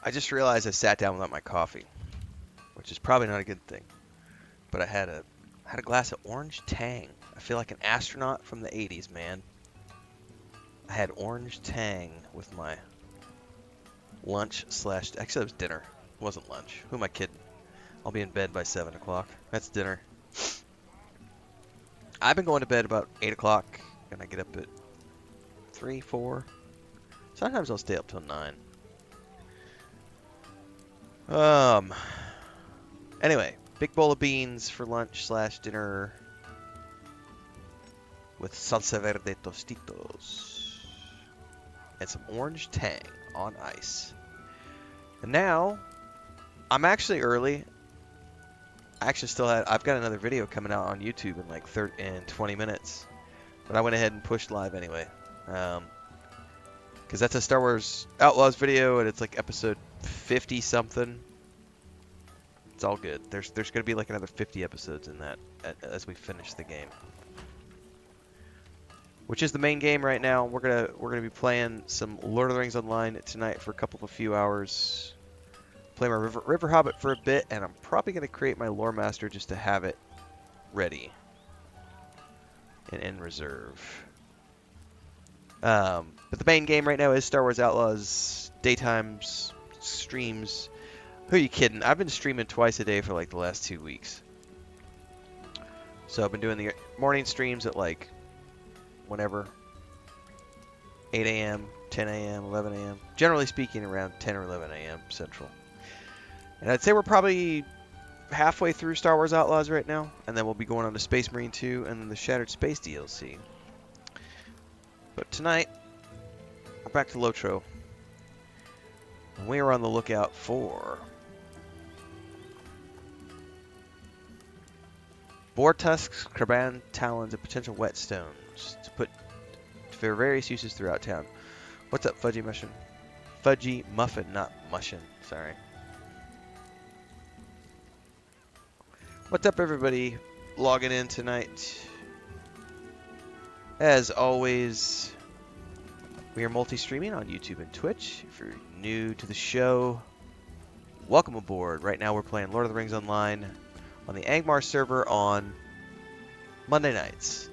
I just realized I sat down without my coffee, which is probably not a good thing. But I had a glass of orange Tang. I feel like an astronaut from the 80s, man. I had orange Tang with my lunch slash... Actually, it was dinner. It wasn't lunch. Who am I kidding? I'll be in bed by 7 o'clock. That's dinner. I've been going to bed about 8 o'clock, and I get up at 3, 4. Sometimes I'll stay up till 9. Anyway, big bowl of beans for lunch slash dinner with salsa verde tostitos and some orange Tang on ice. And now, I'm actually early. I've got another video coming out on YouTube in like 20 minutes. But I went ahead and pushed live anyway. Because that's a Star Wars Outlaws video, and it's like episode 50 something. It's all good. There's going to be like another 50 episodes in that as we finish the game. Which is the main game right now. We're gonna be playing some Lord of the Rings Online tonight for a few hours. Play my River Hobbit for a bit, and I'm probably gonna create my Lore Master just to have it ready and in reserve. But the main game right now is Star Wars Outlaws daytime streams. Who are you kidding? I've been streaming twice a day for like the last 2 weeks. So I've been doing the morning streams at like whenever. 8 a.m., 10 a.m., 11 a.m. Generally speaking, around 10 or 11 a.m. Central. And I'd say we're probably halfway through Star Wars Outlaws right now. And then we'll be going on to Space Marine 2 and then the Shattered Space DLC. But tonight, we're back to LOTRO. And we are on the lookout for boar tusks, craban talons, and potential whetstones to put for various uses throughout town. What's up, Fudgy Muffin? Fudgy Muffin, not Mushin. Sorry. What's up, everybody? Logging in tonight. As always, we are multi-streaming on YouTube and Twitch. If you're new to the show, welcome aboard. Right now we're playing Lord of the Rings Online on the Angmar server on Monday nights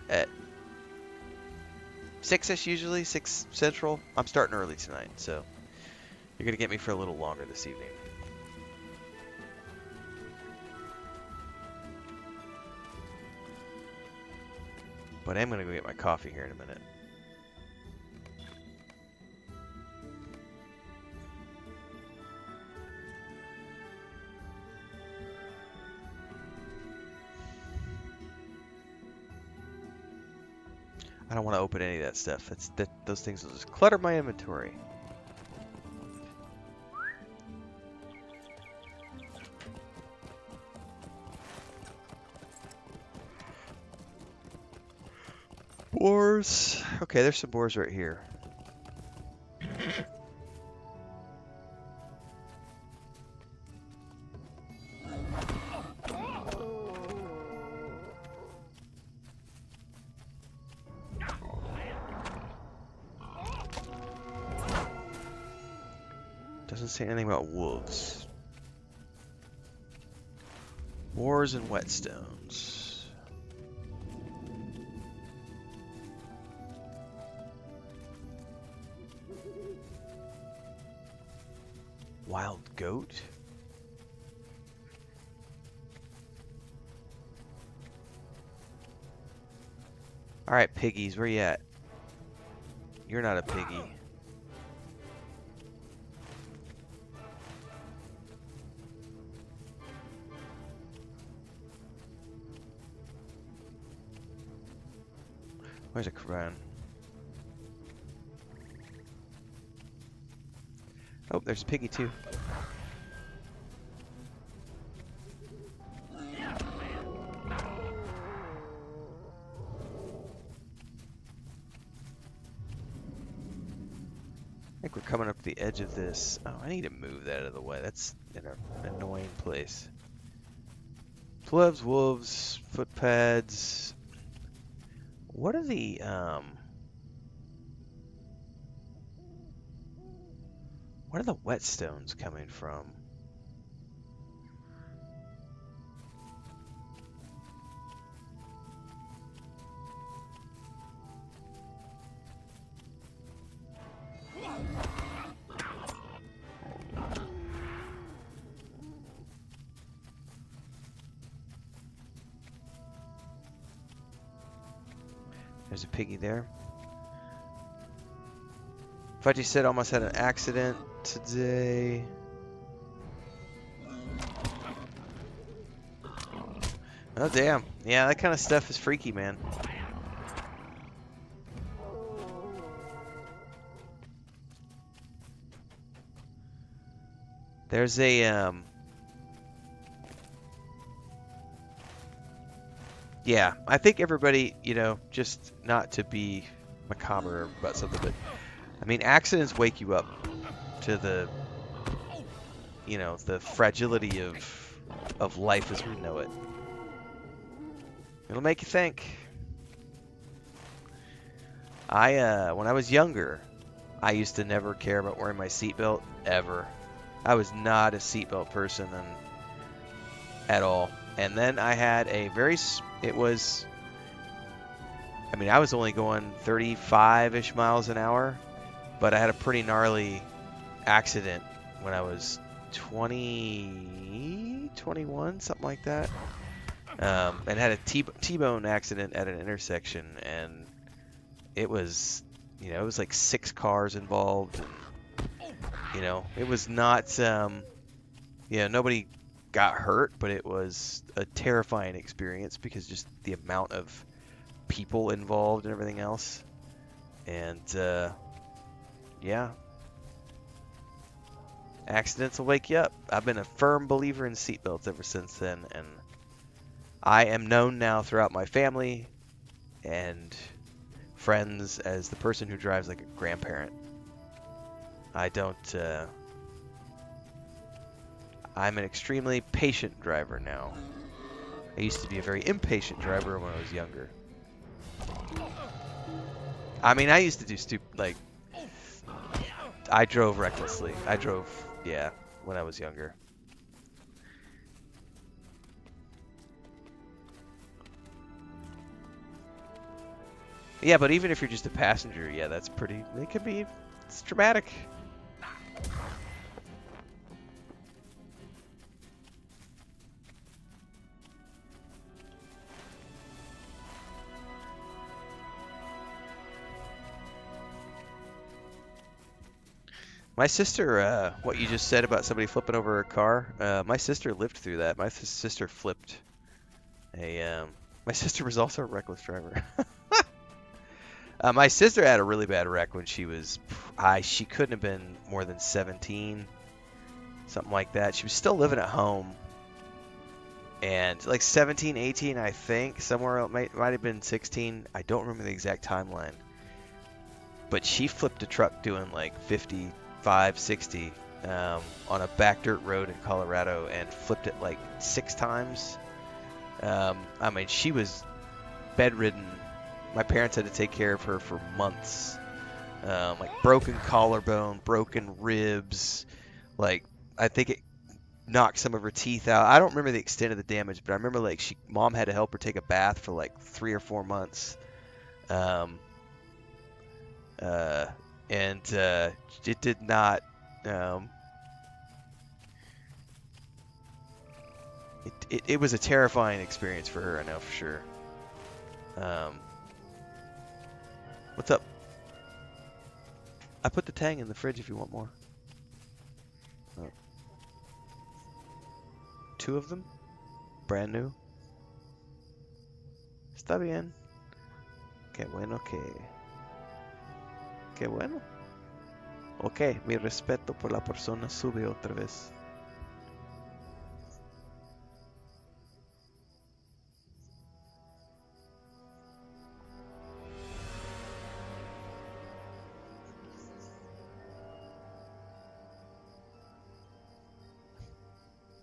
at 6-ish usually, 6 Central. I'm starting early tonight, so you're going to get me for a little longer this evening. But I'm going to go get my coffee here in a minute. I don't want to open any of that stuff. Those things will just clutter my inventory. Boars. Okay, there's some boars right here. Doesn't say anything about wolves. Boars and whetstones. Wild goat? Alright, piggies, where you at? You're not a piggy. Where's a crayon? Oh, there's a piggy too. I think we're coming up the edge of this. Oh, I need to move that out of the way. That's in an annoying place. Dwarves, wolves, footpads. What are the Where are the whetstones coming from? There's a piggy there. Fudgy said almost had an accident today. Oh, damn. Yeah, that kind of stuff is freaky, man. There's a, yeah, I think everybody, you know, just not to be macabre about something, but I mean, accidents wake you up to the, you know, the fragility of life as we know it. It'll make you think. When I was younger, I used to never care about wearing my seatbelt ever. I was not a seatbelt person at all. And then I had a I was only going 35-ish miles an hour, but I had a pretty gnarly accident when I was 20, 21, something like that. And had a T-bone accident at an intersection, and it was, you know, it was like 6 cars involved, and, you know, it was not, yeah, nobody got hurt, but it was a terrifying experience because just the amount of people involved and everything else. And, yeah. Accidents will wake you up. I've been a firm believer in seatbelts ever since then, and I am known now throughout my family and friends as the person who drives like a grandparent. I don't, I'm an extremely patient driver now. I used to be a very impatient driver when I was younger. I mean, I used to do I drove recklessly. Yeah, when I was younger. Yeah, but even if you're just a passenger, yeah, it's dramatic. My sister, what you just said about somebody flipping over a car, my sister lived through that. My sister flipped my sister was also a reckless driver. My sister had a really bad wreck when she couldn't have been more than 17, something like that. She was still living at home, and like 17, 18, I think, somewhere it might have been 16. I don't remember the exact timeline, but she flipped a truck doing like 55, 60 on a back dirt road in Colorado and flipped it like 6 times. I mean, she was bedridden. My parents had to take care of her for months. Like broken collarbone, broken ribs. Like, I think it knocked some of her teeth out. I don't remember the extent of the damage, but I remember like mom had to help her take a bath for like 3 or 4 months. It did not. It was a terrifying experience for her, I know for sure. What's up? I put the tang in the fridge if you want more. Oh. 2 of them? Brand new? Está bien. Qué bueno que... Qué bueno. Ok, mi respeto por la persona sube otra vez.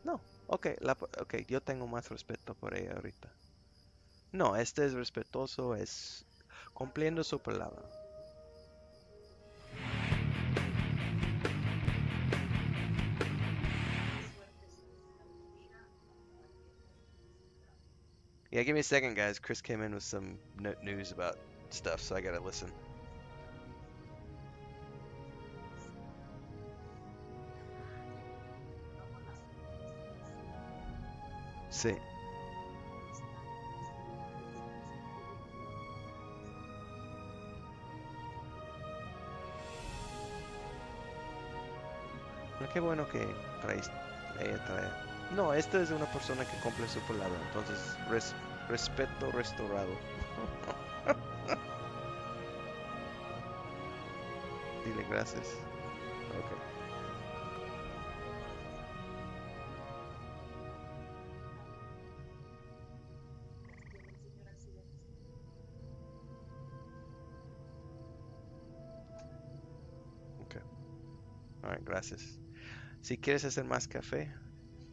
No, ok, yo tengo más respeto por ella ahorita. No, este es respetuoso, es cumpliendo su palabra. Yeah, give me a second, guys. Chris came in with some news about stuff, so I gotta listen. Sí. No, qué bueno que ella trae. No, esta es una persona que cumple su palabra, entonces respeto restaurado. Dile gracias. Ok. Ok. Alright, gracias. Si quieres hacer más café,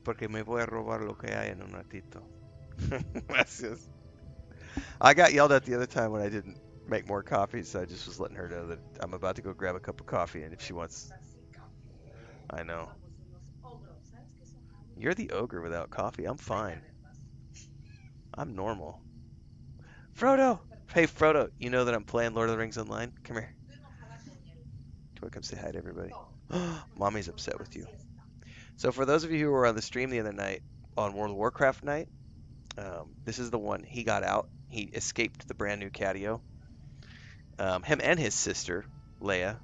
porque me voy a robar lo que hay en un ratito. Gracias. I got yelled at the other time when I didn't make more coffee, so I just was letting her know that I'm about to go grab a cup of coffee, and if she wants... I know. You're the ogre without coffee. I'm fine. I'm normal. Frodo! Hey, Frodo, you know that I'm playing Lord of the Rings Online? Come here. Do you want to come say hi to everybody? Mommy's upset with you. So for those of you who were on the stream the other night, on World of Warcraft night, this is the one. He got out. He escaped the brand new catio. Him and his sister, Leia.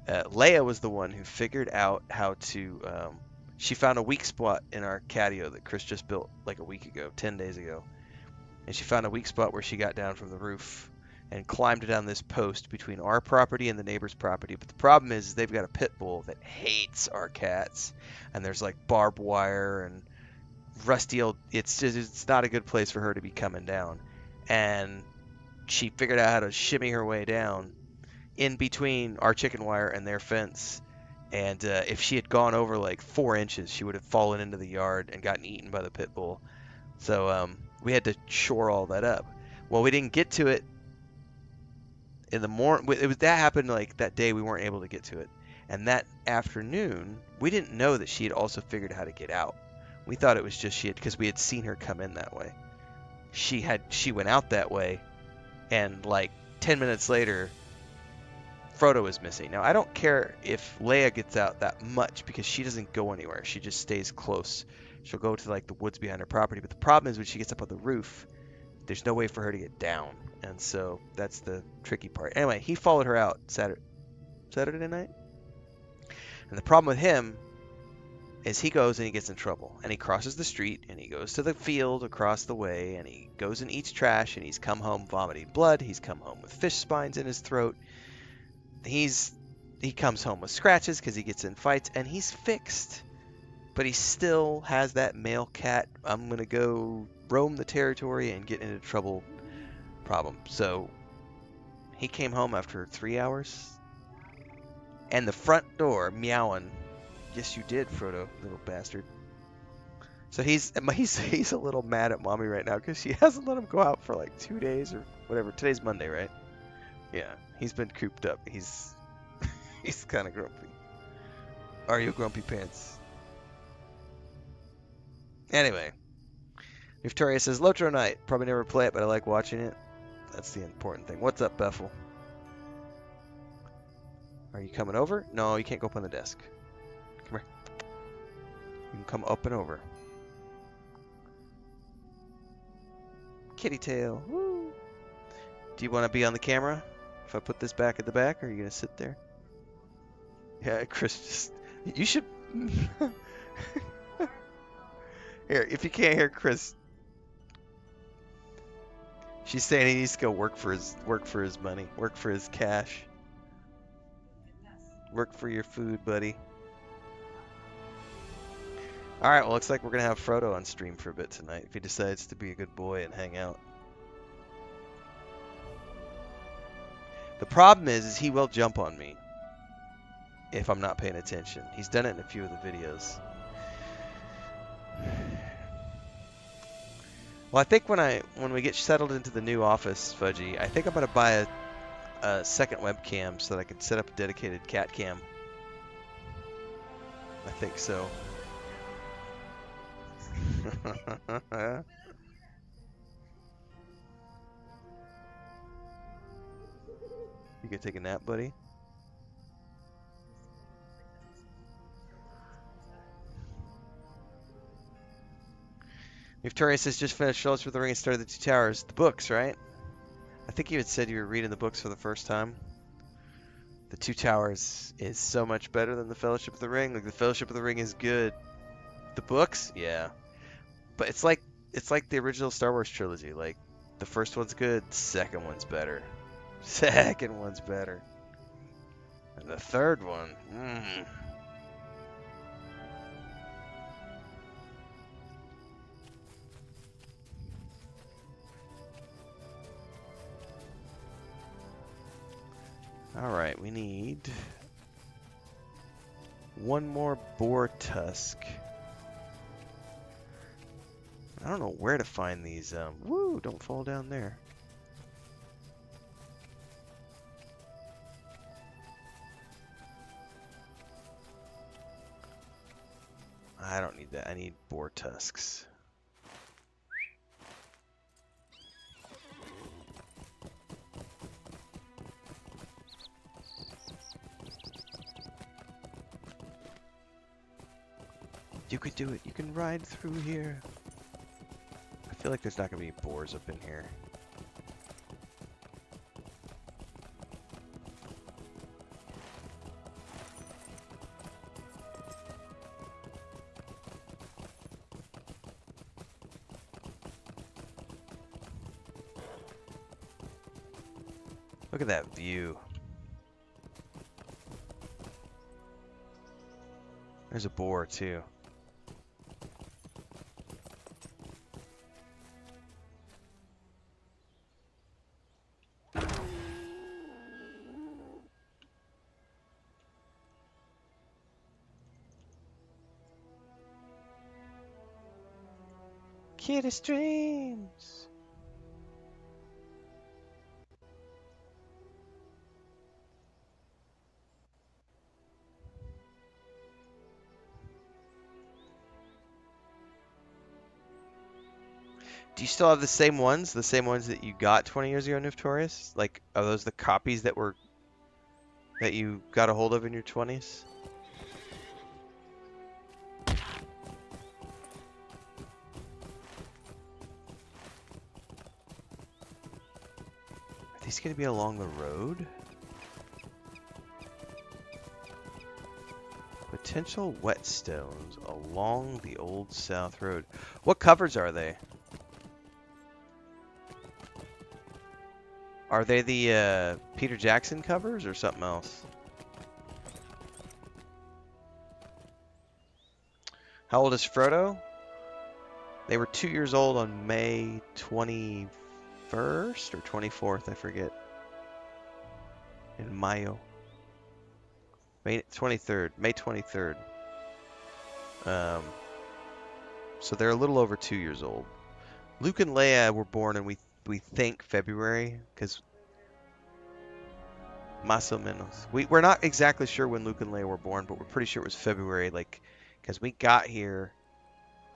Leia was the one who figured out how to... she found a weak spot in our catio that Chris just built like a week ago, 10 days ago. And she found a weak spot where she got down from the roof and climbed down this post between our property and the neighbor's property. But the problem is they've got a pit bull that hates our cats. And there's like barbed wire and rusty old... It's not a good place for her to be coming down. And she figured out how to shimmy her way down in between our chicken wire and their fence. And if she had gone over like 4 inches, she would have fallen into the yard and gotten eaten by the pit bull. So we had to shore all that up. Well, we didn't get to it in the morning. That happened like that day. We weren't able to get to it. And that afternoon, we didn't know that she had also figured out how to get out. We thought it was just because we had seen her come in that way. She went out that way, and like 10 minutes later, Frodo was missing. Now, I don't care if Leia gets out that much because she doesn't go anywhere. She just stays close. She'll go to like the woods behind her property. But the problem is when she gets up on the roof, there's no way for her to get down. And so that's the tricky part. Anyway, he followed her out Saturday night. And the problem with him is he goes and he gets in trouble. And he crosses the street and he goes to the field across the way and he goes and eats trash and he's come home vomiting blood. He's come home with fish spines in his throat. He comes home with scratches because he gets in fights, and he's fixed. But he still has that male cat, I'm going to go roam the territory and get into trouble problem. So he came home after 3 hours, and the front door meowing. Yes, you did, Frodo, little bastard. So he's a little mad at Mommy right now because she hasn't let him go out for like 2 days or whatever. Today's Monday, right? Yeah, he's been cooped up. He's kind of grumpy. Are you grumpy pants? Anyway, Victoria says, Lotro night. Probably never play it, but I like watching it. That's the important thing. What's up, Bethel? Are you coming over? No, you can't go up on the desk. Come here. You can come up and over. Kitty tail. Woo. Do you want to be on the camera? If I put this back at the back, or are you going to sit there? Yeah, Chris, you should... Here, if you can't hear Chris... She's saying he needs to go work for his money. Work for his cash. Work for your food, buddy. Alright, well, looks like we're going to have Frodo on stream for a bit tonight, if he decides to be a good boy and hang out. The problem is he will jump on me if I'm not paying attention. He's done it in a few of the videos. Well, I think when we get settled into the new office, Fudgy, I think I'm going to buy a second webcam so that I can set up a dedicated cat cam. I think so. go take a nap, buddy? Victoria says just finished Fellowship of the Ring and started the Two Towers. The books, right? I think you had said you were reading the books for the first time. The Two Towers is so much better than the Fellowship of the Ring. Like, the Fellowship of the Ring is good. The books, yeah, but it's like the original Star Wars trilogy. Like, the first one's good, the second one's better, second one's better, and the third one, All right, we need one more boar tusk. I don't know where to find these. Woo! Don't fall down there. I don't need that. I need boar tusks. You could do it. You can ride through here. I feel like there's not going to be boars up in here. Look at that view. There's a boar too. Kitty streams. Do you still have the same ones? The same ones that you got 20 years ago, Nuftorius? Like, are those the copies that you got a hold of in your 20s? Are these going to be along the road? Potential whetstones along the Old South Road. What covers are they? Are they the Peter Jackson covers or something else? How old is Frodo? They were 2 years old on May 21st or 24th, I forget. In Mayo. May 23rd. May 23rd. So they're a little over 2 years old. Luke and Leia were born in we think February, because más o menos. We're not exactly sure when Luke and Leia were born, but we're pretty sure it was February, like, because we got here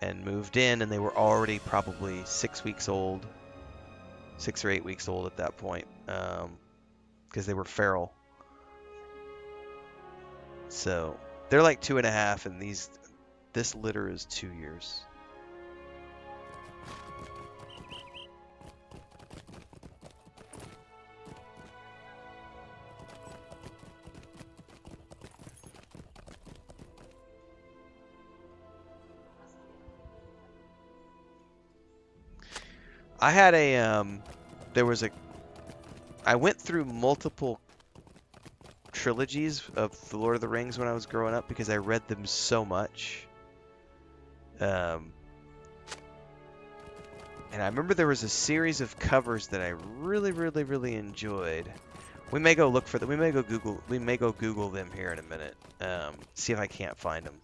and moved in, and they were already probably 6 weeks old, 6 or 8 weeks old at that point, because they were feral. So they're like 2.5, and this litter is 2 years. I had I went through multiple trilogies of The Lord of the Rings when I was growing up because I read them so much. And I remember there was a series of covers that I really, really, really enjoyed. We may go look for them. We may go Google them here in a minute. See if I can't find them.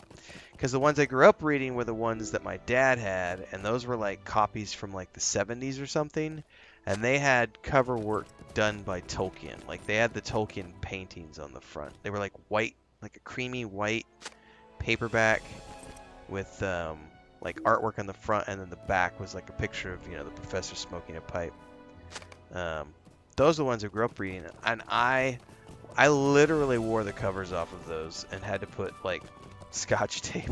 Because the ones I grew up reading were the ones that my dad had, and those were like copies from like the 70s or something, and they had cover work done by Tolkien. Like, they had the Tolkien paintings on the front. They were like white, like a creamy white paperback with like artwork on the front, and then the back was like a picture of, the professor smoking a pipe. Those are the ones I grew up reading, and I I literally wore the covers off of those and had to put, like, Scotch tape.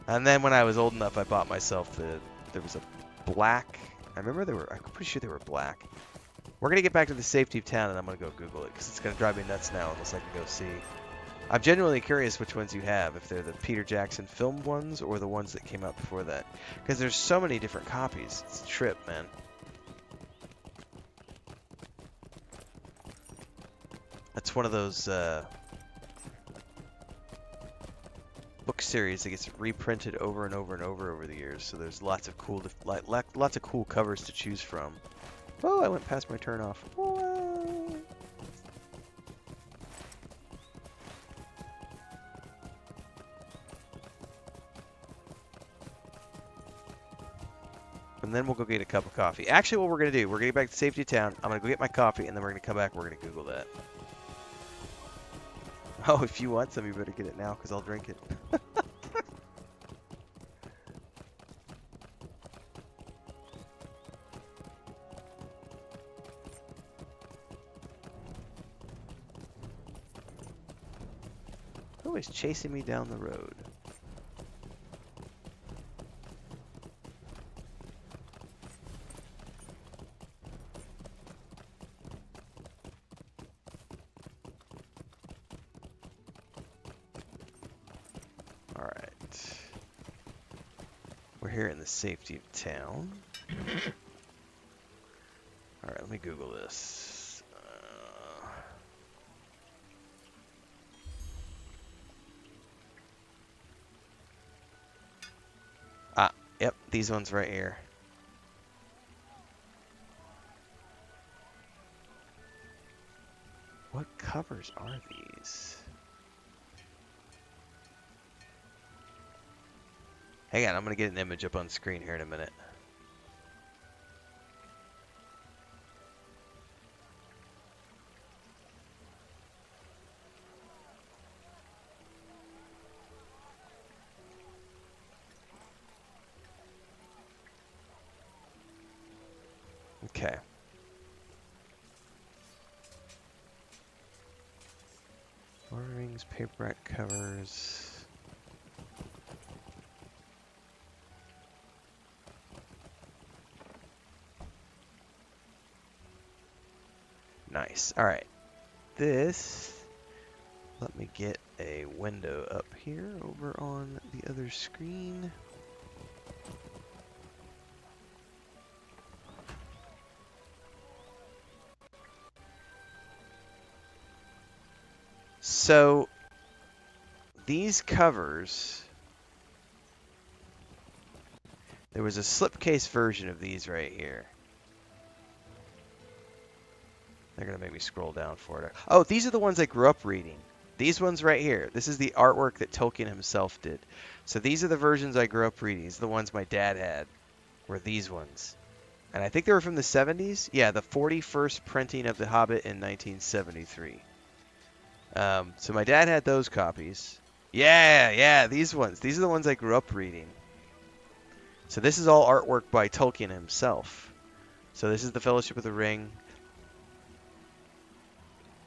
And then when I was old enough, I bought myself there was a black, I'm pretty sure they were black. We're going to get back to the safety of town, and I'm going to go Google it, because it's going to drive me nuts now unless I can go see. I'm genuinely curious which ones you have, if they're the Peter Jackson filmed ones or the ones that came out before that. Because there's so many different copies. It's a trip, man. That's one of those book series that gets reprinted over and over and over the years. So there's lots of cool, lots of cool covers to choose from. Oh, I went past my turnoff. Whoa. And then we'll go get a cup of coffee. Actually, what we're going to do, we're going to get back to safety of town. I'm going to go get my coffee, and then we're going to come back. We're going to Google that. Oh, if you want some, you better get it now, because I'll drink it. Who is chasing me down the road? We're here in the safety of town. Alright, let me Google this. Yep, these ones right here. What covers are these? Hang on, I'm going to get an image up on screen here in a minute. Okay. Lord of the Rings, paperback covers. Nice. All right. This, let me get a window up here over on the other screen. So these covers, there was a slipcase version of these right here. They're going to make me scroll down for it. Oh, these are the ones I grew up reading. These ones right here. This is the artwork that Tolkien himself did. So these are the versions I grew up reading. These are the ones my dad had, were these ones. And I think they were from the 70s. Yeah, the 41st printing of The Hobbit in 1973. So my dad had those copies. Yeah, these ones. These are the ones I grew up reading. So this is all artwork by Tolkien himself. So this is the Fellowship of the Ring.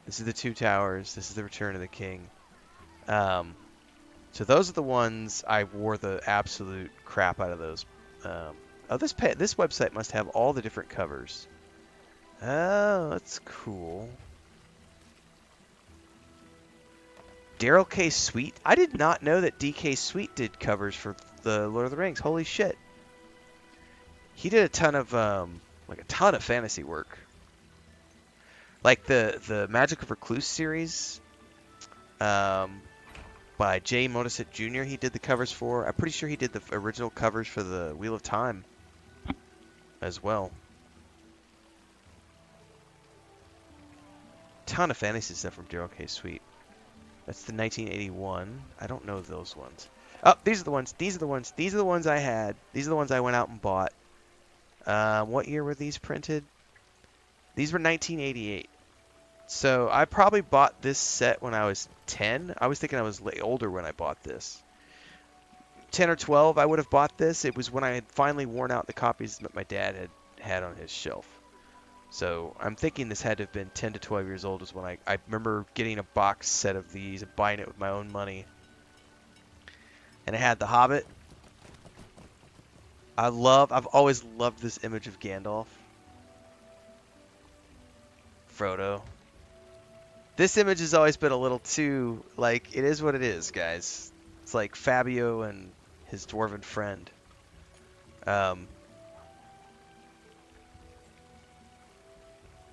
This is the Two Towers. This is the Return of the King. So those are the ones I wore the absolute crap out of those. Oh, this website must have all the different covers. Oh, that's cool. Daryl K. Sweet. I did not know that DK Sweet did covers for the Lord of the Rings. Holy shit. He did a ton of fantasy work. Like the Magical Recluse series by Jay Modisett Jr. he did the covers for. I'm pretty sure he did the original covers for the Wheel of Time as well. Ton of fantasy stuff from Daryl K. Sweet. That's the 1981. I don't know those ones. Oh, these are the ones. These are the ones. These are the ones I had. These are the ones I went out and bought. What year were these printed? These were 1988. So I probably bought this set when I was 10. I was thinking I was older when I bought this. 10 or 12, I would have bought this. It was when I had finally worn out the copies that my dad had on his shelf. So I'm thinking this had to have been 10 to 12 years old is when I remember getting a box set of these and buying it with my own money. And it had the Hobbit. I've always loved this image of Gandalf. Frodo. This image has always been a little too, like, it is what it is, guys. It's like Fabio and his dwarven friend.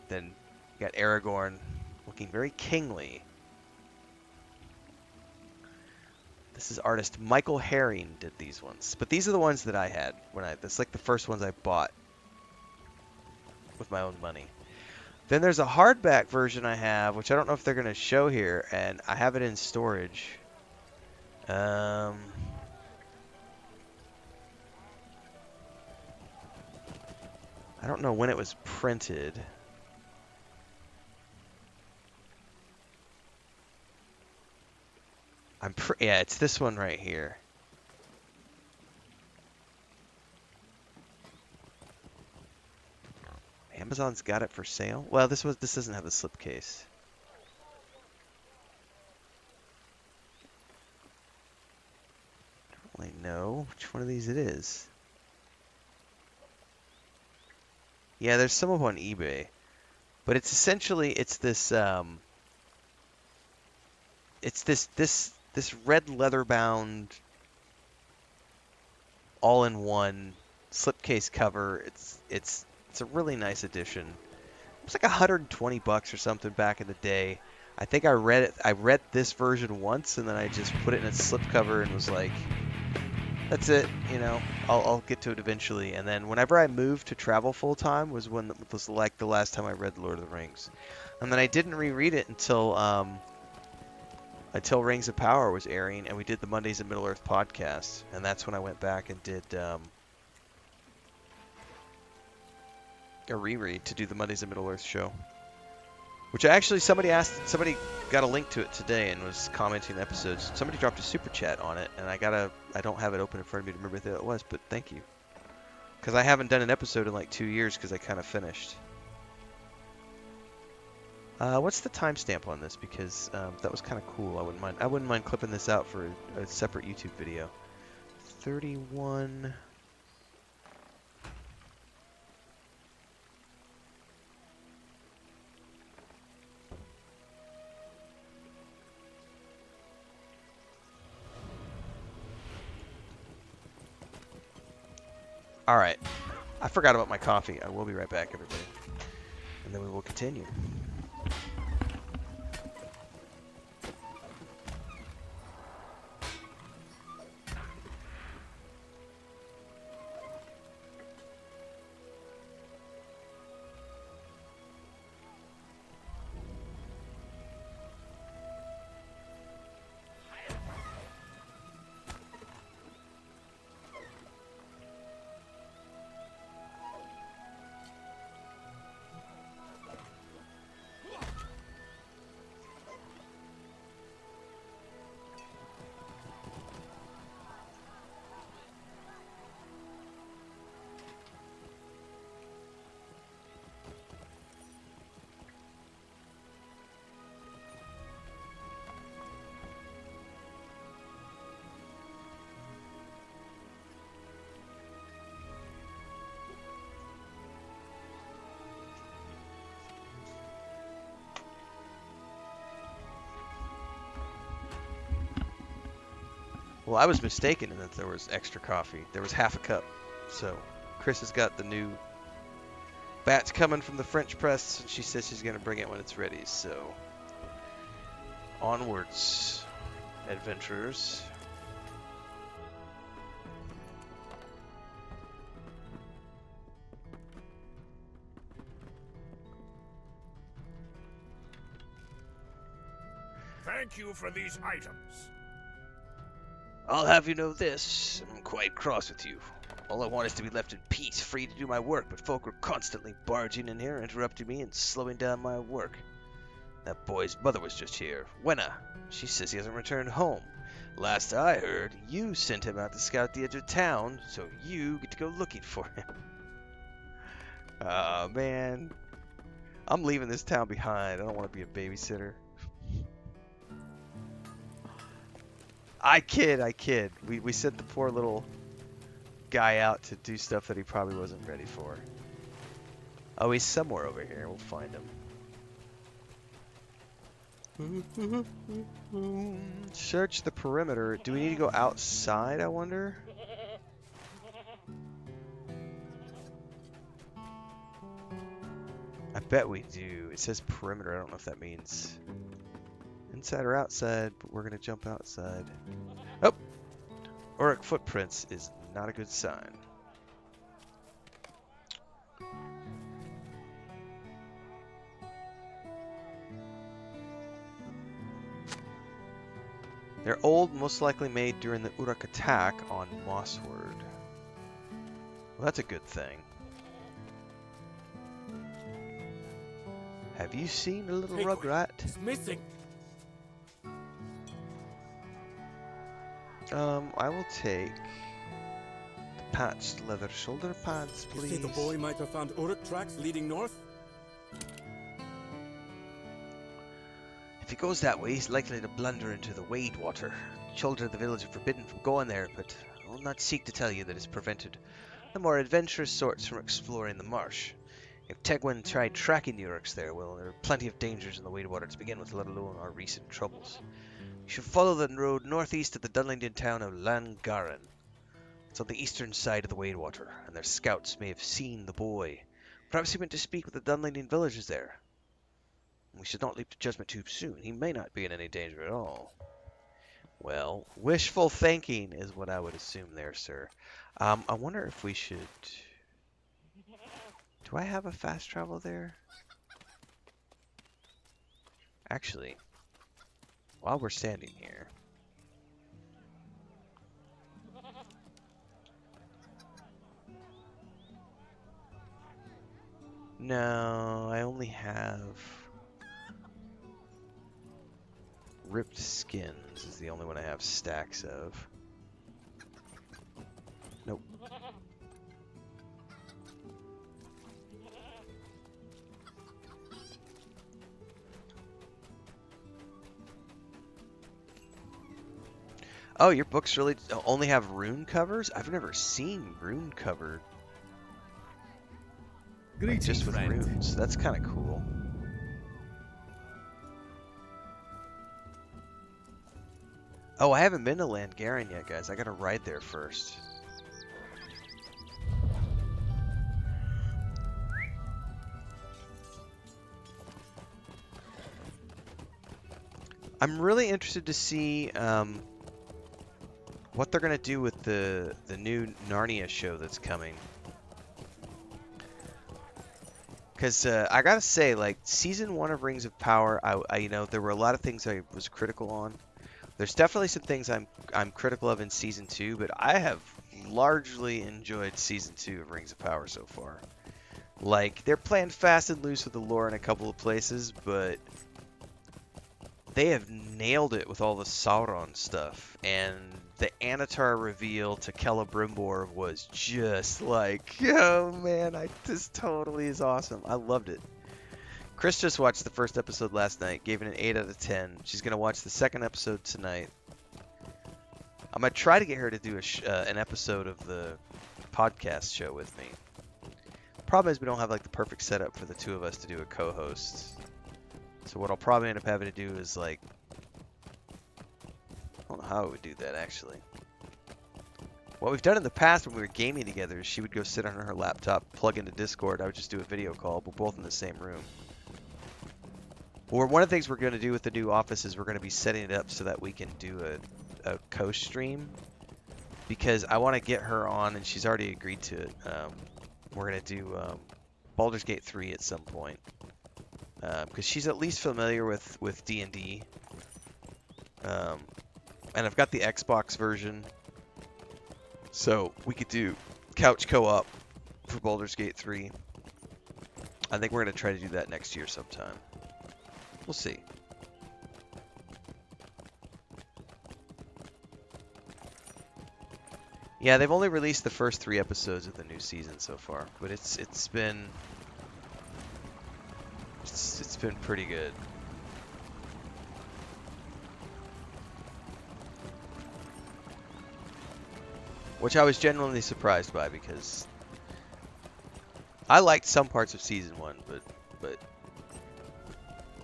Then you got Aragorn looking very kingly. This is artist Michael Herring did these ones. But these are the ones that I had when that's like the first ones I bought with my own money. Then there's a hardback version I have, which I don't know if they're going to show here, and I have it in storage. I don't know when it was printed. Yeah, it's this one right here. Amazon's got it for sale. Well, this doesn't have a slipcase. I don't really know which one of these it is. Yeah, there's some of them on eBay, but it's essentially this red leather bound all-in-one slipcase cover. It's a really nice edition. It was like $120 or something back in the day. I think I read this version once, and then I just put it in its slipcover and was like, that's it, you know, I'll get to it eventually. And then whenever I moved to travel full time was like the last time I read Lord of the Rings. And then I didn't reread it until Rings of Power was airing, and we did the Mondays in Middle-earth podcast, and that's when I went back and did a reread to do the Mondays in Middle-earth show. Which actually somebody got a link to it today and was commenting episodes. Somebody dropped a super chat on it, and I don't have it open in front of me to remember who it was, but thank you. Because I haven't done an episode in like 2 years because I kind of finished. What's the timestamp on this? Because that was kind of cool. I wouldn't mind clipping this out for a separate YouTube video. 31. All right. I forgot about my coffee. I will be right back, everybody. And then we will continue. Well, I was mistaken in that there was extra coffee. There was half a cup. So, Chris has got the new batch coming from the French press, and she says she's going to bring it when it's ready. So, onwards, adventurers. Thank you for these items. I'll have you know this, I'm quite cross with you. All I want is to be left in peace, free to do my work, but folk are constantly barging in here, interrupting me and slowing down my work. That boy's mother was just here, Wenna. She says he hasn't returned home. Last I heard, you sent him out to scout the edge of town, so you get to go looking for him. Aw, man. I'm leaving this town behind. I don't want to be a babysitter. I kid. We sent the poor little guy out to do stuff that he probably wasn't ready for. Oh, he's somewhere over here. We'll find him. Search the perimeter. Do we need to go outside, I wonder? I bet we do. It says perimeter. I don't know if that means inside or outside, but we're going to jump outside. Oh! Auric footprints is not a good sign. They're old, most likely made during the Uruk attack on Mossward. Well, that's a good thing. Have you seen a little rugrat? It's missing. I will take the patched leather shoulder pads, You please. say the boy might have found Uruk tracks leading north? If he goes that way, he's likely to blunder into the Wadewater. Children of the village are forbidden from going there, but I will not seek to tell you that it's prevented the more adventurous sorts from exploring the marsh. If Tegwin tried tracking the Uruks there, well, there are plenty of dangers in the Wadewater to begin with, let alone our recent troubles. You should follow the road northeast of the Dunlington town of Langaran. It's on the eastern side of the Wadewater, and their scouts may have seen the boy. Perhaps he went to speak with the Dunlington villagers there. We should not leap to judgment too soon. He may not be in any danger at all. Well, wishful thinking is what I would assume there, sir. I wonder if we should... Do I have a fast travel there? Actually, while we're standing here... No, I only have... Ripped skins is the only one I have stacks of. Nope. Oh, your books really only have rune covers? I've never seen rune covered. Like just with runes. That's kind of cool. Oh, I haven't been to Langaran yet, guys. I gotta ride there first. I'm really interested to see what they're gonna do with the new Narnia show that's coming. Because I gotta say, like, season 1 of Rings of Power, I you know, there were a lot of things I was critical on. There's definitely some things I'm critical of in season 2, but I have largely enjoyed season 2 of Rings of Power so far. Like, they're playing fast and loose with the lore in a couple of places, but they have nailed it with all the Sauron stuff. And the Anatar reveal to Celebrimbor was just like, oh man, this totally is awesome. I loved it. Chris just watched the first episode last night, gave it an 8 out of 10. She's going to watch the second episode tonight. I'm going to try to get her to do an episode of the podcast show with me. Problem is we don't have like the perfect setup for the two of us to do a co-host. So what I'll probably end up having to do is like... I don't know how I would do that actually. What we've done in the past when we were gaming together is she would go sit on her laptop, plug into Discord, I would just do a video call, we're both in the same room. Or one of the things we're going to do with the new office is we're going to be setting it up so that we can do a co-stream. Because I want to get her on, and she's already agreed to it. We're going to do Baldur's Gate 3 at some point. Because she's at least familiar with D&D. And I've got the Xbox version. So we could do couch co-op for Baldur's Gate 3. I think we're going to try to do that next year sometime. We'll see. Yeah, they've only released the first 3 episodes of the new season so far, but it's been been pretty good. Which I was genuinely surprised by, because I liked some parts of Season 1, but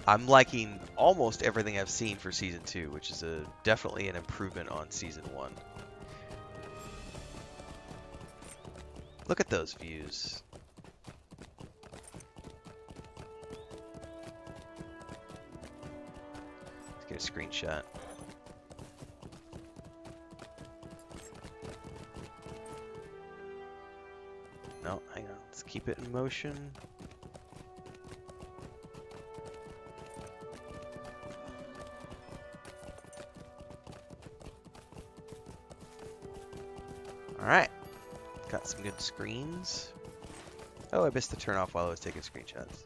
I'm liking almost everything I've seen for Season 2, which is definitely an improvement on Season 1. Look at those views. Let's get a screenshot. No, hang on. Let's keep it in motion. Alright. Got some good screens. Oh, I missed the turn off while I was taking screenshots.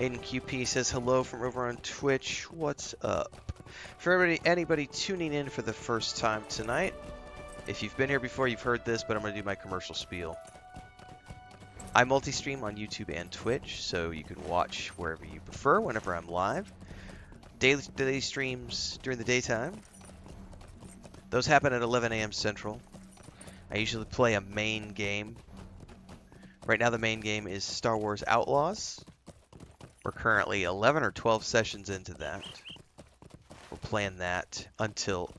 Aiden QP says hello from over on Twitch. What's up? For anybody tuning in for the first time tonight, if you've been here before, you've heard this, but I'm going to do my commercial spiel. I multi-stream on YouTube and Twitch, so you can watch wherever you prefer, whenever I'm live. Daily streams during the daytime. Those happen at 11 a.m. Central. I usually play a main game. Right now the main game is Star Wars Outlaws. We're currently 11 or 12 sessions into that. We're playing that until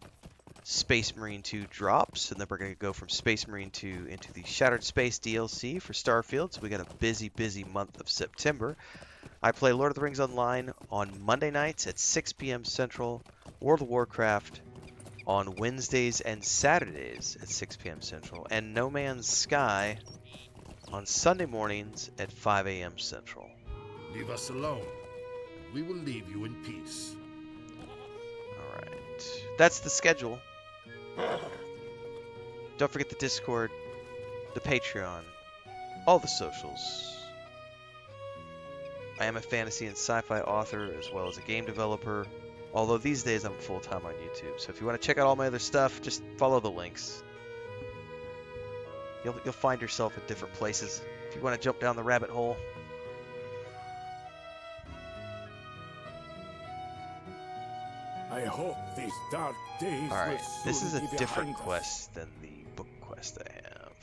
Space Marine 2 drops, and then we're going to go from Space Marine 2 into the Shattered Space DLC for Starfield, so we got a busy month of September. I play Lord of the Rings Online on Monday nights at 6 p.m. Central, World of Warcraft on Wednesdays and Saturdays at 6 p.m. Central, and No Man's Sky on Sunday mornings at 5 a.m. Central. Leave us alone. We will leave you in peace. Alright. That's the schedule. Don't forget the Discord, the Patreon, all the socials. I am a fantasy and sci-fi author as well as a game developer, although these days I'm full-time on YouTube. So if you want to check out all my other stuff, just follow the links. You'll find yourself in different places if you want to jump down the rabbit hole. I hope these dark days Alright, will this is soon a be different behind us. quest than the book quest I have.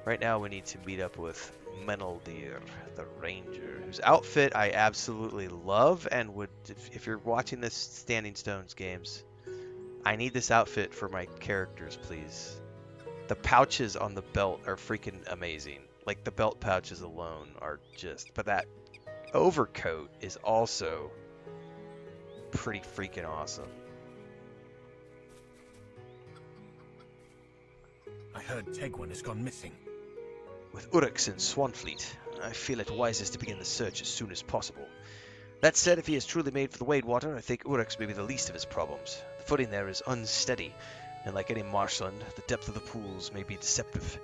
Right now we need to meet up with Meneldir, the ranger, whose outfit I absolutely love, and would, if you're watching this Standing Stones games, I need this outfit for my characters, please. The pouches on the belt are freaking amazing. Like, the belt pouches alone are just, but that overcoat is also pretty freaking awesome. I heard Tegwin has gone missing. With Uruks in Swanfleet, I feel it wisest to begin the search as soon as possible. That said, if he is truly made for the Wadewater, I think Uruks may be the least of his problems. The footing there is unsteady, and like any marshland, the depth of the pools may be deceptive.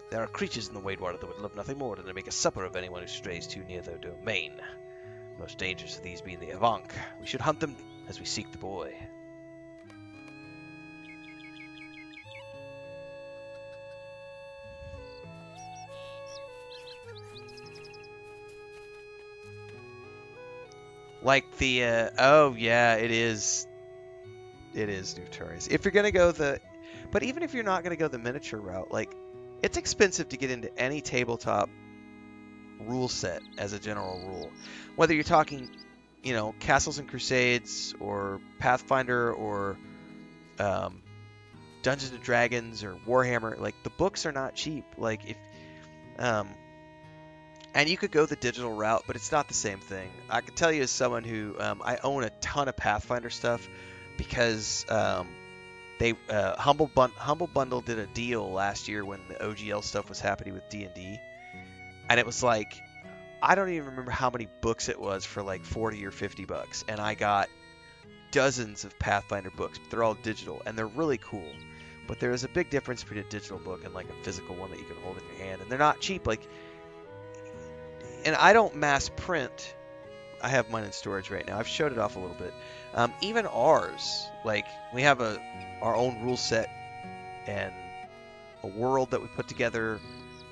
There are creatures in the Wadewater that would love nothing more than to make a supper of anyone who strays too near their domain. Most dangerous of these being the Avank. We should hunt them as we seek the boy. Like the, oh yeah, it is notorious. If you're gonna go but even if you're not gonna go the miniature route, like, it's expensive to get into any tabletop rule set as a general rule. Whether you're talking, you know, Castles and Crusades, or Pathfinder, or Dungeons and Dragons, or Warhammer, like, the books are not cheap. Like, if, and you could go the digital route, but it's not the same thing. I can tell you as someone who, I own a ton of Pathfinder stuff, because they Humble Bundle did a deal last year when the OGL stuff was happening with D&D, and it was like, I don't even remember how many books it was for like 40 or 50 bucks, and I got dozens of Pathfinder books. But they're all digital, and they're really cool. But there is a big difference between a digital book and like a physical one that you can hold in your hand, and they're not cheap. Like, and I don't mass print. I have mine in storage right now. I've showed it off a little bit. Even ours, like we have our own rule set and a world that we put together,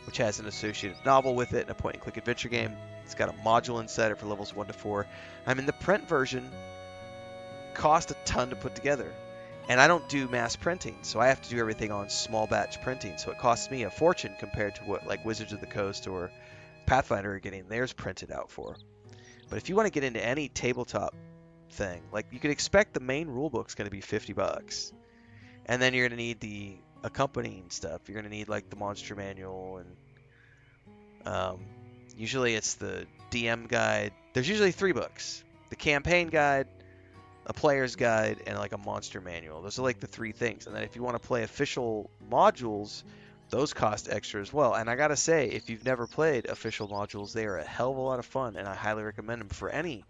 which has an associated novel with it and a point-and-click adventure game. It's got a module inside it for levels 1 to 4. I mean, the print version cost a ton to put together. And I don't do mass printing, so I have to do everything on small batch printing. So it costs me a fortune compared to what like Wizards of the Coast or Pathfinder are getting theirs printed out for. But if you want to get into any tabletop thing, like you could expect the main rulebook's going to be $50. And then you're going to need the accompanying stuff. You're going to need like the monster manual and usually it's the DM guide. There's usually 3 books. The campaign guide, a player's guide, and like a monster manual. Those are like the 3 things. And then if you want to play official modules, those cost extra as well. And I gotta say, if you've never played official modules, they are a hell of a lot of fun, and I highly recommend them for any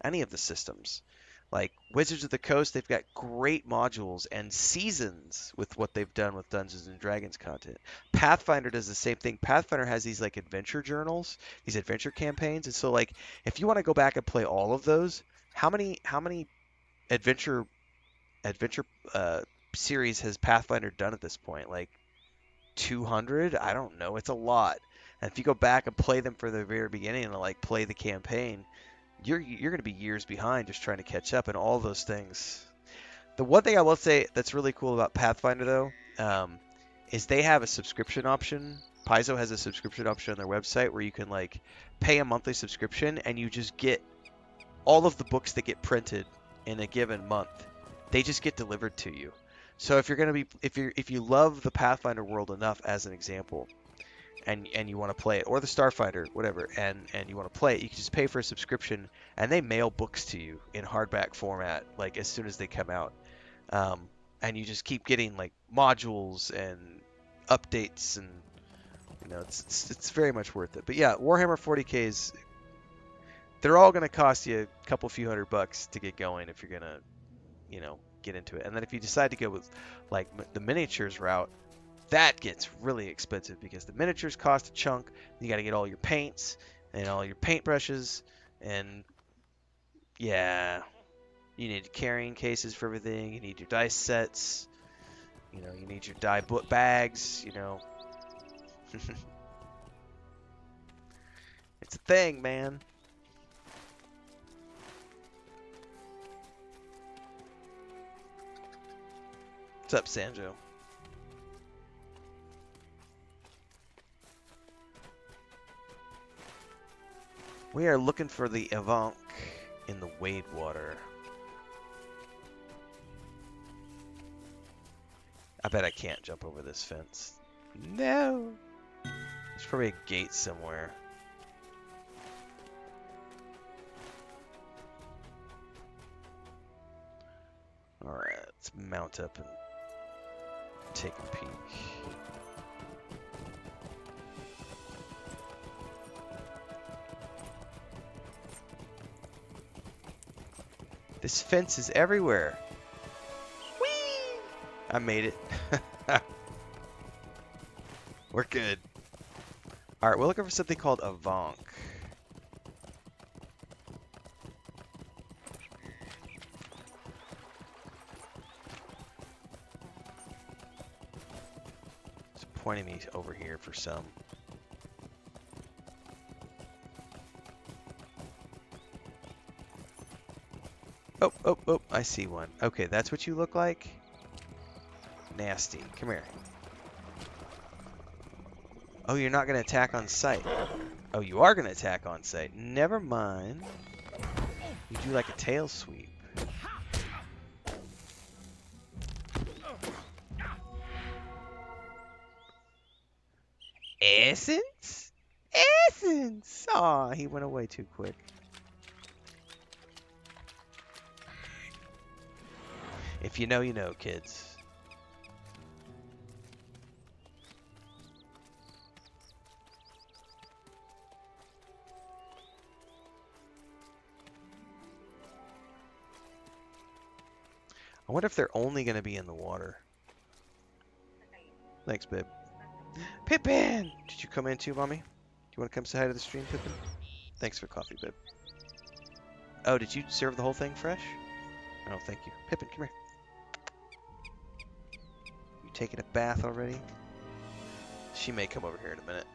of the systems. Like Wizards of the Coast, they've got great modules and seasons with what they've done with Dungeons and Dragons content. Pathfinder does the same thing. Pathfinder has these like adventure journals, these adventure campaigns, and so like if you want to go back and play all of those, how many adventure series has Pathfinder done at this point? Like 200? I don't know. It's a lot. And if you go back and play them for the very beginning and like play the campaign, you're going to be years behind just trying to catch up and all those things. The one thing I will say that's really cool about Pathfinder though, is they have a subscription option. Paizo has a subscription option on their website where you can like pay a monthly subscription and you just get all of the books that get printed in a given month. They just get delivered to you. So if you're going to be if you love the Pathfinder world enough as an example, and you want to play it, or the Starfighter, whatever, and you want to play it, you can just pay for a subscription, and they mail books to you in hardback format, like as soon as they come out, and you just keep getting like modules and updates, and you know it's very much worth it. But yeah, Warhammer 40Ks, they're all going to cost you a couple few $100 to get going if you're gonna, you know, get into it. And then if you decide to go with like the miniatures route, that gets really expensive because the miniatures cost a chunk. You got to get all your paints and all your paintbrushes, and yeah, you need carrying cases for everything. You need your dice sets. You know, you need your die book bags. You know, it's a thing, man. What's up, Sanjo? We are looking for the Avank in the Wadewater. I bet I can't jump over this fence. No! There's probably a gate somewhere. Alright, let's mount up and take a peek. This fence is everywhere. Whee! I made it. We're good. Alright, we're looking for something called a Vonk. It's pointing me over here for some. Oh, oh, oh, I see one. Okay, that's what you look like? Nasty. Come here. Oh, you're not going to attack on sight. Oh, you are going to attack on sight. Never mind. You do like a tail sweep. Essence? Essence! Aw, he went away too quick. If you know, you know, kids. I wonder if they're only going to be in the water. Thanks, babe. Pippin! Did you come in too, Mommy? Do you want to come say hi to the stream, Pippin? Thanks for coffee, babe. Oh, did you serve the whole thing fresh? Oh, thank you. Pippin, come here. You taking a bath already? She may come over here in a minute.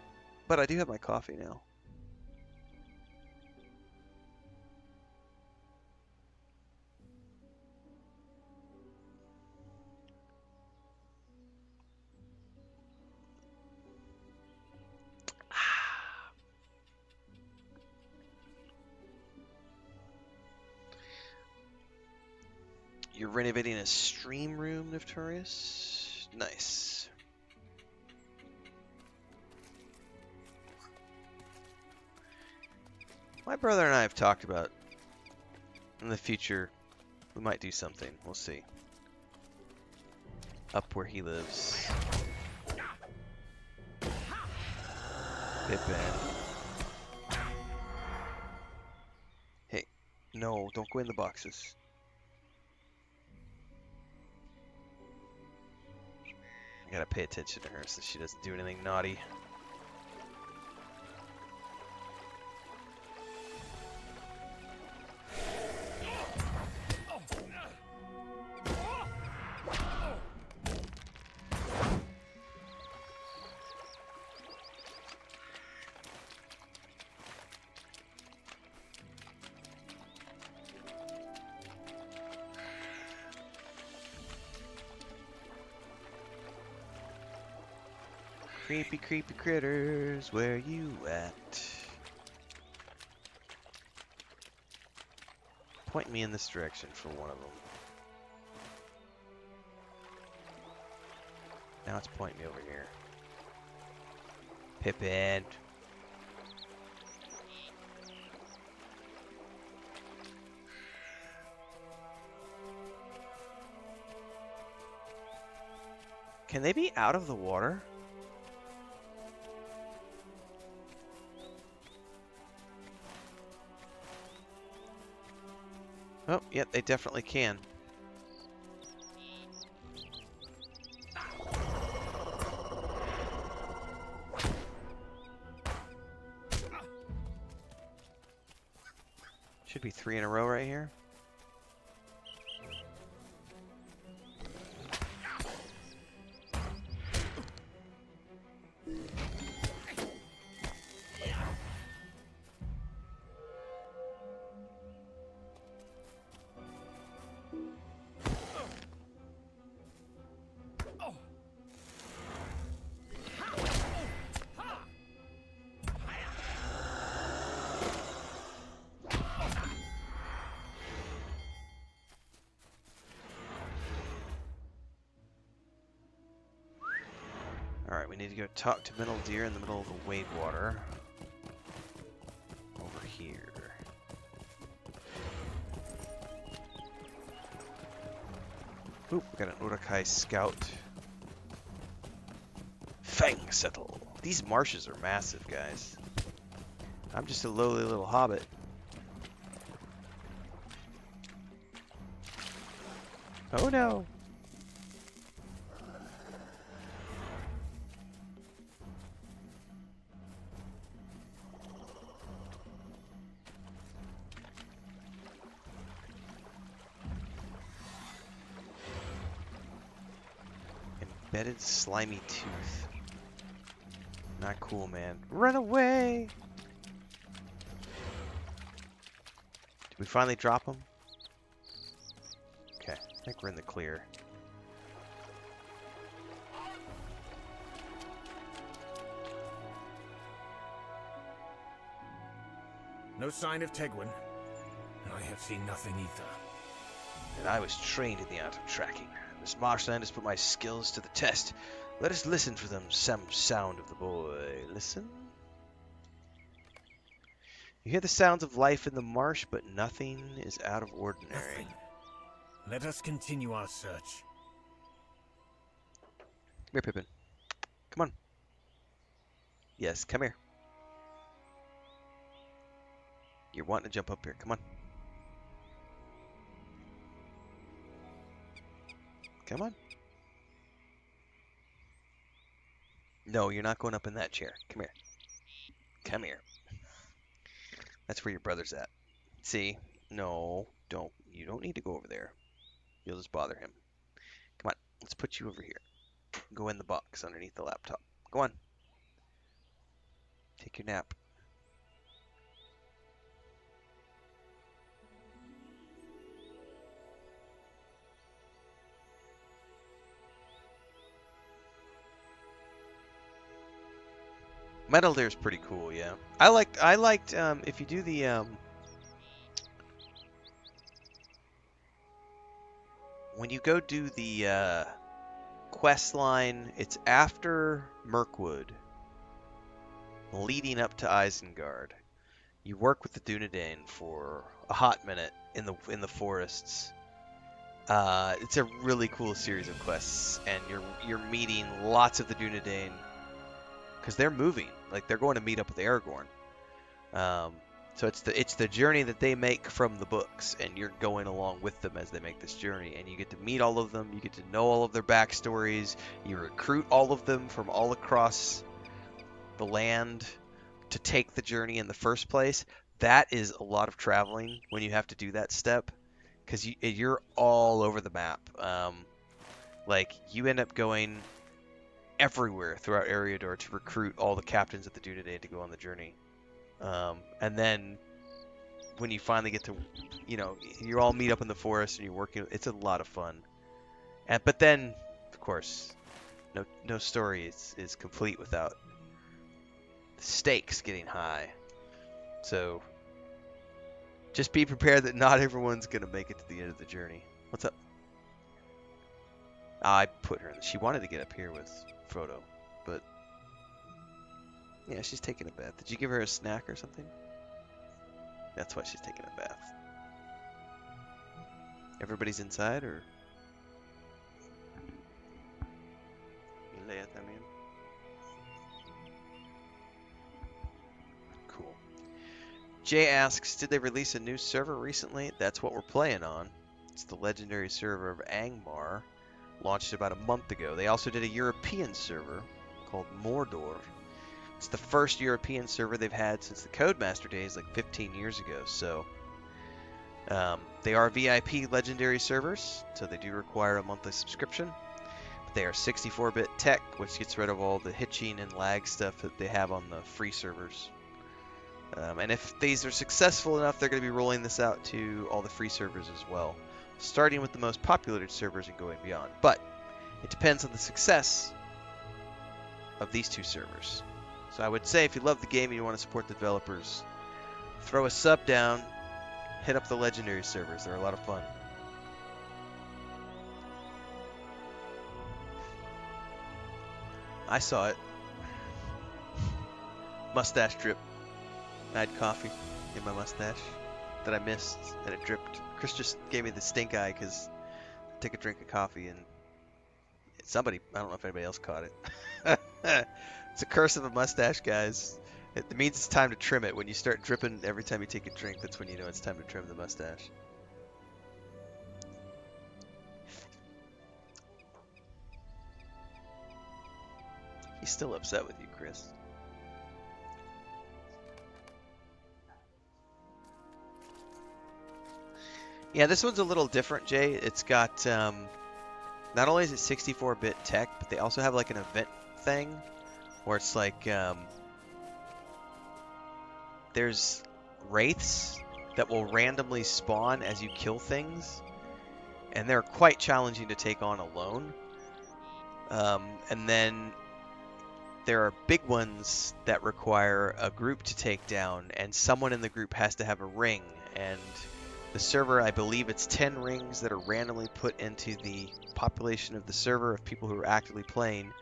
But I do have my coffee now. You're renovating a stream room, Notorious? Nice. My brother and I have talked about in the future we might do something. We'll see. Up where he lives. Pippin. Hey, no, don't go in the boxes. I gotta pay attention to her so she doesn't do anything naughty. Creepy, creepy critters, where you at? Point me in this direction for one of them. Now it's pointing me over here. Pippin. Can they be out of the water? Oh, yep, they definitely can. Should be 3 in a row right here. Alright, we need to go talk to Middle Deer in the middle of the Wadewater. Over here. Oop, we got an Urukai scout. Fang settle. These marshes are massive, guys. I'm just a lowly little hobbit. Oh no! Embedded slimy tooth. Not cool, man. Run away! Did we finally drop him? Okay, I think we're in the clear. No sign of Tegwin. I have seen nothing either. And I was trained in the art of tracking. This marshland has put my skills to the test. Let us listen for them. Some sound of the boy. Listen. You hear the sounds of life in the marsh, but nothing is out of ordinary. Nothing. Let us continue our search. Come here, Pippin. Come on. Yes, come here. You're wanting to jump up here. Come on. Come on. No, you're not going up in that chair. Come here. Come here. That's where your brother's at. See? No, don't. You don't need to go over there. You'll just bother him. Come on, let's put you over here. Go in the box underneath the laptop. Go on. Take your nap. Metal Deer is pretty cool, yeah. I liked if you do the when you go do the quest line, it's after Mirkwood, leading up to Isengard. You work with the Dunedain for a hot minute in the forests. It's a really cool series of quests, and you're meeting lots of the Dunedain because they're moving, like they're going to meet up with Aragorn. So it's the journey that they make from the books, and you're going along with them as they make this journey, and you get to meet all of them, you get to know all of their backstories, you recruit all of them from all across the land to take the journey in the first place. That is a lot of traveling when you have to do that step, because you're all over the map. Like you end up going everywhere throughout Eriador to recruit all the captains of the Dunedain to go on the journey. And then when you finally get to, you all meet up in the forest and you're working. It's a lot of fun. But then, of course, no story is complete without the stakes getting high. So just be prepared that not everyone's gonna make it to the end of the journey. What's up? I put her in. She wanted to get up here with Frodo, but yeah, she's taking a bath. Did you give her a snack or something? That's why she's taking a bath. Everybody's inside, or? Cool. Jay asks, did they release a new server recently? That's what we're playing on. It's the legendary server of Angmar. Launched about a month ago. They also did a European server called Mordor. It's the first European server they've had since the Codemaster days, like 15 years ago. So they are VIP legendary servers, so they do require a monthly subscription. But they are 64-bit tech, which gets rid of all the hitching and lag stuff that they have on the free servers. And if these are successful enough, they're going to be rolling this out to all the free servers as well, starting with the most popular servers and going beyond. But it depends on the success of these two servers. So I would say if you love the game and you want to support the developers, throw a sub down, hit up the legendary servers. They're a lot of fun. I saw it. Mustache drip. I had coffee in my mustache that I missed, and it dripped. Chris just gave me the stink eye because I took a drink of coffee, and somebody, I don't know if anybody else caught it. It's a curse of a mustache, guys. It means it's time to trim it. When you start dripping every time you take a drink, that's when you know it's time to trim the mustache. He's still upset with you, Chris. Yeah, this one's a little different, Jay. It's got, not only is it 64-bit tech, but they also have like an event thing where it's like, there's wraiths that will randomly spawn as you kill things, and they're quite challenging to take on alone. And then there are big ones that require a group to take down, and someone in the group has to have a ring, and the server, I believe it's 10 rings that are randomly put into the population of the server of people who are actively playing.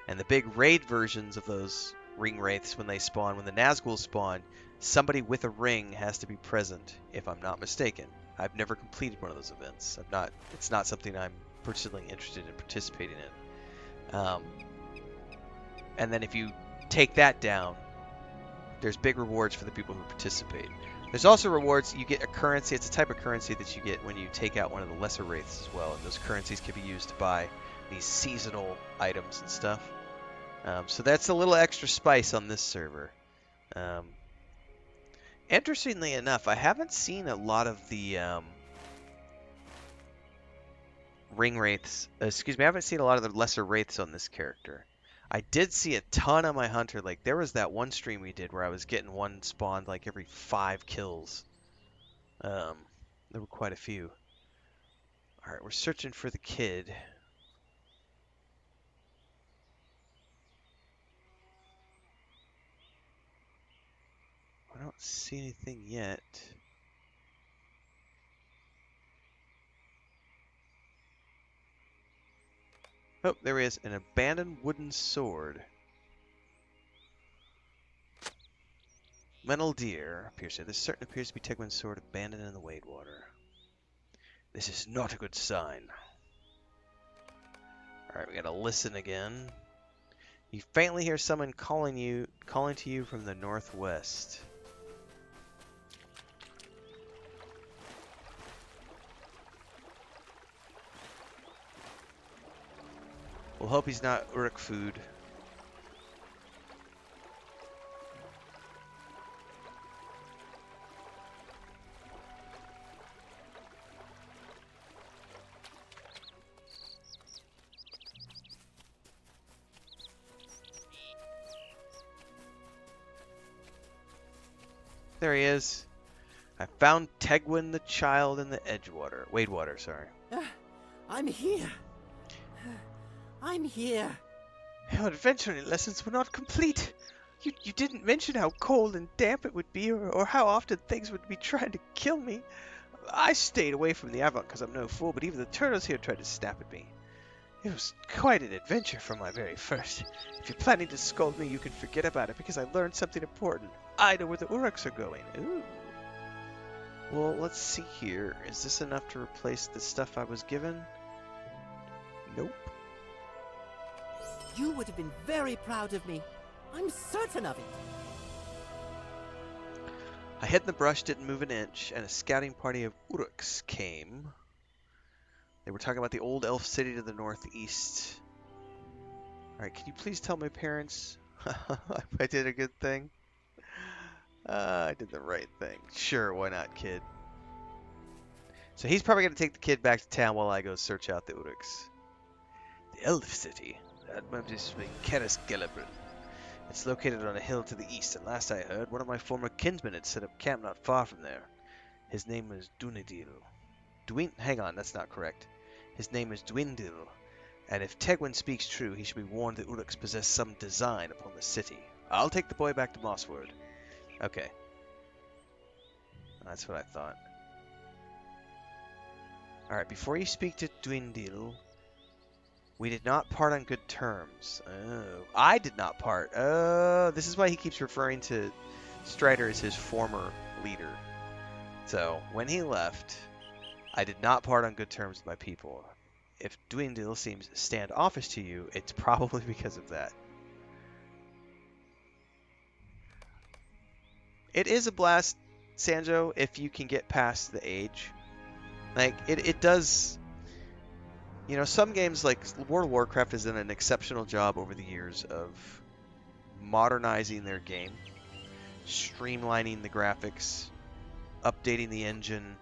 And the big raid versions of those ring wraiths, when they spawn, when the Nazgûl spawn, somebody with a ring has to be present, if I'm not mistaken. I've never completed one of those events. It's not something I'm personally interested in participating in. And then if you take that down, there's big rewards for the people who participate. There's also rewards. You get a currency. It's a type of currency that you get when you take out one of the lesser wraiths as well. And those currencies can be used to buy these seasonal items and stuff. So that's a little extra spice on this server. Interestingly enough, I haven't seen a lot of the ring wraiths. Excuse me, I haven't seen a lot of the lesser wraiths on this character. I did see a ton on my hunter. Like there was that one stream we did where I was getting one spawned like every 5 kills. There were quite a few. All right, we're searching for the kid. I don't see anything yet. Oh, there he is. An abandoned wooden sword. Metal deer appears here. This certainly appears to be Tegwin's sword abandoned in the Wadewater. This is not a good sign. Alright, we gotta listen again. You faintly hear someone calling to you from the northwest. We'll hope he's not Uruk food. There he is. I found Tegwin the child in the Wadewater, sorry. I'm here. I'm here. Your adventuring lessons were not complete. You didn't mention how cold and damp it would be, or how often things would be trying to kill me. I stayed away from the Avant because I'm no fool, but even the turtles here tried to snap at me. It was quite an adventure from my very first. If you're planning to scold me, you can forget about it, because I learned something important. I know where the Uruks are going. Ooh. Well, let's see here. Is this enough to replace the stuff I was given? Nope. You would have been very proud of me. I'm certain of it. I hid in the brush, didn't move an inch, and a scouting party of Uruks came. They were talking about the old elf city to the northeast. Alright, can you please tell my parents I did a good thing? I did the right thing. Sure, why not, kid? So he's probably going to take the kid back to town while I go search out the Uruks. The elf city? That must be Keresgelebrin. It's located on a hill to the east, and last I heard, one of my former kinsmen had set up camp not far from there. His name was Dunedil. Hang on, that's not correct. His name is Dwindil, and if Tegwin speaks true, he should be warned that Uruks possess some design upon the city. I'll take the boy back to Mosswood. Okay. That's what I thought. Alright, before you speak to Dwindil, we did not part on good terms. Oh, I did not part. Oh, this is why he keeps referring to Strider as his former leader. So, when he left, I did not part on good terms with my people. If Dwindil seems standoffish to you, it's probably because of that. It is a blast, Sanjo, if you can get past the age. Like, it does... You know, some games like World of Warcraft has done an exceptional job over the years of modernizing their game, streamlining the graphics, updating the engine,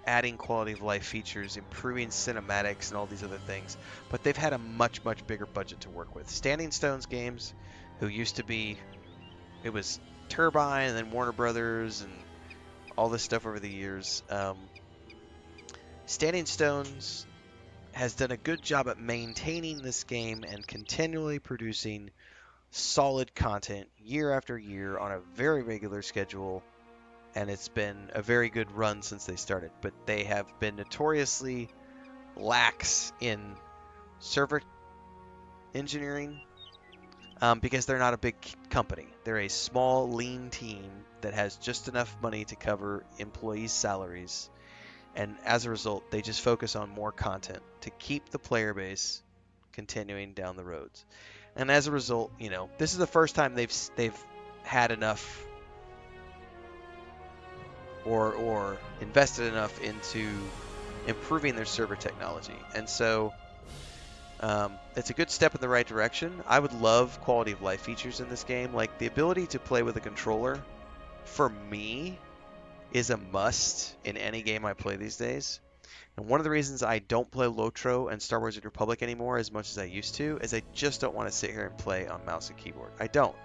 adding quality of life features, improving cinematics and all these other things. But they've had a much, much bigger budget to work with. Standing Stone's games, who used to be... It was Turbine and then Warner Brothers and all this stuff over the years. Standing Stone's has done a good job at maintaining this game and continually producing solid content year after year on a very regular schedule, and it's been a very good run since they started. But they have been notoriously lax in server engineering because they're not a big company. They're a small, lean team that has just enough money to cover employees' salaries. And as a result, they just focus on more content to keep the player base continuing down the roads. And as a result, you know, this is the first time they've had enough or invested enough into improving their server technology. And so it's a good step in the right direction. I would love quality of life features in this game, like the ability to play with a controller for me, is a must in any game I play these days. And one of the reasons I don't play LOTRO and Star Wars: The New Republic anymore as much as I used to is I just don't want to sit here and play on mouse and keyboard. I don't.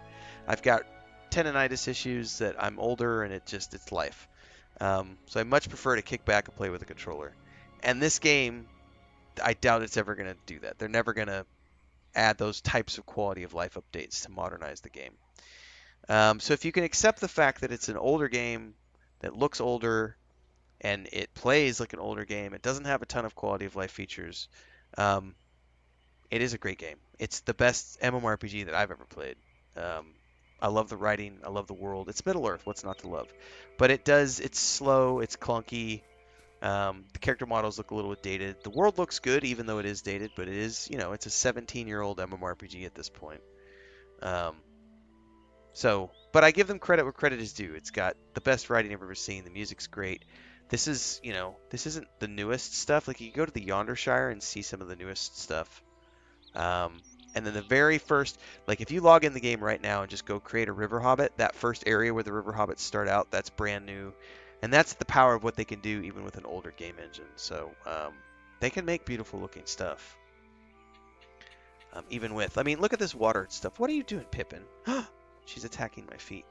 I've got tendonitis issues that I'm older and it's life. So I much prefer to kick back and play with a controller. And this game, I doubt it's ever going to do that. They're never going to add those types of quality of life updates to modernize the game. So if you can accept the fact that it's an older game that looks older and it plays like an older game, it doesn't have a ton of quality of life features, it is a great game. It's the best MMORPG that I've ever played. I love the writing. I love the world. It's Middle-earth. What's not to love? But it's slow. It's clunky. The character models look a little bit dated. The world looks good, even though it is dated. But it is, it's a 17-year-old MMORPG at this point. But I give them credit where credit is due. It's got the best writing I've ever seen. The music's great. This isn't the newest stuff. Like, you go to the Yondershire and see some of the newest stuff. And then the very first, like, if you log in the game right now and just go create a River Hobbit, that first area where the River Hobbits start out, that's brand new. And that's the power of what they can do even with an older game engine. So they can make beautiful looking stuff. Look at this water stuff. What are you doing, Pippin? She's attacking my feet.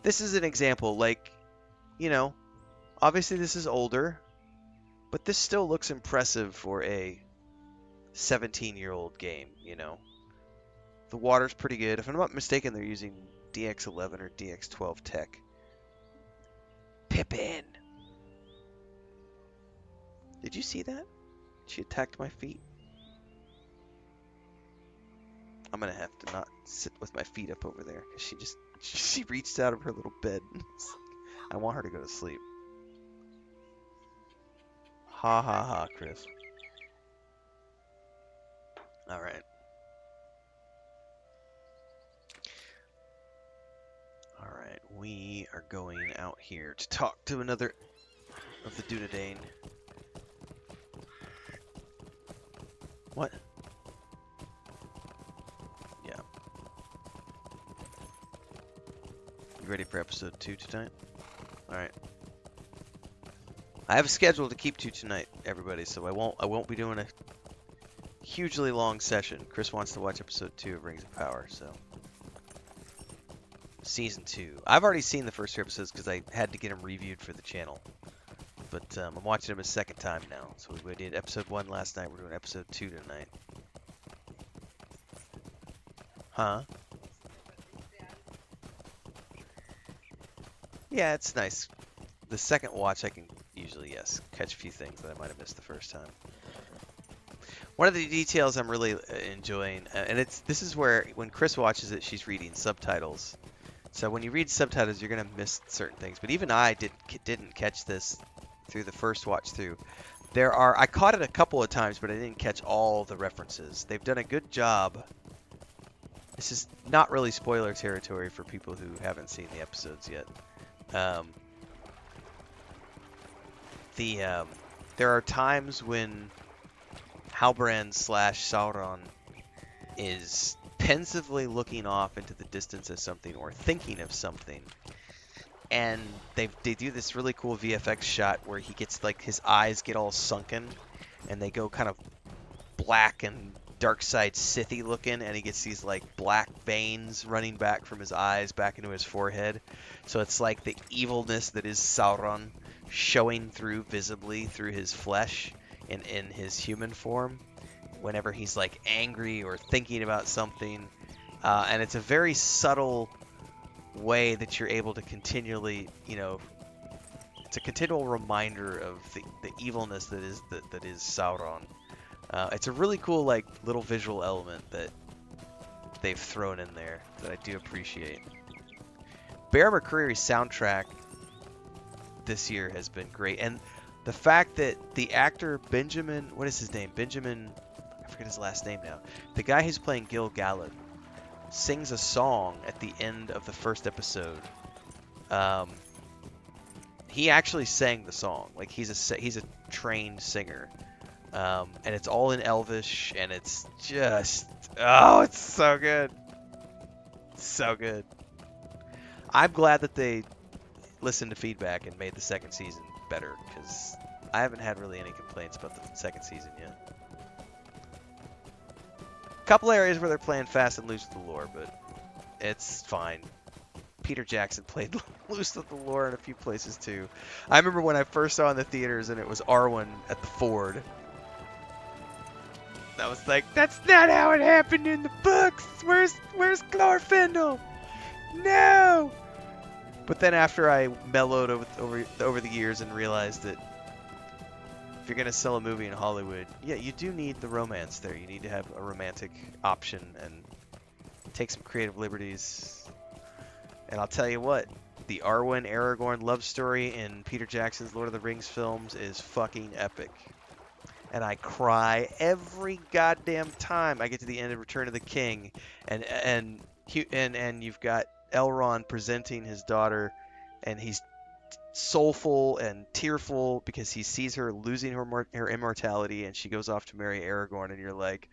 This is an example, like, obviously this is older, but this still looks impressive for a 17-year-old game, The water's pretty good. If I'm not mistaken, they're using DX11 or DX12 tech. Pippin! Did you see that? She attacked my feet. I'm gonna have to not sit with my feet up over there, because she reached out of her little bed. I want her to go to sleep. Ha ha ha, Chris. Alright. Alright, we are going out here to talk to another of the Dunedain. What? Yeah. You ready for episode 2 tonight? Alright. I have a schedule to keep to tonight, everybody, so I won't be doing a hugely long session. Chris wants to watch episode 2 of Rings of Power, so. Season 2. I've already seen the first 3 episodes because I had to get them reviewed for the channel. But I'm watching them a second time now. So we did episode 1 last night. We're doing episode 2 tonight. Huh? Yeah, it's nice. The second watch I can usually, yes, catch a few things that I might have missed the first time. One of the details I'm really enjoying, and this is where, when Chris watches it, she's reading subtitles. So when you read subtitles, you're going to miss certain things. But even I didn't catch this through the first watch through. I caught it a couple of times, but I didn't catch all the references. They've done a good job. This is not really spoiler territory for people who haven't seen the episodes yet. There are times when Halbrand / Sauron is pensively looking off into the distance of something or thinking of something, and they do this really cool VFX shot where he gets, like, his eyes get all sunken and they go kind of black and dark side Sithy looking, and he gets these, like, black veins running back from his eyes back into his forehead. So it's like the evilness that is Sauron showing through visibly through his flesh in his human form whenever he's, like, angry or thinking about something. And it's a very subtle way that you're able to continually, it's a continual reminder of the evilness that is Sauron. It's a really cool, like, little visual element that they've thrown in there that I do appreciate. Bear McCreary's soundtrack this year has been great, and the fact that the actor Benjamin, what is his name? I forget his last name now. The guy who's playing Gil Galad sings a song at the end of the first episode. He actually sang the song. Like, he's a trained singer. And it's all in Elvish, and it's just, it's so good. So good. I'm glad that they listened to feedback and made the second season better, because I haven't had really any complaints about the second season yet. A couple areas where they're playing fast and loose with the lore, but it's fine. Peter Jackson played loose with the lore in a few places too. I remember when I first saw it in the theaters and it was Arwen at the ford. I was like, that's not how it happened in the books. Where's Glorfindel? No. But then after I mellowed over the years and realized that if you're gonna sell a movie in Hollywood, yeah, you do need the romance there. You need to have a romantic option and take some creative liberties. And I'll tell you what, the Arwen Aragorn love story in Peter Jackson's Lord of the Rings films is fucking epic. And I cry every goddamn time I get to the end of Return of the King, and you've got Elrond presenting his daughter, and he's soulful and tearful because he sees her losing her immortality, and she goes off to marry Aragorn, and you're like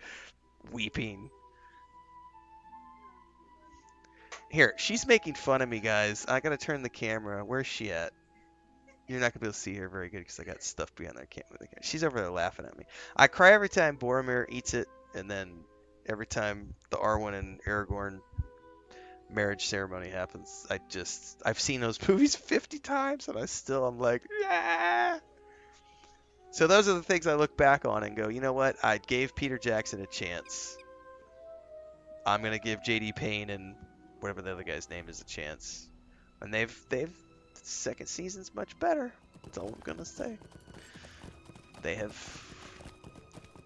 weeping. Here, she's making fun of me, guys. I gotta turn the camera. Where's she at? You're not gonna be able to see her very good because I got stuff behind there. I can't move the camera. She's over there laughing at me. I cry every time Boromir eats it, and then every time the Arwen and Aragorn marriage ceremony happens. I've seen those movies 50 times, and I'm like, yeah. So those are the things I look back on and go, you know what? I gave Peter Jackson a chance. I'm gonna give J.D. Payne and whatever the other guy's name is a chance, and they've second season's much better. That's all I'm gonna say. They have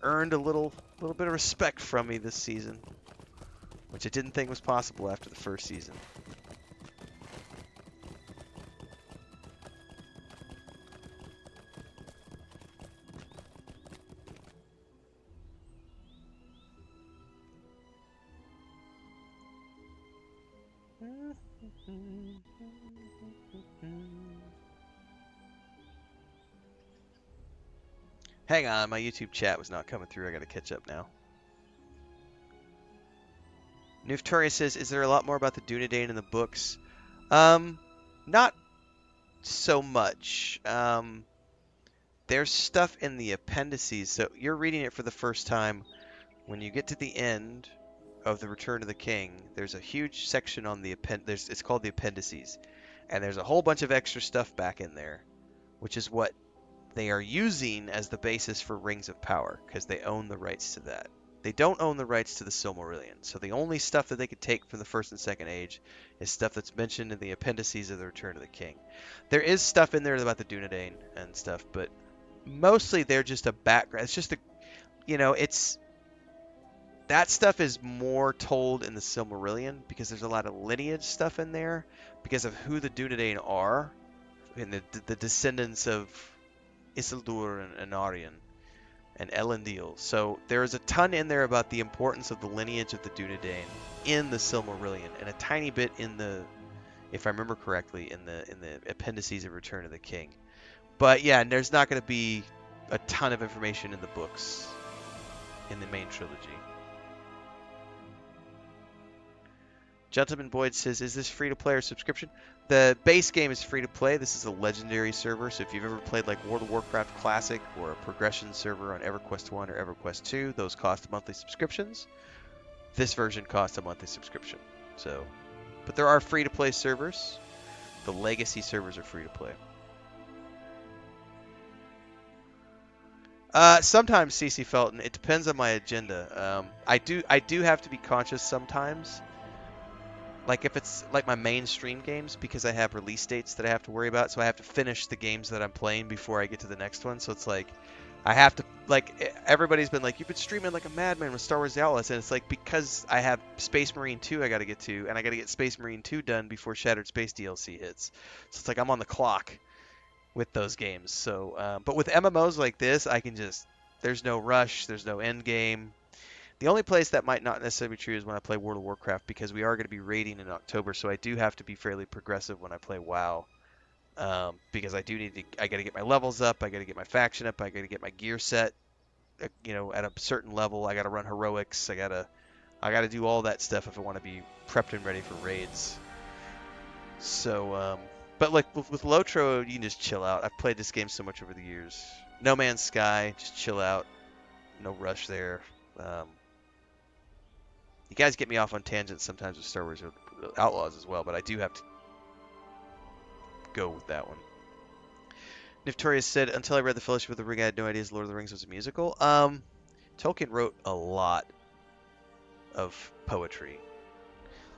earned a little bit of respect from me this season, which I didn't think was possible after the first season. Hang on, my YouTube chat was not coming through. I gotta catch up now. Nuftoria says, is there a lot more about the Dunedain in the books? Not so much. There's stuff in the appendices. So you're reading it for the first time. When you get to the end of the Return of the King, there's a huge section on the it's called the appendices. And there's a whole bunch of extra stuff back in there, which is what they are using as the basis for Rings of Power, because they own the rights to that. They don't own the rights to the Silmarillion, so the only stuff that they could take from the First and Second Age is stuff that's mentioned in the appendices of the Return of the King. There is stuff in there about the Dunedain and stuff, but mostly they're just a background. It's just that stuff is more told in the Silmarillion because there's a lot of lineage stuff in there because of who the Dunedain are and the descendants of Isildur and Anarion and Elendil. So there is a ton in there about the importance of the lineage of the Dunedain in the Silmarillion, and a tiny bit in the, if I remember correctly, in the appendices of Return of the King. But yeah, there's not going to be a ton of information in the books in the main trilogy. Gentleman Boyd says, is this free to play or subscription? The base game is free to play. This is a legendary server, so if you've ever played like World of Warcraft Classic or a progression server on EverQuest 1 or EverQuest 2, those cost monthly subscriptions. This version costs a monthly subscription. So, but there are free to play servers. The legacy servers are free to play. Sometimes, CC Felton, it depends on my agenda. I do have to be conscious sometimes. Like if it's like my mainstream games, because I have release dates that I have to worry about, so I have to finish the games that I'm playing before I get to the next one. So it's like I have to, like, everybody's been like, you've been streaming like a madman with Star Wars The Outlaws, and it's like because I have Space Marine 2 I got to get to, and I got to get Space Marine 2 done before Shattered Space DLC hits. So it's like I'm on the clock with those games. So, but with MMOs like this, I can just, there's no rush, there's no end game. The only place that might not necessarily be true is when I play World of Warcraft, because we are going to be raiding in October, so I do have to be fairly progressive when I play WoW, because I do need to, I got to get my levels up, I got to get my faction up, I got to get my gear set, at a certain level. I got to run heroics, I got to do all that stuff if I want to be prepped and ready for raids. So, but like with LOTRO, you can just chill out. I've played this game so much over the years. No Man's Sky, just chill out. No rush there. You guys get me off on tangents sometimes with Star Wars Outlaws as well, but I do have to go with that one. Niftorius said, until I read The Fellowship of the Ring, I had no idea Lord of the Rings was a musical. Tolkien wrote a lot of poetry.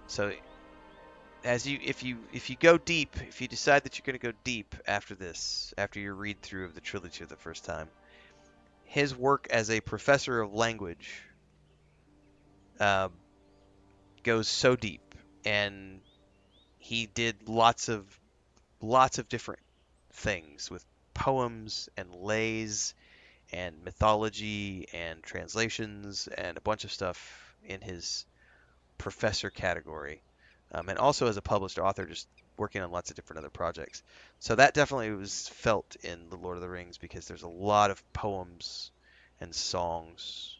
So if you go deep, if you decide that you're going to go deep after this, after your read through of the trilogy the first time, his work as a professor of language goes so deep, and he did lots of different things with poems and lays and mythology and translations and a bunch of stuff in his professor category, and also as a published author, just working on lots of different other projects. So that definitely was felt in The Lord of the Rings, because there's a lot of poems and songs.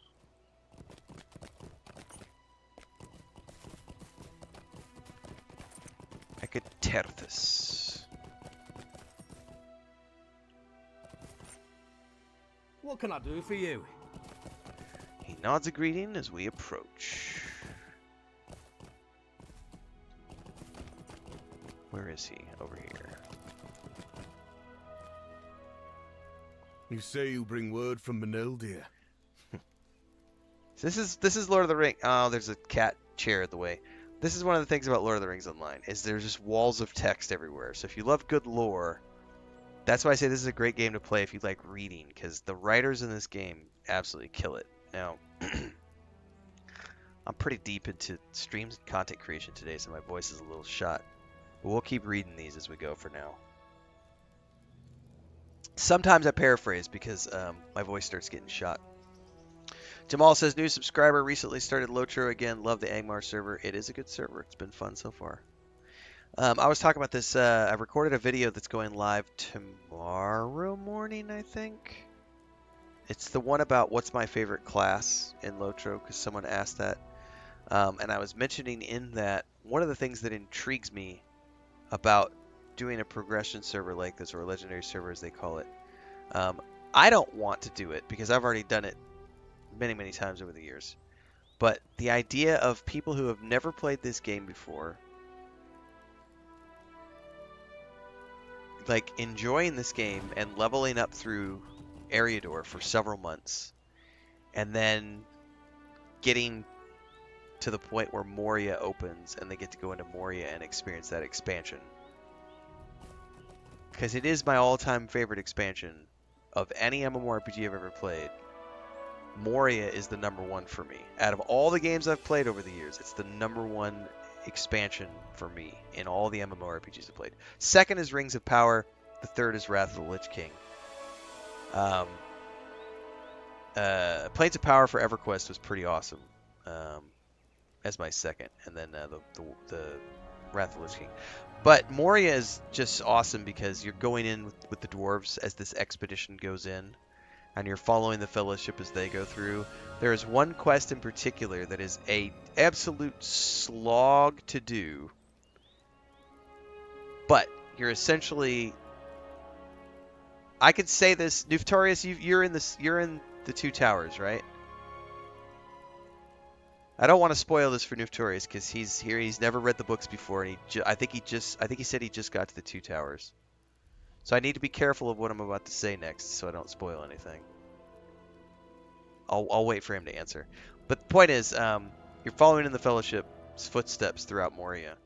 Ecaterthus. What can I do for you? He nods a greeting as we approach. Where is he? Over here. You say you bring word from Maneldir. This is Lord of the Rings. Oh, there's a cat chair in the way. This is one of the things about Lord of the Rings Online, is there's just walls of text everywhere. So if you love good lore, that's why I say this is a great game to play if you like reading, because the writers in this game absolutely kill it. Now, I'm pretty deep into streams and content creation today, so my voice is a little shot. But we'll keep reading these as we go for now. Sometimes I paraphrase because my voice starts getting shot. Jamal says, new subscriber, recently started LOTRO again. Love the Angmar server. It is a good server. It's been fun so far. I was talking about this. I recorded a video that's going live tomorrow morning, I think. It's the one about what's my favorite class in LOTRO, because someone asked that. And I was mentioning in that one of the things that intrigues me about doing a progression server like this, or a legendary server as they call it. I don't want to do it because I've already done it many times over the years. But the idea of people who have never played this game before, like enjoying this game and leveling up through Eriador for several months, and then getting to the point where Moria opens and they get to go into Moria and experience that expansion. Because it is my all-time favorite expansion of any MMORPG I've ever played. Moria is the #1 for me. Out of all the games I've played over the years, it's the #1 expansion for me in all the MMORPGs I've played. Second is Rings of Power. The third is Wrath of the Lich King. Planes of Power for EverQuest was pretty awesome as my second, and then the Wrath of the Lich King. But Moria is just awesome because you're going in with the dwarves as this expedition goes in, and you're following the Fellowship as they go through. There is one quest in particular that is a absolute slog to do, but you're essentially, I could say this, Nuftorius, you're in the Two Towers, right? I don't want to spoil this for Nuftorius because he's here. He's never read the books before, and I think he said he just got to the Two Towers. So I need to be careful of what I'm about to say next, so I don't spoil anything. I'll wait for him to answer. But the point is, you're following in the Fellowship's footsteps throughout Moria,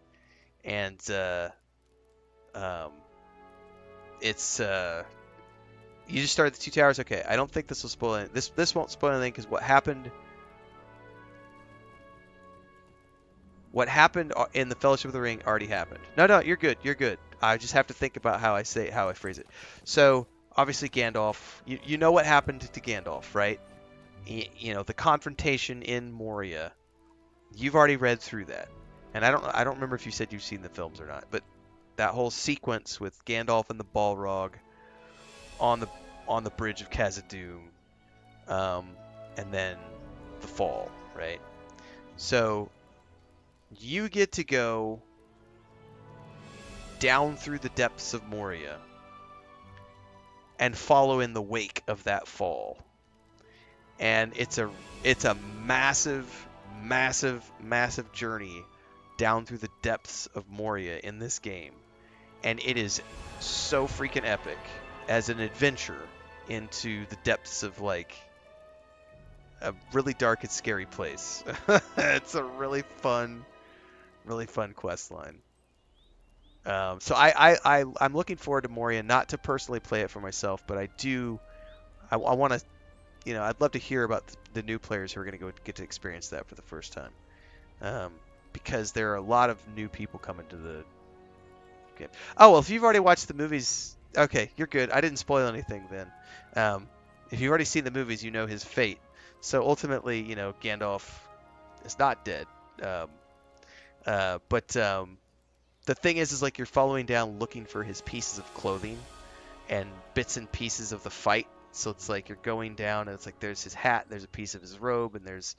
and it's you just start at the Two Towers. Okay, I don't think this will spoil anything. This won't spoil anything because what happened in the Fellowship of the Ring already happened. No, you're good. You're good. I just have to think about how I phrase it. So obviously Gandalf, you know what happened to Gandalf, right? You know, the confrontation in Moria. You've already read through that, and I don't remember if you said you've seen the films or not, but that whole sequence with Gandalf and the Balrog on the bridge of Khazad-dûm, and then the fall, right? So you get to go down through the depths of Moria and follow in the wake of that fall. And it's a massive, massive, massive journey down through the depths of Moria in this game. And it is so freaking epic as an adventure into the depths of like a really dark and scary place. It's a really fun quest line. So I'm looking forward to Moria, not to personally play it for myself, but I want to, I'd love to hear about the new players who are going to get to experience that for the first time. Because there are a lot of new people coming to the game. Oh, well, if you've already watched the movies, okay, you're good. I didn't spoil anything then. If you've already seen the movies, you know his fate. So ultimately, Gandalf is not dead. But the thing is like you're following down looking for his pieces of clothing and bits and pieces of the fight. So it's like you're going down and it's like there's his hat, there's a piece of his robe, and there's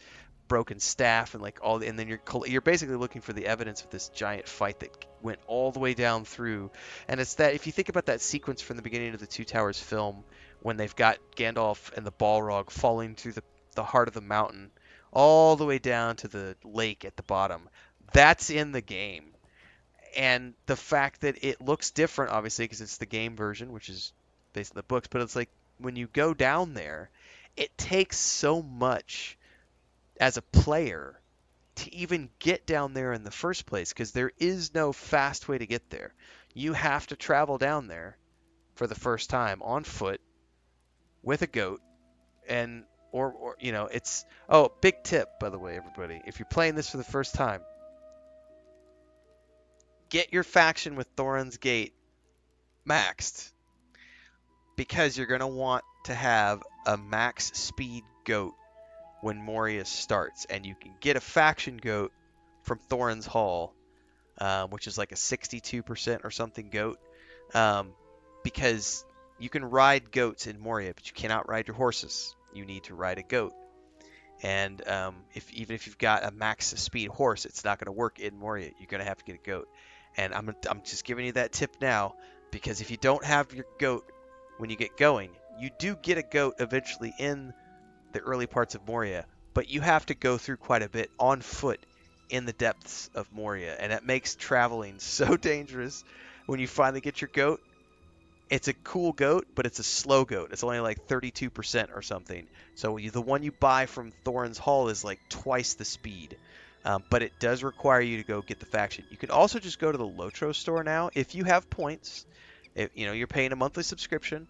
broken staff and like and then you're basically looking for the evidence of this giant fight that went all the way down through. And it's that if you think about that sequence from the beginning of the Two Towers film when they've got Gandalf and the Balrog falling through the heart of the mountain all the way down to the lake at the bottom, that's in the game. And the fact that it looks different, obviously, because it's the game version, which is based on the books, but it's like when you go down there, it takes so much as a player to even get down there in the first place, because there is no fast way to get there. You have to travel down there for the first time on foot with a goat, and or it's big tip, by the way, everybody, if you're playing this for the first time, get your faction with Thorin's Gate maxed, because you're going to want to have a max speed goat when Moria starts, and you can get a faction goat from Thorin's Hall, which is like a 62% or something goat, because you can ride goats in Moria, but you cannot ride your horses. You need to ride a goat. And even if you've got a max speed horse, it's not going to work in Moria. You're going to have to get a goat. And I'm just giving you that tip now, because if you don't have your goat when you get going, you do get a goat eventually in the early parts of Moria, but you have to go through quite a bit on foot in the depths of Moria, and that makes traveling so dangerous. When you finally get your goat, it's a cool goat, but it's a slow goat. It's only like 32% or something. So the one you buy from Thorin's Hall is like twice the speed. But it does require you to go get the faction. You can also just go to the LOTRO store now if you have points. You're paying a monthly subscription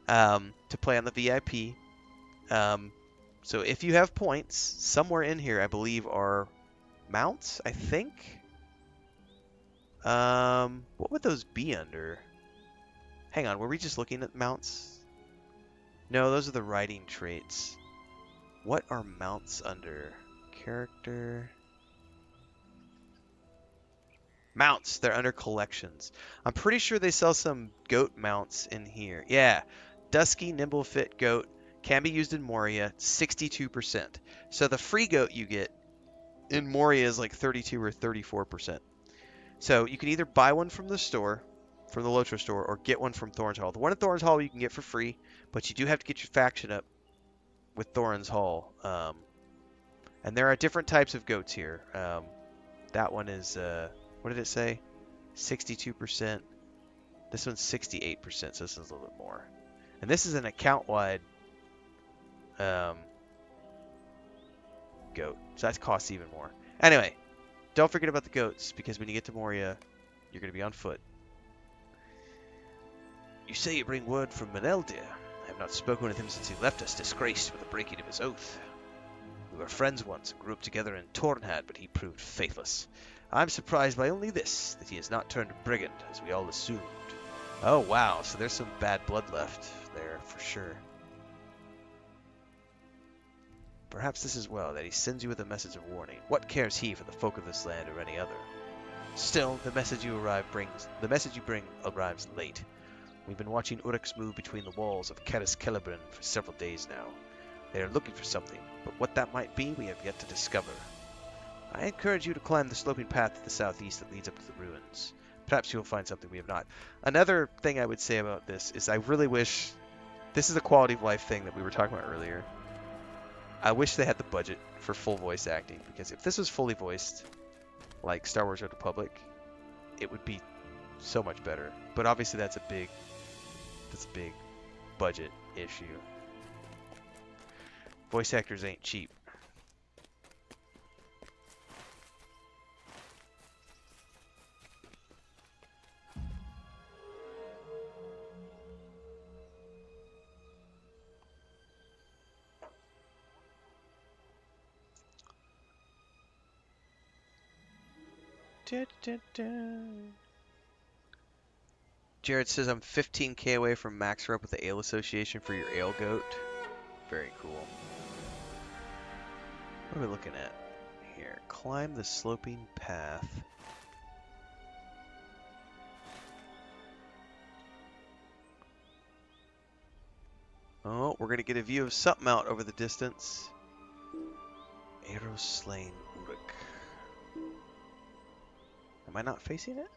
to play on the VIP. So if you have points, somewhere in here I believe are mounts, I think. What would those be under? Hang on, were we just looking at mounts? No, those are the riding traits. What are mounts under? Character... Mounts, they're under collections. I'm pretty sure they sell some goat mounts in here. Yeah, Dusky Nimble Fit Goat can be used in Moria, 62%. So the free goat you get in Moria is like 32 or 34%. So you can either buy one from the store, from the LOTRO store, or get one from Thorin's Hall. The one at Thorin's Hall you can get for free, but you do have to get your faction up with Thorin's Hall. And there are different types of goats here. That one is... what did it say? 62%. This one's 68%, so this is a little bit more. And this is an account-wide goat, so that costs even more. Anyway, don't forget about the goats, because when you get to Moria, you're going to be on foot. You say you bring word from Meneldir. I have not spoken with him since he left us, disgraced with the breaking of his oath. We were friends once and grew up together in Tornhad, but he proved faithless. I'm surprised by only this, that he has not turned brigand, as we all assumed. Oh, wow, so there's some bad blood left there, for sure. Perhaps this is well, that he sends you with a message of warning. What cares he for the folk of this land or any other? Still, the message you bring arrives late. We've been watching Uruks move between the walls of Caris Celebrind for several days now. They are looking for something, but what that might be we have yet to discover. I encourage you to climb the sloping path to the southeast that leads up to the ruins. Perhaps you'll find something we have not. Another thing I would say about this is I really wish, this is a quality of life thing that we were talking about earlier. I wish they had the budget for full voice acting, because if this was fully voiced, like Star Wars Old Republic, it would be so much better. But obviously that's a big budget issue. Voice actors ain't cheap. Jared says I'm 15k away from max rep with the Ale Association for your Ale Goat. Very cool. What are we looking at here? Climb the sloping path. Oh, we're gonna get a view of something out over the distance. Arrow slain Uruk. Am I not facing it?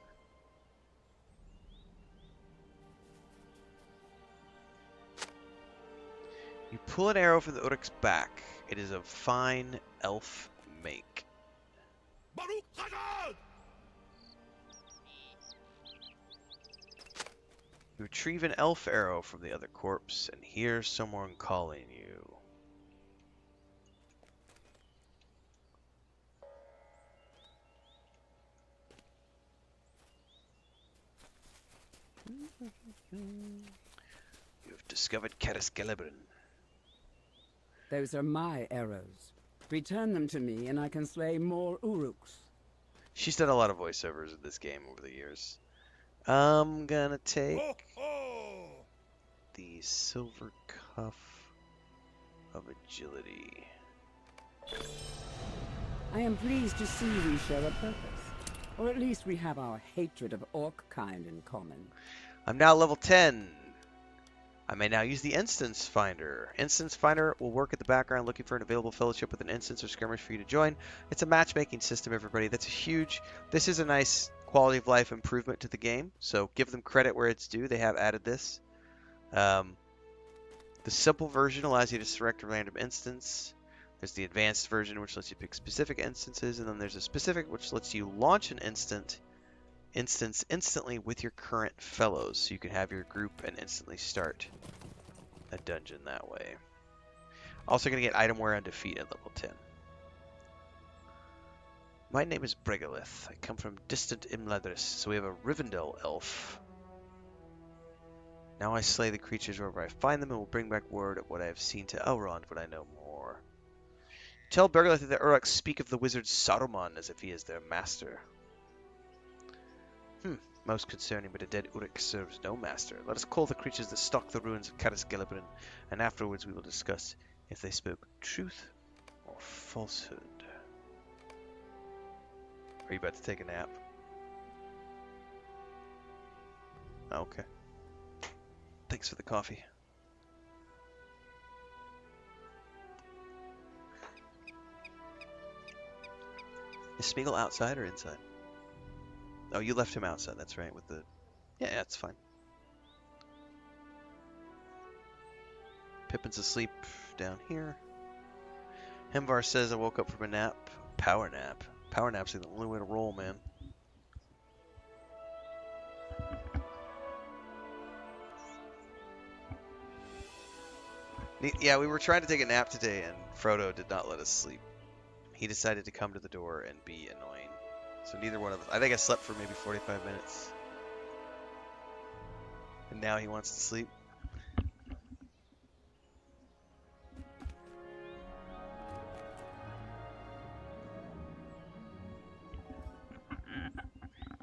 You pull an arrow from the Uruk's back. It is of fine elf make. You retrieve an elf arrow from the other corpse and hear someone calling you. You've discovered Cariscalibrin. Those are my arrows. Return them to me and I can slay more Uruks. She's done a lot of voiceovers in this game over the years. I'm gonna take the silver cuff of agility. I am pleased to see we share a purpose. Or at least we have our hatred of orc kind in common. I'm now level 10. I may now use the Instance Finder. Instance Finder will work at the background looking for an available fellowship with an instance or skirmish for you to join. It's a matchmaking system, everybody. That's huge. This is a nice quality of life improvement to the game, so give them credit where it's due. They have added this. The simple version allows you to select a random instance. There's the advanced version, which lets you pick specific instances, and then there's a specific, which lets you launch an instance instantly with your current fellows, so you can have your group and instantly start a dungeon that way. Also going to get itemware on defeat at level 10. My name is Bregalith. I come from distant Imladris, so we have a Rivendell elf. Now I slay the creatures wherever I find them and will bring back word of what I have seen to Elrond when I know more. Tell Burglar that the Uruks speak of the wizard Saruman as if he is their master. Most concerning, but a dead Uruk serves no master. Let us call the creatures that stalk the ruins of Cariscalibrin, and afterwards we will discuss if they spoke truth or falsehood. Are you about to take a nap? Okay. Thanks for the coffee. Is Smeagol outside or inside? Oh, you left him outside, that's right, with the... Yeah, that's fine. Pippin's asleep down here. Hemvar says I woke up from a nap. Power nap. Power nap's the only way to roll, man. Yeah, we were trying to take a nap today, and Frodo did not let us sleep. He decided to come to the door and be annoying. So neither one of us... I think I slept for maybe 45 minutes. And now he wants to sleep.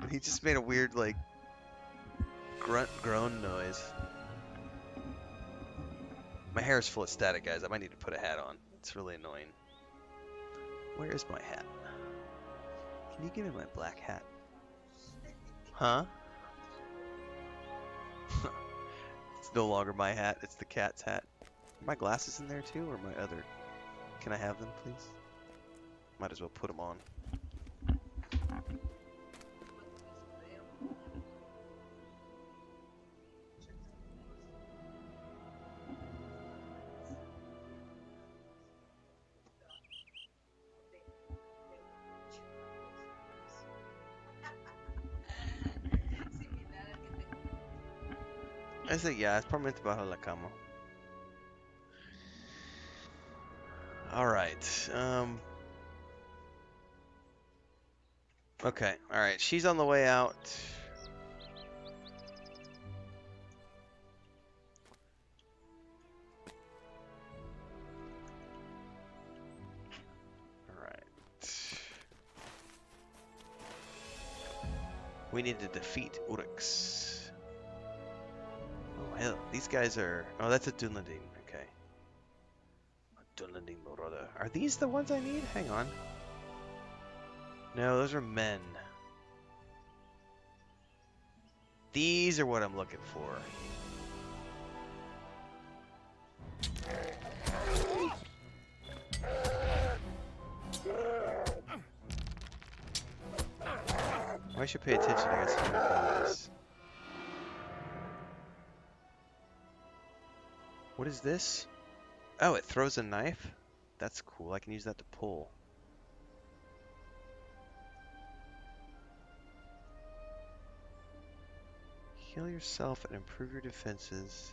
He just made a weird, like, groan noise. My hair is full of static, guys. I might need to put a hat on. It's really annoying. Where is my hat? Can you give me my black hat? Huh? It's no longer my hat. It's the cat's hat. Are my glasses in there too, or my other? Can I have them, please? Might as well put them on. Ese ya es probablemente bajo la cama. Alright. Okay, alright. She's on the way out. We need to defeat Uryx. Oh hell, these guys are... Oh, that's a Dunladin. Okay. A Dunladin Moroda. Are these the ones I need? Hang on. No, those are men. These are what I'm looking for. I should pay attention, I guess, to my abilities. What is this? Oh, it throws a knife? That's cool. I can use that to pull. Heal yourself and improve your defenses.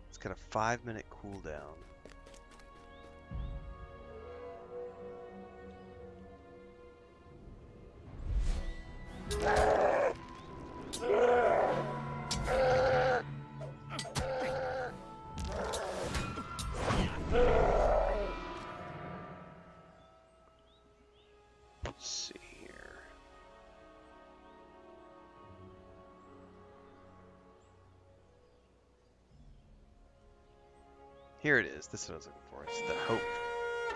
It's got a 5-minute cooldown. Let's see here. Here it is. This is what I was looking for. It's the Hope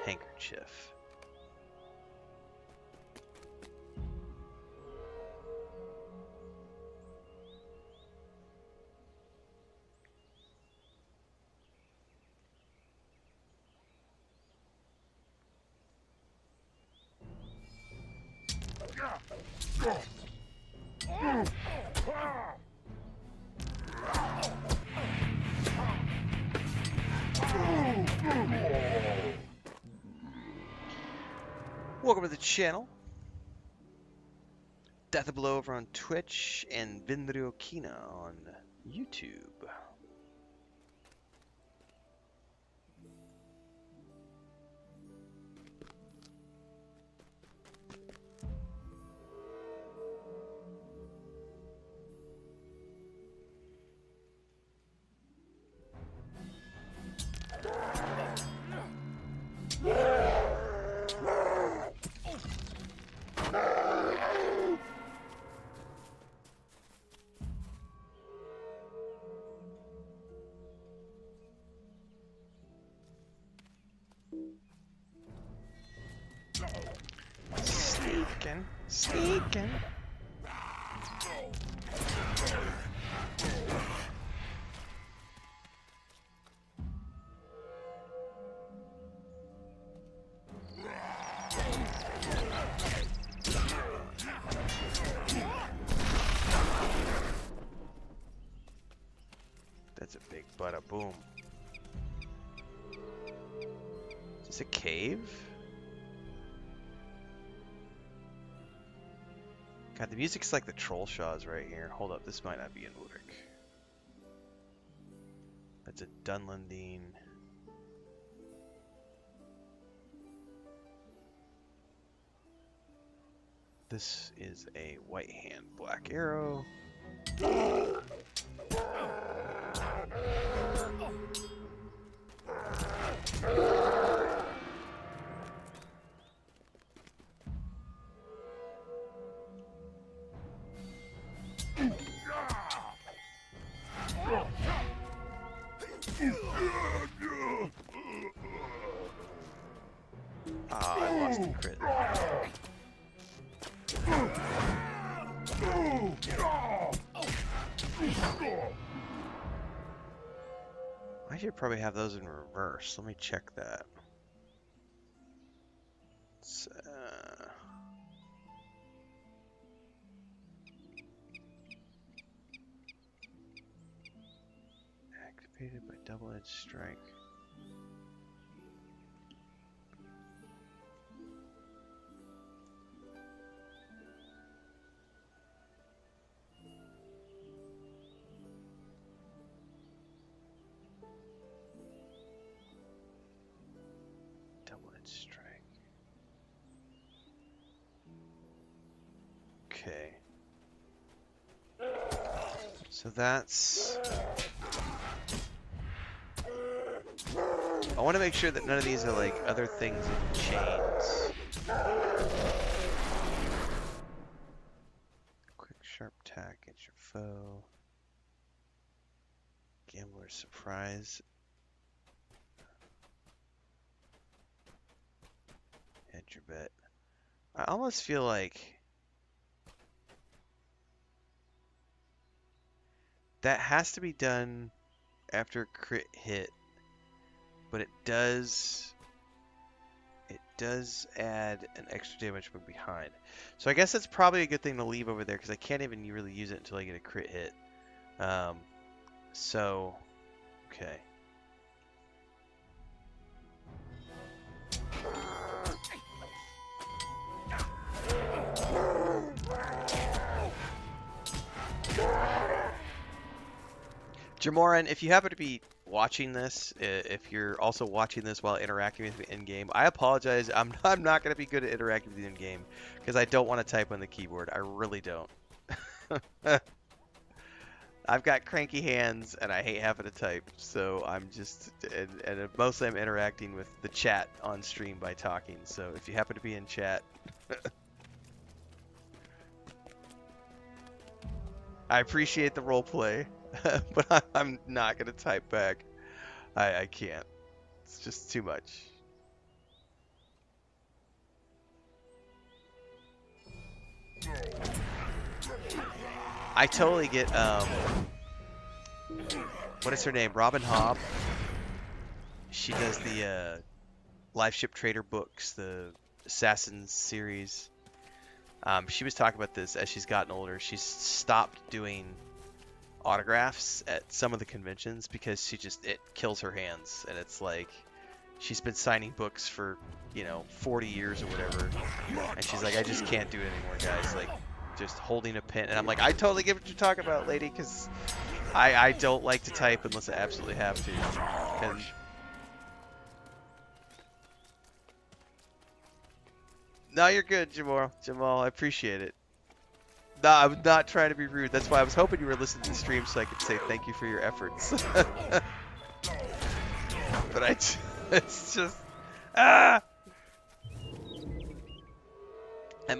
Handkerchief. Welcome to the channel. Death Below over on Twitch and Vindrio Kina on YouTube. Sneaking. That's a big bada boom. Is this a cave? God, the music's like the troll shaws right here. Hold up, this might not be an Uryk. That's a Dunlandine. This is a White Hand Black Arrow. Ah, I lost the crit. I should probably have those in reverse. Let me check that. It's, activated by double-edged strike. So that's... I want to make sure that none of these are like other things in chains. Quick sharp tack at your foe. Gambler's surprise. Hedge your bet. I almost feel like that has to be done after a crit hit, but it does add an extra damage from behind. So I guess that's probably a good thing to leave over there because I can't even really use it until I get a crit hit. So, okay. Jamoran, if you happen to be watching this, if you're also watching this while interacting with me in game, I apologize. I'm not going to be good at interacting with you in game because I don't want to type on the keyboard. I really don't. I've got cranky hands and I hate having to type, so I'm just and mostly I'm interacting with the chat on stream by talking. So if you happen to be in chat, I appreciate the role play. But I'm not going to type back. I can't. It's just too much. I totally get, what is her name? Robin Hobb. She does the Live Ship Trader books, the Assassins series. She was talking about this as she's gotten older. She's stopped doing autographs at some of the conventions because it kills her hands, and it's like she's been signing books for 40 years or whatever, and she's like, I just can't do it anymore, guys, like just holding a pen. And I'm like, I totally get what you're talking about, lady, because I don't like to type unless I absolutely have to. No, you're good, Jamal, I appreciate it. No, I was not trying to be rude. That's why I was hoping you were listening to the stream so I could say thank you for your efforts. But it's just, I'm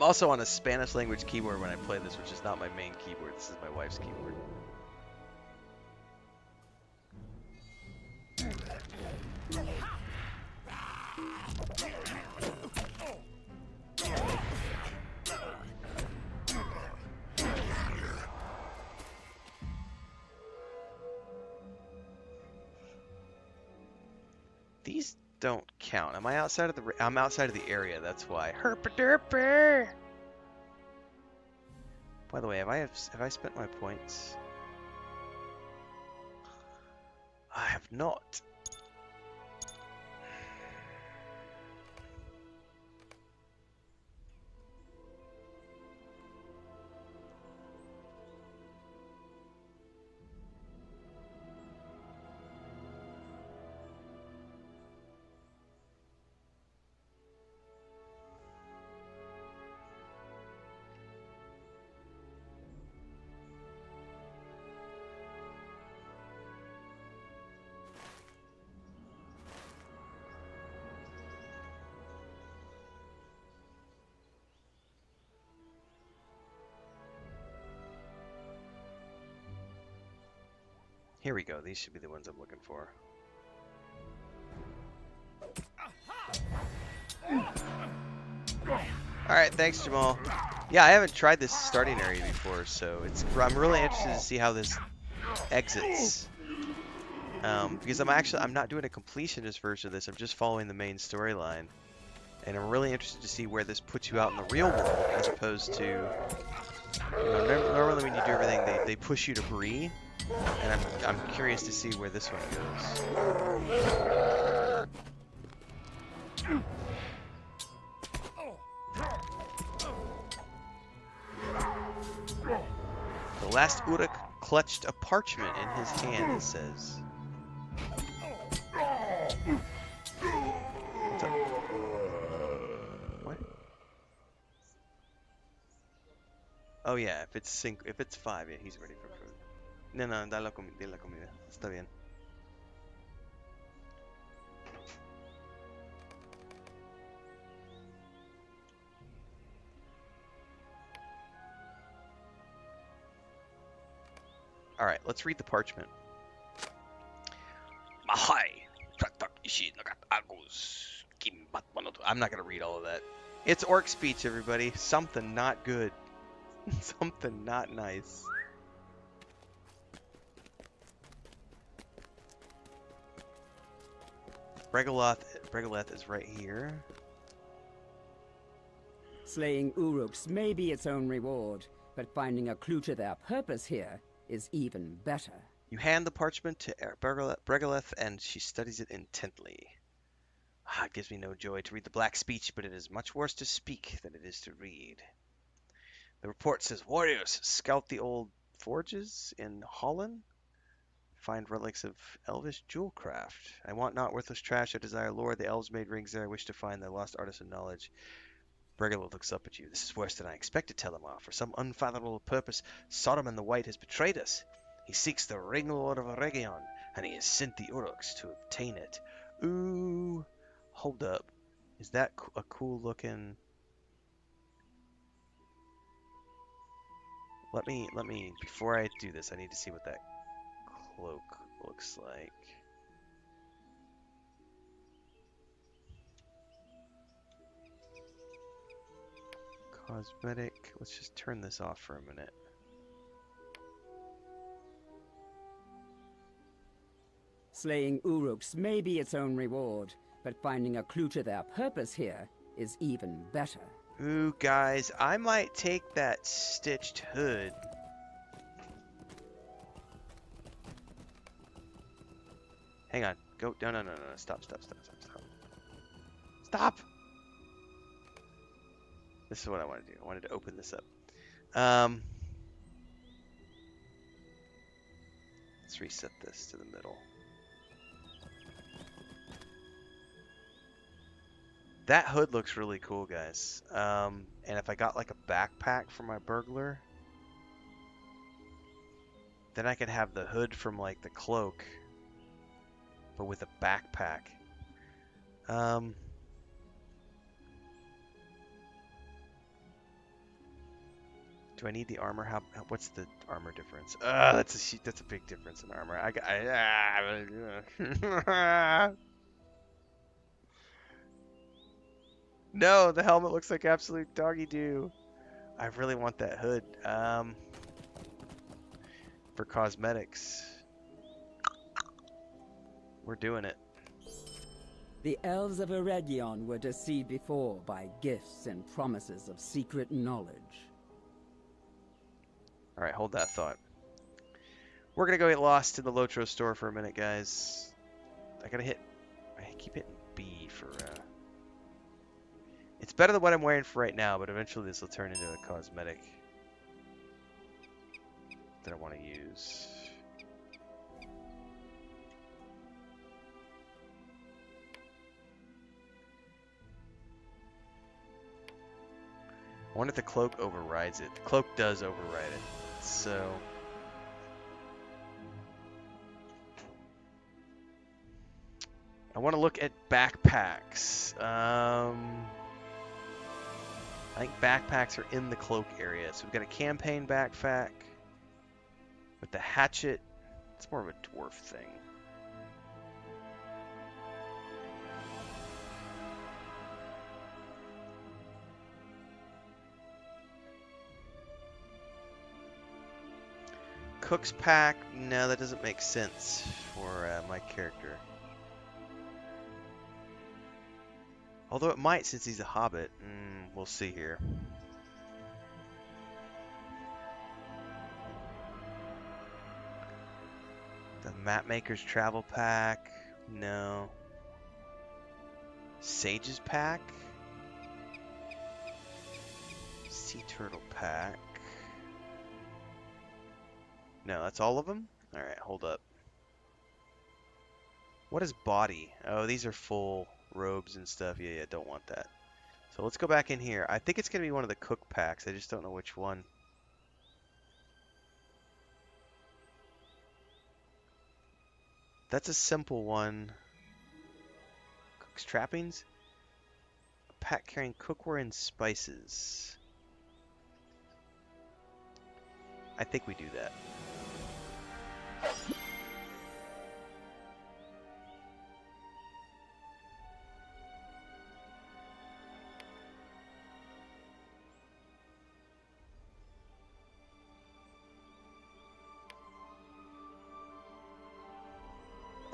also on a Spanish language keyboard when I play this, which is not my main keyboard. This is my wife's keyboard. These don't count. Am I outside of the? I'm outside of the area. That's why. Herpaderper. By the way, have I spent my points? I have not. Here we go. These should be the ones I'm looking for. Alright, thanks, Jamal. Yeah, I haven't tried this starting area before, so I'm really interested to see how this exits. Because I'm not doing a completionist version of this, I'm just following the main storyline. And I'm really interested to see where this puts you out in the real world, as opposed to, normally when you do everything, they push you to Bree. And I'm curious to see where this one goes. The last Uruk clutched a parchment in his hand, it says. What's up? What? Oh yeah, if it's 5, yeah, he's ready for food. No, no, da la comida. Está bien. Alright, let's read the parchment. I'm not going to read all of that. It's orc speech, everybody. Something not good. Something not nice. Bregaleth is right here. Slaying Uruks may be its own reward, but finding a clue to their purpose here is even better. You hand the parchment to Bregaleth, and she studies it intently. It gives me no joy to read the black speech, but it is much worse to speak than it is to read. The report says, warriors, scout the old forges in Holland. Find relics of elvish jewelcraft. I want not worthless trash. I desire lore. The elves made rings there. I wish to find their lost artisan knowledge. Bregaleth looks up at you. This is worse than I expected, Telemar. For some unfathomable purpose, Sodom the White has betrayed us. He seeks the Ring Lord of Eregion, and he has sent the Uruks to obtain it. Ooh. Hold up. Is that a cool looking... Let me, before I do this, I need to see what that cloak looks like. Cosmetic. Let's just turn this off for a minute. Slaying Uruks may be its own reward, but finding a clue to their purpose here is even better. Ooh, guys, I might take that stitched hood. Hang on. Go. No. Stop. Stop! This is what I want to do. I wanted to open this up. Let's reset this to the middle. That hood looks really cool, guys. And if I got like a backpack for my burglar, then I could have the hood from like the cloak, but with a backpack. Do I need the armor? What's the armor difference? That's a big difference in armor. No, the helmet looks like absolute doggy doo. I really want that hood. For cosmetics. We're doing it. The elves of Eregion were deceived before by gifts and promises of secret knowledge. Alright, hold that thought. We're gonna go get lost in the LOTRO store for a minute, guys. I keep hitting B for, It's better than what I'm wearing for right now, but eventually this will turn into a cosmetic that I want to use. I wonder if the cloak overrides it. The cloak does override it. So... I want to look at backpacks. I think backpacks are in the cloak area. So we've got a campaign backpack with the hatchet. It's more of a dwarf thing. Cook's pack. No, that doesn't make sense for my character. Although it might, since he's a hobbit. We'll see here. The Mapmaker's travel pack. No. Sage's pack. Sea turtle pack. No, that's all of them? Alright, hold up. What is body? Oh, these are full robes and stuff. Yeah, don't want that. So let's go back in here. I think it's going to be one of the cook packs. I just don't know which one. That's a simple one. Cook's trappings? A pack carrying cookware and spices. I think we do that.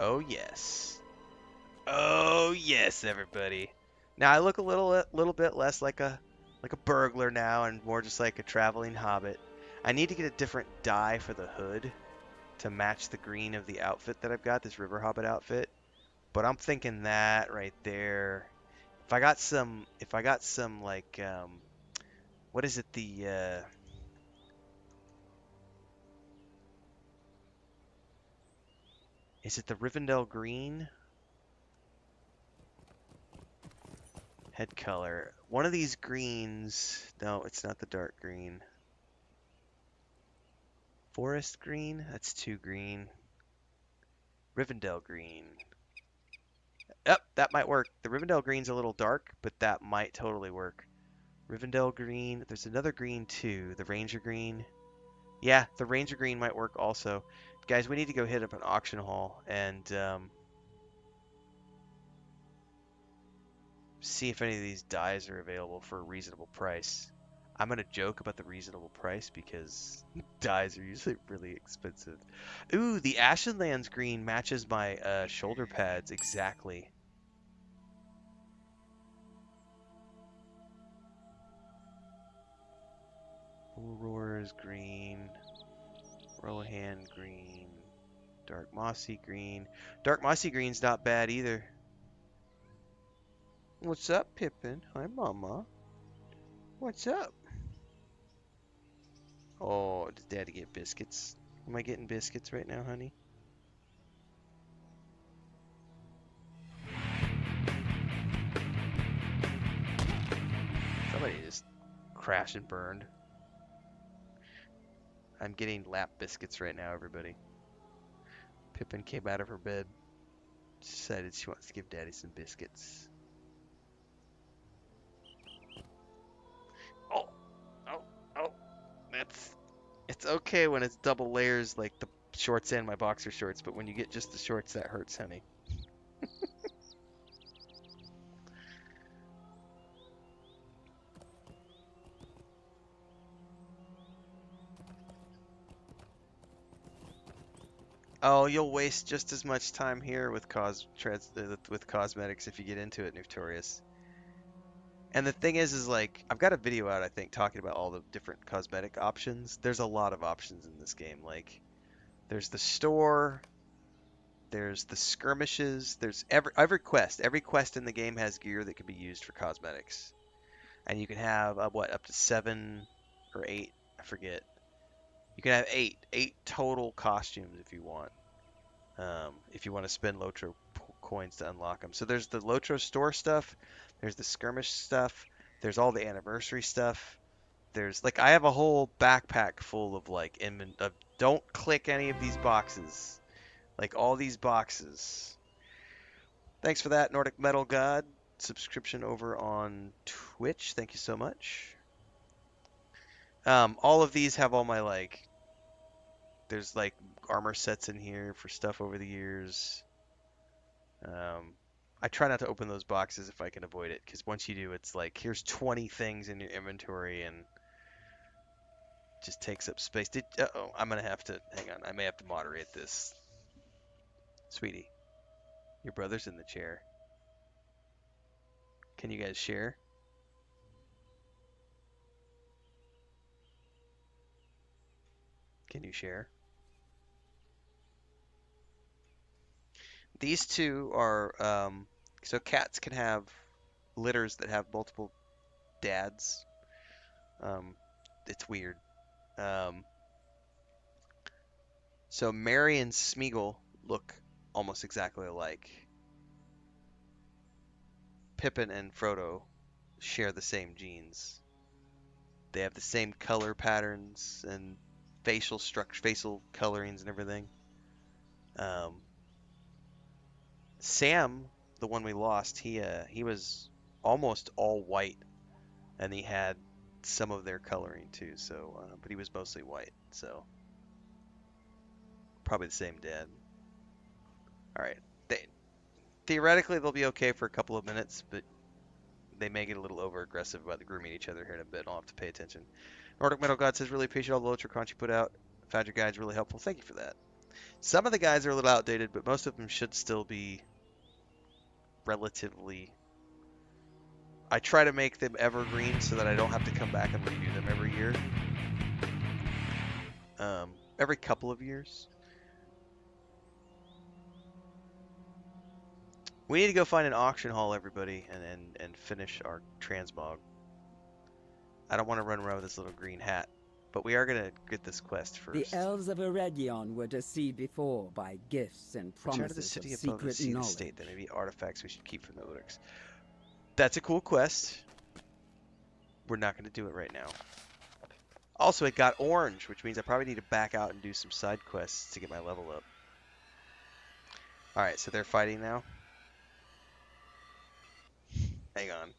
Oh yes. Oh yes, everybody. Now I look a little bit less like a burglar now and more just like a traveling hobbit. I need to get a different dye for the hood to match the green of the outfit that I've got, this river hobbit outfit. But I'm thinking that right there. If I got some like what is it, is it the Rivendell green? Head color. One of these greens. No, it's not the dark green. Forest green? That's too green. Rivendell green. Yep, that might work. The Rivendell green's a little dark, but that might totally work. Rivendell green. There's another green too. The Ranger green. Yeah, the Ranger green might work also. Guys, we need to go hit up an auction hall and see if any of these dyes are available for a reasonable price. I'm going to joke about the reasonable price because dyes are usually really expensive. Ooh, the Ashenlands green matches my shoulder pads exactly. Aurora's green. Rohan green. Dark Mossy green. Dark Mossy green's not bad either. What's up, Pippin? Hi, Mama. What's up? Oh, does Daddy get biscuits? Am I getting biscuits right now, honey? Somebody just crashed and burned. I'm getting lap biscuits right now, everybody. Pippin came out of her bed. Decided she wants to give Daddy some biscuits. Oh! Oh! Oh! It's okay when it's double layers like the shorts and my boxer shorts, but when you get just the shorts, that hurts, honey. Oh, you'll waste just as much time here with cosmetics if you get into it, Notorious. And the thing is like, I've got a video out, I think, talking about all the different cosmetic options. There's a lot of options in this game. Like, there's the store, there's the skirmishes, there's every quest in the game has gear that can be used for cosmetics. And you can have, what, up to 7 or 8, I forget. You can have 8 total costumes if you want. If you want to spend LOTRO coins to unlock them. So there's the LOTRO store stuff, there's the skirmish stuff, there's all the anniversary stuff. There's like, I have a whole backpack full of like don't click any of these boxes. Like all these boxes. Thanks for that, Nordic Metal God. Subscription over on Twitch. Thank you so much. All of these have all my like, there's like armor sets in here for stuff over the years. I try not to open those boxes if I can avoid it, because once you do, it's like, here's 20 things in your inventory and just takes up space. Uh-oh, I'm gonna have to, hang on, I may have to moderate this. Sweetie, your brother's in the chair. Can you guys share? Can you share? These two are, so cats can have litters that have multiple dads. It's weird. So Merry and Smeagol look almost exactly alike. Pippin and Frodo share the same genes. They have the same color patterns and facial structure, facial colorings and everything. Sam, the one we lost, he was almost all white, and he had some of their coloring too. So, but he was mostly white. So, probably the same dad. All right. Theoretically, they'll be okay for a couple of minutes, but they may get a little over aggressive about the grooming each other here in a bit. I'll have to pay attention. Nordic Metal God says, really appreciate all the LOTRO content you put out. Found your guides really helpful. Thank you for that. Some of the guides are a little outdated, but most of them should still be relatively... I try to make them evergreen so that I don't have to come back and review them every year. Every couple of years. We need to go find an auction hall, everybody, and finish our transmog. I don't want to run around with this little green hat, but we are going to get this quest first. The elves of Eregion were deceived before by gifts and Return to the promises of city above and secret see the knowledge. state. There may be artifacts we should keep from the Odrix. That's a cool quest. We're not going to do it right now. Also, it got orange, which means I probably need to back out and do some side quests to get my level up. Alright, so they're fighting now. Hang on.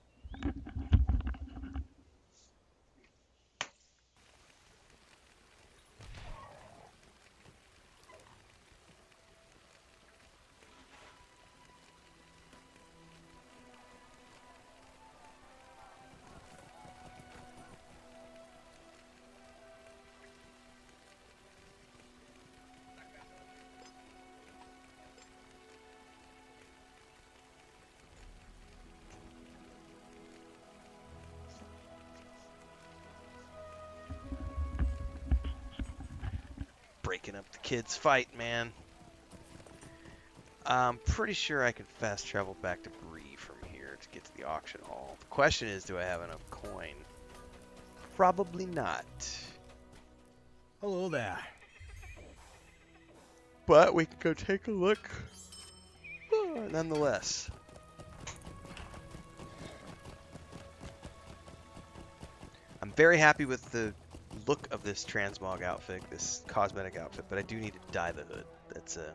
Breaking up the kids' fight, man. I'm pretty sure I can fast travel back to Bree from here to get to the auction hall. The question is, do I have enough coin? Probably not. Hello there. But we can go take a look nonetheless. I'm very happy with the look of this transmog outfit, this cosmetic outfit, but I do need to dye the hood. That's a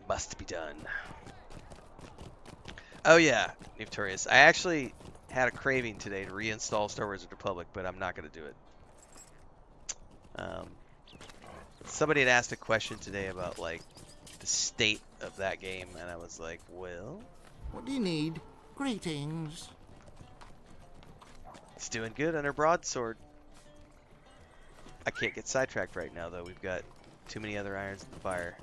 must be done. Oh yeah, Victorious. I actually had a craving today to reinstall Star Wars: The Republic, but I'm not going to do it. Somebody had asked a question today about like the state of that game, and I was like, well, What do you need? Greetings. it's doing good under broadsword. I can't get sidetracked right now, though. We've got too many other irons in the fire.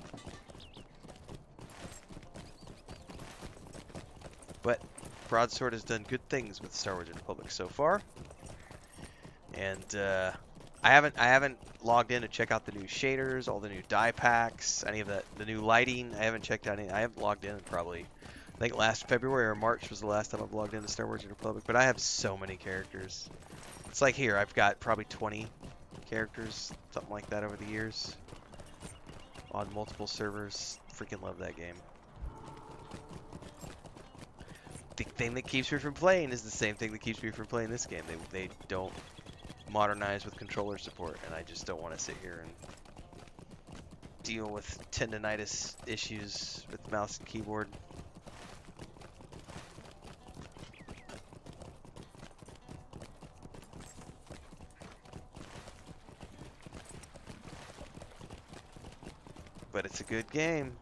But broadsword has done good things with Star Wars: The Republic so far, and I haven't logged in to check out the new shaders, all the new dye packs, any of that, the new lighting. I haven't checked out any. I haven't logged in probably. I think last February or March was the last time I've logged into Star Wars: The Republic. But I have so many characters. It's like here, I've got probably 20 characters, something like that over the years, on multiple servers. Freaking love that game. The thing that keeps me from playing is the same thing that keeps me from playing this game. They don't modernize with controller support, and I just don't want to sit here and deal with tendonitis issues with mouse and keyboard. But it's a good game.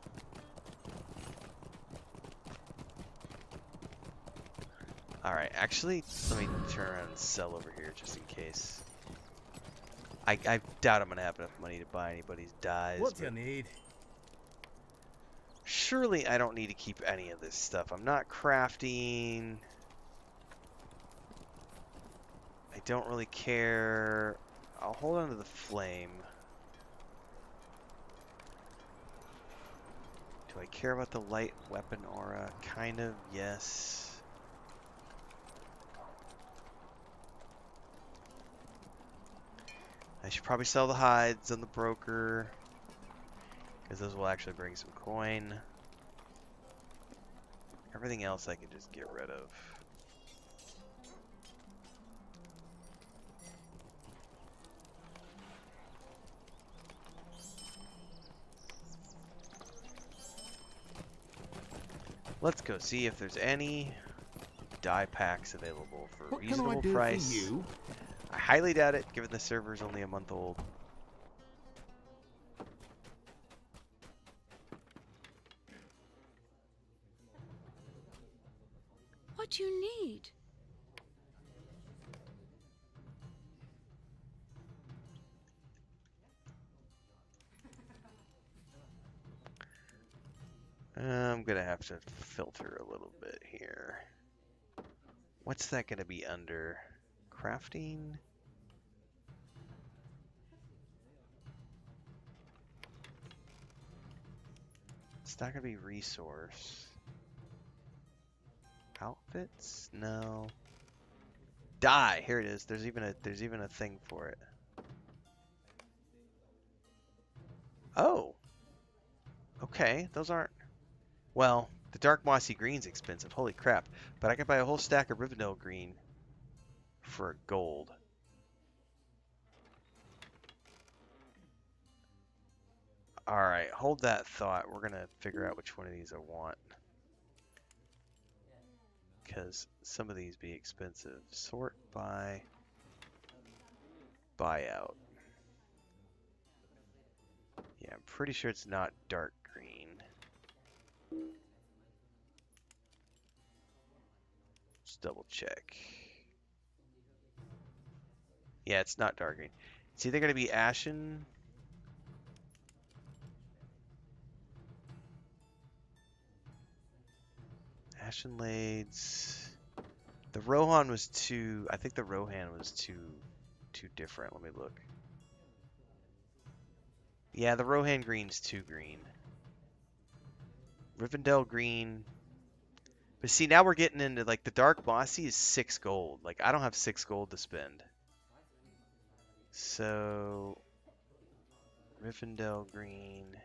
Alright, actually, let me turn around and sell over here just in case. I doubt I'm going to have enough money to buy anybody's dyes. What do you need? Surely I don't need to keep any of this stuff. I'm not crafting. I don't really care. I'll hold on to the flame. Do I care about the light weapon aura? Kind of, yes. I should probably sell the hides on the broker, because those will actually bring some coin. Everything else I can just get rid of. Let's go see if there's any dye packs available for What can I reasonable do price. for you? I highly doubt it, given the server's only a month old. What do you need? I'm gonna have to filter a little bit here. What's that gonna be under? Crafting? It's not gonna be resource. Outfits? No. Dye. Here it is. There's even a thing for it. Oh. Okay, those aren't. Well, the dark mossy green's expensive. Holy crap! But I can buy a whole stack of Rivendell green for gold. All right, hold that thought. We're gonna figure out which one of these I want. Because some of these be expensive. Sort by buyout. Yeah, I'm pretty sure it's not dark green. Let's double check. Yeah, it's not dark green. It's either going to be ashen. Ashen Lades. The Rohan was too. I think the Rohan was too different. Let me look. Yeah, the Rohan green's too green. Rivendell green. But see, now we're getting into like the dark mossy is 6 gold. Like I don't have 6 gold to spend. So Rivendell green.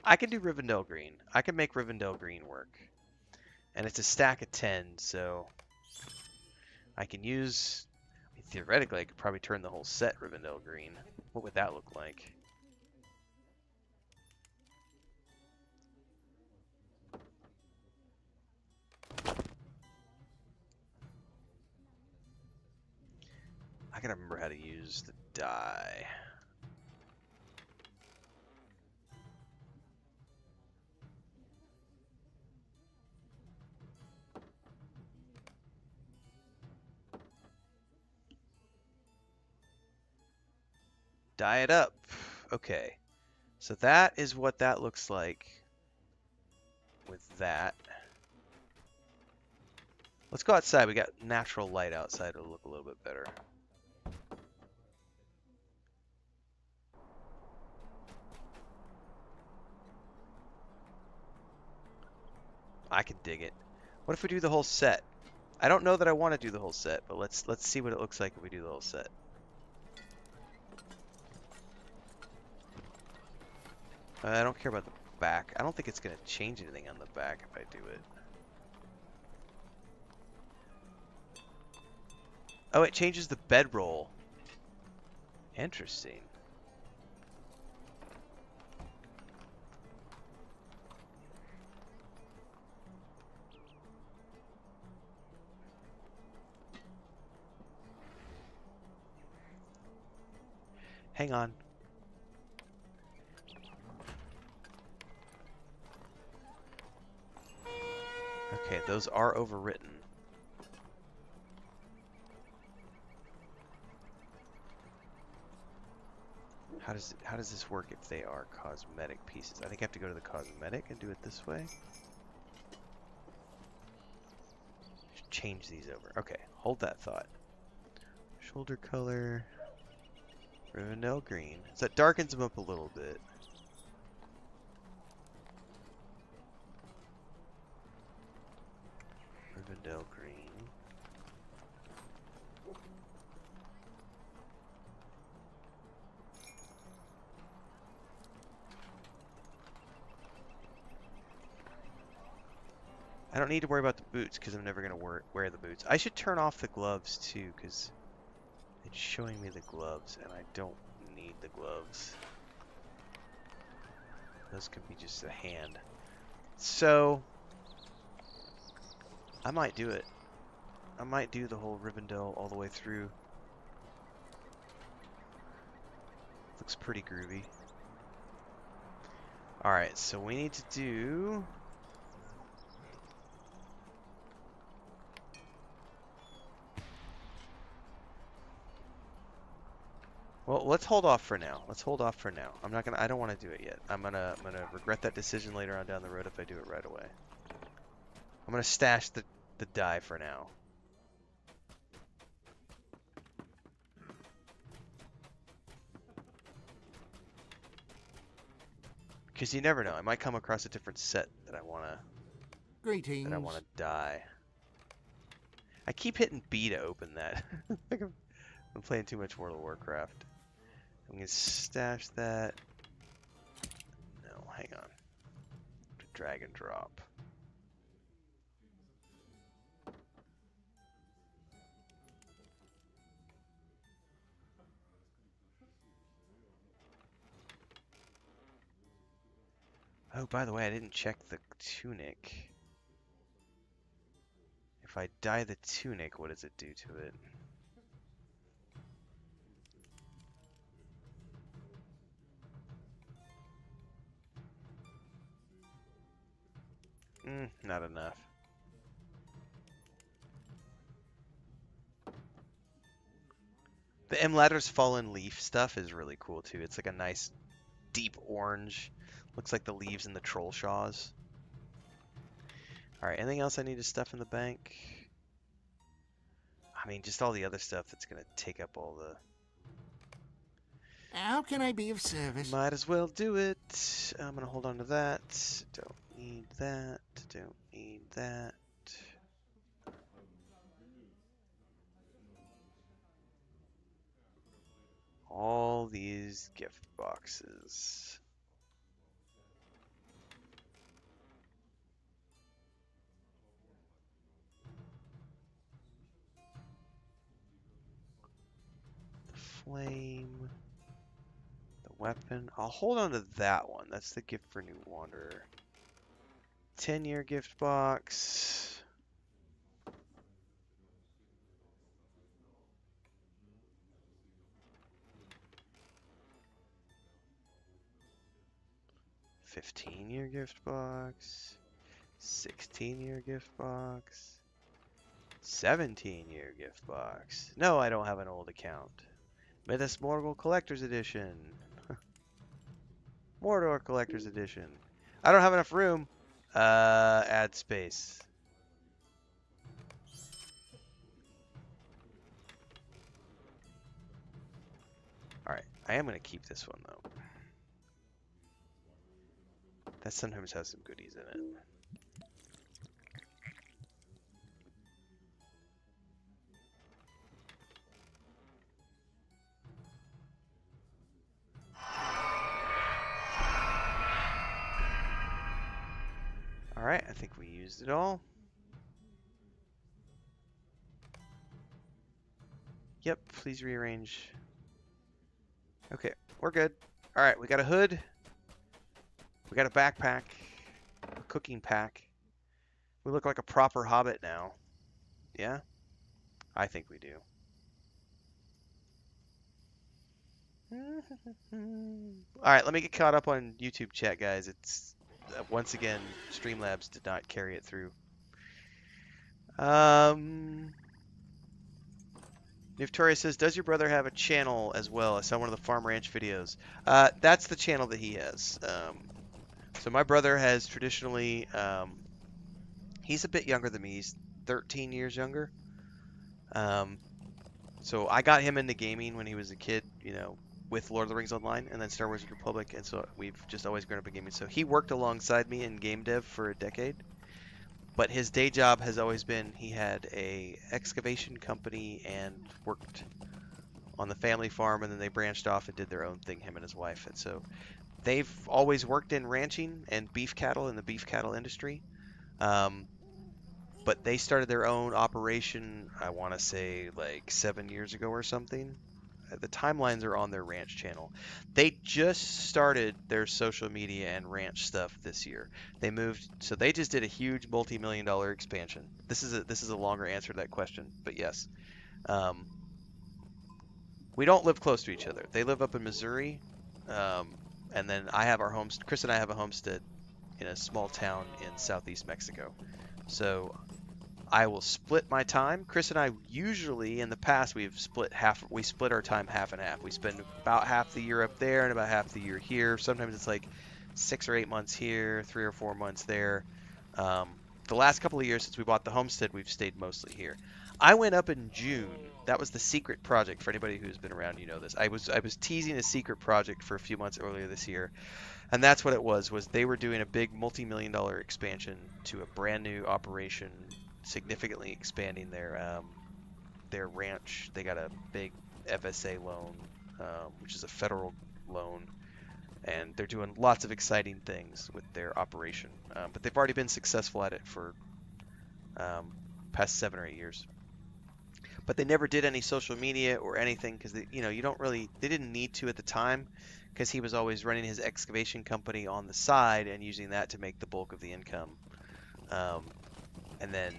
I can do Rivendell green. I can make Rivendell green work. And it's a stack of 10, so I can use, I mean, theoretically I could probably turn the whole set Rivendell green. What would that look like? I gotta remember how to use the dye. Dye it up. Okay. So that is what that looks like with that. Let's go outside. We got natural light outside. It'll look a little bit better. I can dig it. What if we do the whole set? I don't know that I want to do the whole set, but let's see what it looks like if we do the whole set. I don't care about the back. I don't think it's going to change anything on the back if I do it. Oh, it changes the bedroll. Interesting. Hang on. Okay, those are overwritten. How does this work if they are cosmetic pieces? I think I have to go to the cosmetic and do it this way. Change these over. Okay, hold that thought. Shoulder color. Rivendell green. So that darkens them up a little bit. Rivendell green. I don't need to worry about the boots because I'm never going to wear the boots. I should turn off the gloves too because it's showing me the gloves and I don't need the gloves. Those could be just a hand. So, I might do it. I might do the whole Rivendell all the way through. Looks pretty groovy. Alright, so we need to do... Well, let's hold off for now. Let's hold off for now. I don't want to do it yet. I'm gonna regret that decision later on down the road if I do it right away. I'm gonna stash the die for now. Because you never know. I might come across a different set that I wanna Greetings. die. I keep hitting B to open that. Like I'm playing too much World of Warcraft. I'm gonna stash that. No, hang on. Drag and drop. Oh, by the way, I didn't check the tunic. If I dye the tunic, what does it do to it? Not enough. The Mladder's Fallen Leaf stuff is really cool too. It's like a nice deep orange. Looks like the leaves in the troll shaws. Alright, anything else I need to stuff in the bank? I mean, just all the other stuff that's going to take up all the... How can I be of service? Might as well do it. I'm going to hold on to that. Don't need that. Don't need that. All these gift boxes. The flame. The weapon. I'll hold on to that one. That's the gift for New Wanderer. 10-year gift box. $15-year gift box, 16-year gift box, 17-year gift box. No, I don't have an old account. Mythos Morgul Collector's Edition. Mordor Collector's Edition. I don't have enough room. Add space. Alright, I am going to keep this one though. That sometimes has some goodies in it. Alright, I think we used it all. Yep, please rearrange. Okay, we're good. Alright, we got a hood. We got a backpack. A cooking pack. We look like a proper Hobbit now. Yeah? I think we do. Alright, let me get caught up on YouTube chat, guys. It's once again, Streamlabs did not carry it through. Victoria says, does your brother have a channel as well? I saw one of the Farm Ranch videos. That's the channel that he has. So my brother has traditionally, he's a bit younger than me. He's 13 years younger. So I got him into gaming when he was a kid, you know, with Lord of the Rings Online and then Star Wars Republic. And so we've just always grown up in gaming. So he worked alongside me in game dev for a decade. But his day job has always been, he had a excavation company and worked on the family farm, and then they branched off and did their own thing, him and his wife. And so they've always worked in ranching and beef cattle in the beef cattle industry. But they started their own operation, I want to say like 7 years ago or something. the timelines are on their ranch channel. They just started their social media and ranch stuff this year. They moved, so they just did a huge multi-million-dollar expansion. This is a longer answer to that question, but yes. We don't live close to each other. They live up in Missouri, and then I have our homestead. Chris and I have a homestead in a small town in southeast Mexico. So I will split my time. Chris and I usually, in the past, we split our time half and half. We spend about half the year up there and about half the year here. Sometimes it's like 6 or 8 months here, 3 or 4 months there. The last couple of years since we bought the homestead, we've stayed mostly here. I went up in June. That was the secret project. For anybody who's been around, you know this. I was teasing a secret project for a few months earlier this year, and that's what it was they were doing a big multi-million-dollar expansion to a brand new operation, significantly expanding their ranch. They got a big FSA loan, which is a federal loan, and they're doing lots of exciting things with their operation. But they've already been successful at it for past 7 or 8 years. But they never did any social media or anything because they didn't need to at the time, because he was always running his excavation company on the side and using that to make the bulk of the income. And then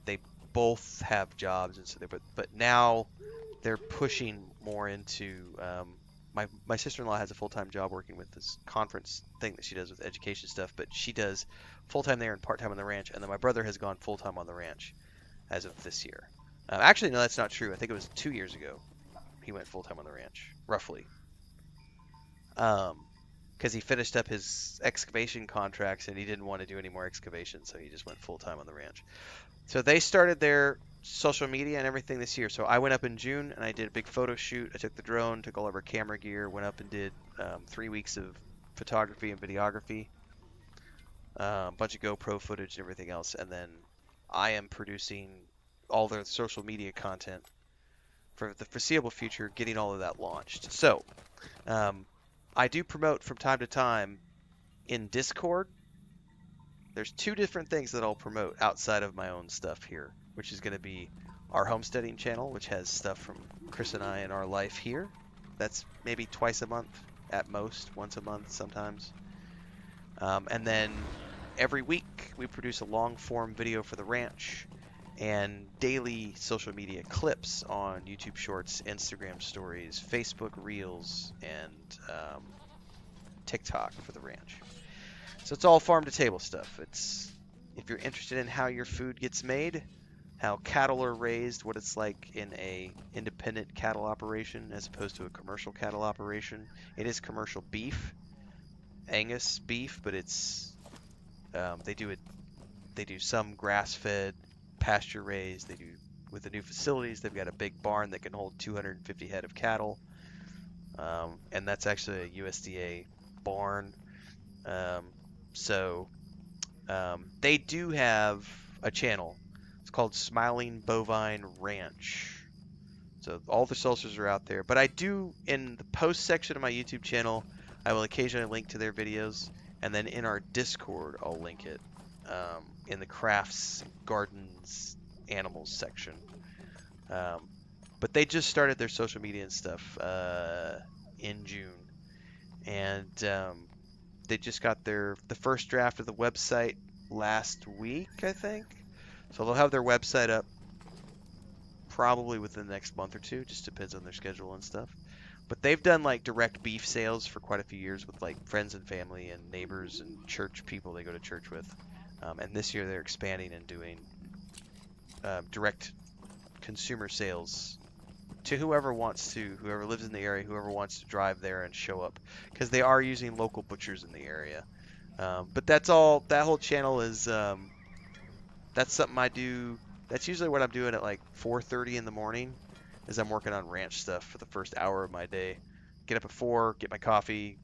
they both have jobs, and so but now they're pushing more into my sister-in-law has a full-time job working with this conference thing that she does with education stuff, but she does full-time there and part-time on the ranch, and then my brother has gone full-time on the ranch as of this year. Actually, no, that's not true. I think it was 2 years ago he went full-time on the ranch, roughly. Because he finished up his excavation contracts and he didn't want to do any more excavation, so he just went full-time on the ranch. So they started their social media and everything this year. So I went up in June and I did a big photo shoot. I took the drone, took all of our camera gear, went up and did 3 weeks of photography and videography, a bunch of GoPro footage and everything else, and then I am producing all their social media content for the foreseeable future, getting all of that launched. So I do promote from time to time in Discord. There's 2 different things that I'll promote outside of my own stuff here, which is going to be our homesteading channel, which has stuff from Chris and I in our life here. That's maybe twice a month, at most, once a month sometimes. And then every week we produce a long-form video for the ranch and daily social media clips on YouTube Shorts, Instagram Stories, Facebook Reels, and TikTok for the ranch. So it's all farm-to-table stuff. It's if you're interested in how your food gets made, how cattle are raised, what it's like in a independent cattle operation as opposed to a commercial cattle operation. It is commercial beef, Angus beef, but it's they do some grass-fed, pasture-raised. They do with the new facilities. They've got a big barn that can hold 250 head of cattle, and that's actually a USDA barn. So they do have a channel. It's called Smiling Bovine Ranch. So all the socials are out there. But I do, in the post section of my YouTube channel, I will occasionally link to their videos. And then in our Discord, I'll link it in the crafts, gardens, animals section. But they just started their social media and stuff in June. And they just got the first draft of the website last week, I think. So they'll have their website up probably within the next month or two. Just depends on their schedule and stuff. But they've done like direct beef sales for quite a few years with like friends and family and neighbors and church people they go to church with. And this year they're expanding and doing direct consumer sales to whoever lives in the area, whoever wants to drive there and show up, because they are using local butchers in the area. But that whole channel is that's something I do. That's usually what I'm doing at like 4:30 in the morning, is I'm working on ranch stuff for the first hour of my day. Get up at 4, get my coffee,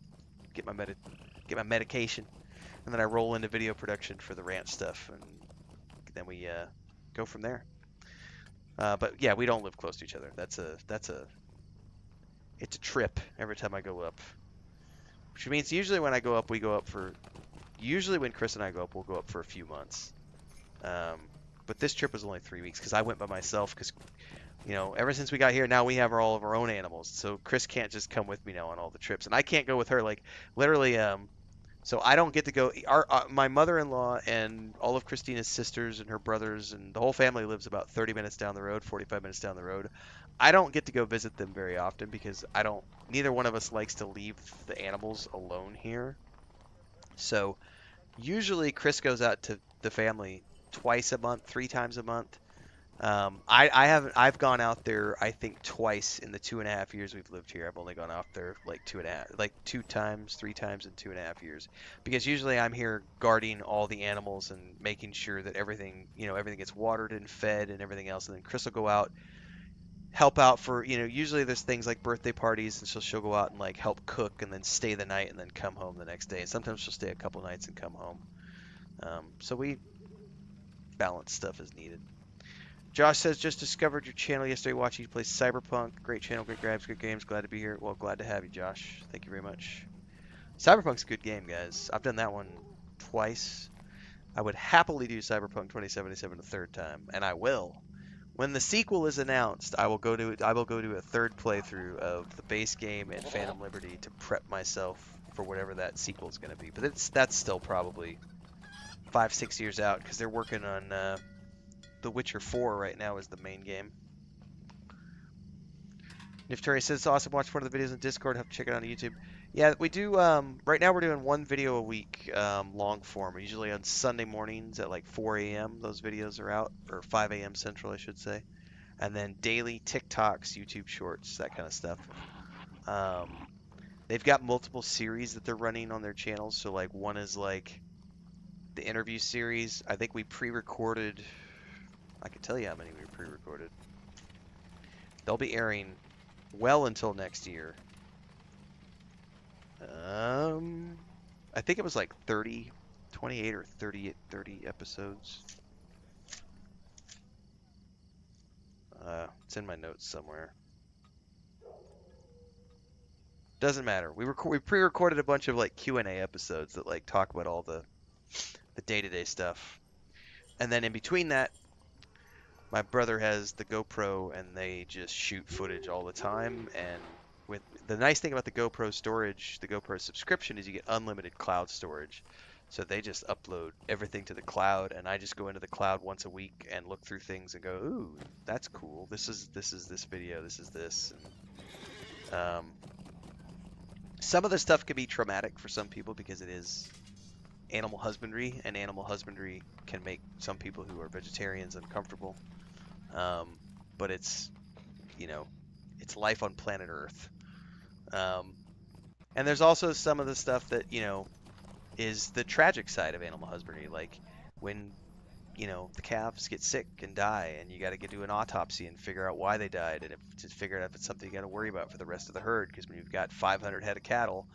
get my medication, and then I roll into video production for the ranch stuff, and then we go from there. But yeah, we don't live close to each other. It's a trip every time I go up. Which means usually when I go up, usually when Chris and I go up, we'll go up for a few months. But this trip was only 3 weeks because I went by myself because, you know, ever since we got here, now we have all of our own animals. So Chris can't just come with me now on all the trips, and I can't go with her. Like literally, so I don't get to go. My mother-in-law and all of Christina's sisters and her brothers and the whole family lives about 30 minutes down the road, 45 minutes down the road. I don't get to go visit them very often because neither one of us likes to leave the animals alone here. So usually Chris goes out to the family twice a month, 3 times a month. I've gone out there, I think, twice in the 2.5 years we've lived here. I've only gone out there like 2 times, 3 times in 2.5 years. Because usually I'm here guarding all the animals and making sure that everything gets watered and fed and everything else. And then Chris will go out, help out for, usually there's things like birthday parties, and she'll go out and like help cook and then stay the night and then come home the next day. And sometimes she'll stay a couple nights and come home. So we balance stuff as needed. Josh says, just discovered your channel yesterday watching you play Cyberpunk. Great channel, great grabs, good games. Glad to be here. Well, glad to have you, Josh. Thank you very much. Cyberpunk's a good game, guys. I've done that one twice. I would happily do Cyberpunk 2077 a third time, and I will. When the sequel is announced, I will go to a third playthrough of the base game and Phantom Liberty to prep myself for whatever that sequel is going to be. But that's still probably 5-6 years out because they're working on The Witcher 4 right now is the main game. Nifturi says it's awesome. Watch one of the videos on Discord. Have to check it out on YouTube. Yeah, we do. Right now we're doing one video a week, long form. Usually on Sunday mornings at like 4 a.m. Those videos are out, or 5 a.m. Central, I should say. And then daily TikToks, YouTube Shorts, that kind of stuff. They've got multiple series that they're running on their channels. So like one is like the interview series. I think we pre-recorded. I can tell you how many we pre-recorded. They'll be airing well until next year. I think it was like 28 or 30 episodes. It's in my notes somewhere. Doesn't matter. We pre-recorded a bunch of like Q&A episodes that like talk about all the day-to-day stuff. And then in between that, my brother has the GoPro and they just shoot footage all the time. And with the nice thing about the GoPro storage, the GoPro subscription, is you get unlimited cloud storage. So they just upload everything to the cloud, and I just go into the cloud once a week and look through things and go, ooh, that's cool. This is this video. This is this. And, some of the stuff can be traumatic for some people because it is animal husbandry, and animal husbandry can make some people who are vegetarians uncomfortable. But it's, it's life on planet Earth. And there's also some of the stuff that, is the tragic side of animal husbandry. Like when, the calves get sick and die, and you got to do an autopsy and figure out why they died, and to figure out if it's something you got to worry about for the rest of the herd. Because when you've got 500 head of cattle,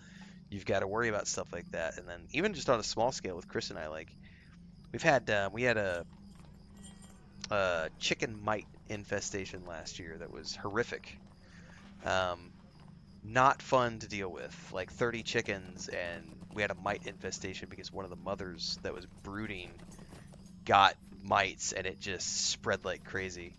you've got to worry about stuff like that. And then even just on a small scale with Chris and I, like we had a chicken mite infestation last year that was horrific. Not fun to deal with. Like 30 chickens, and we had a mite infestation because one of the mothers that was brooding got mites, and it just spread like crazy.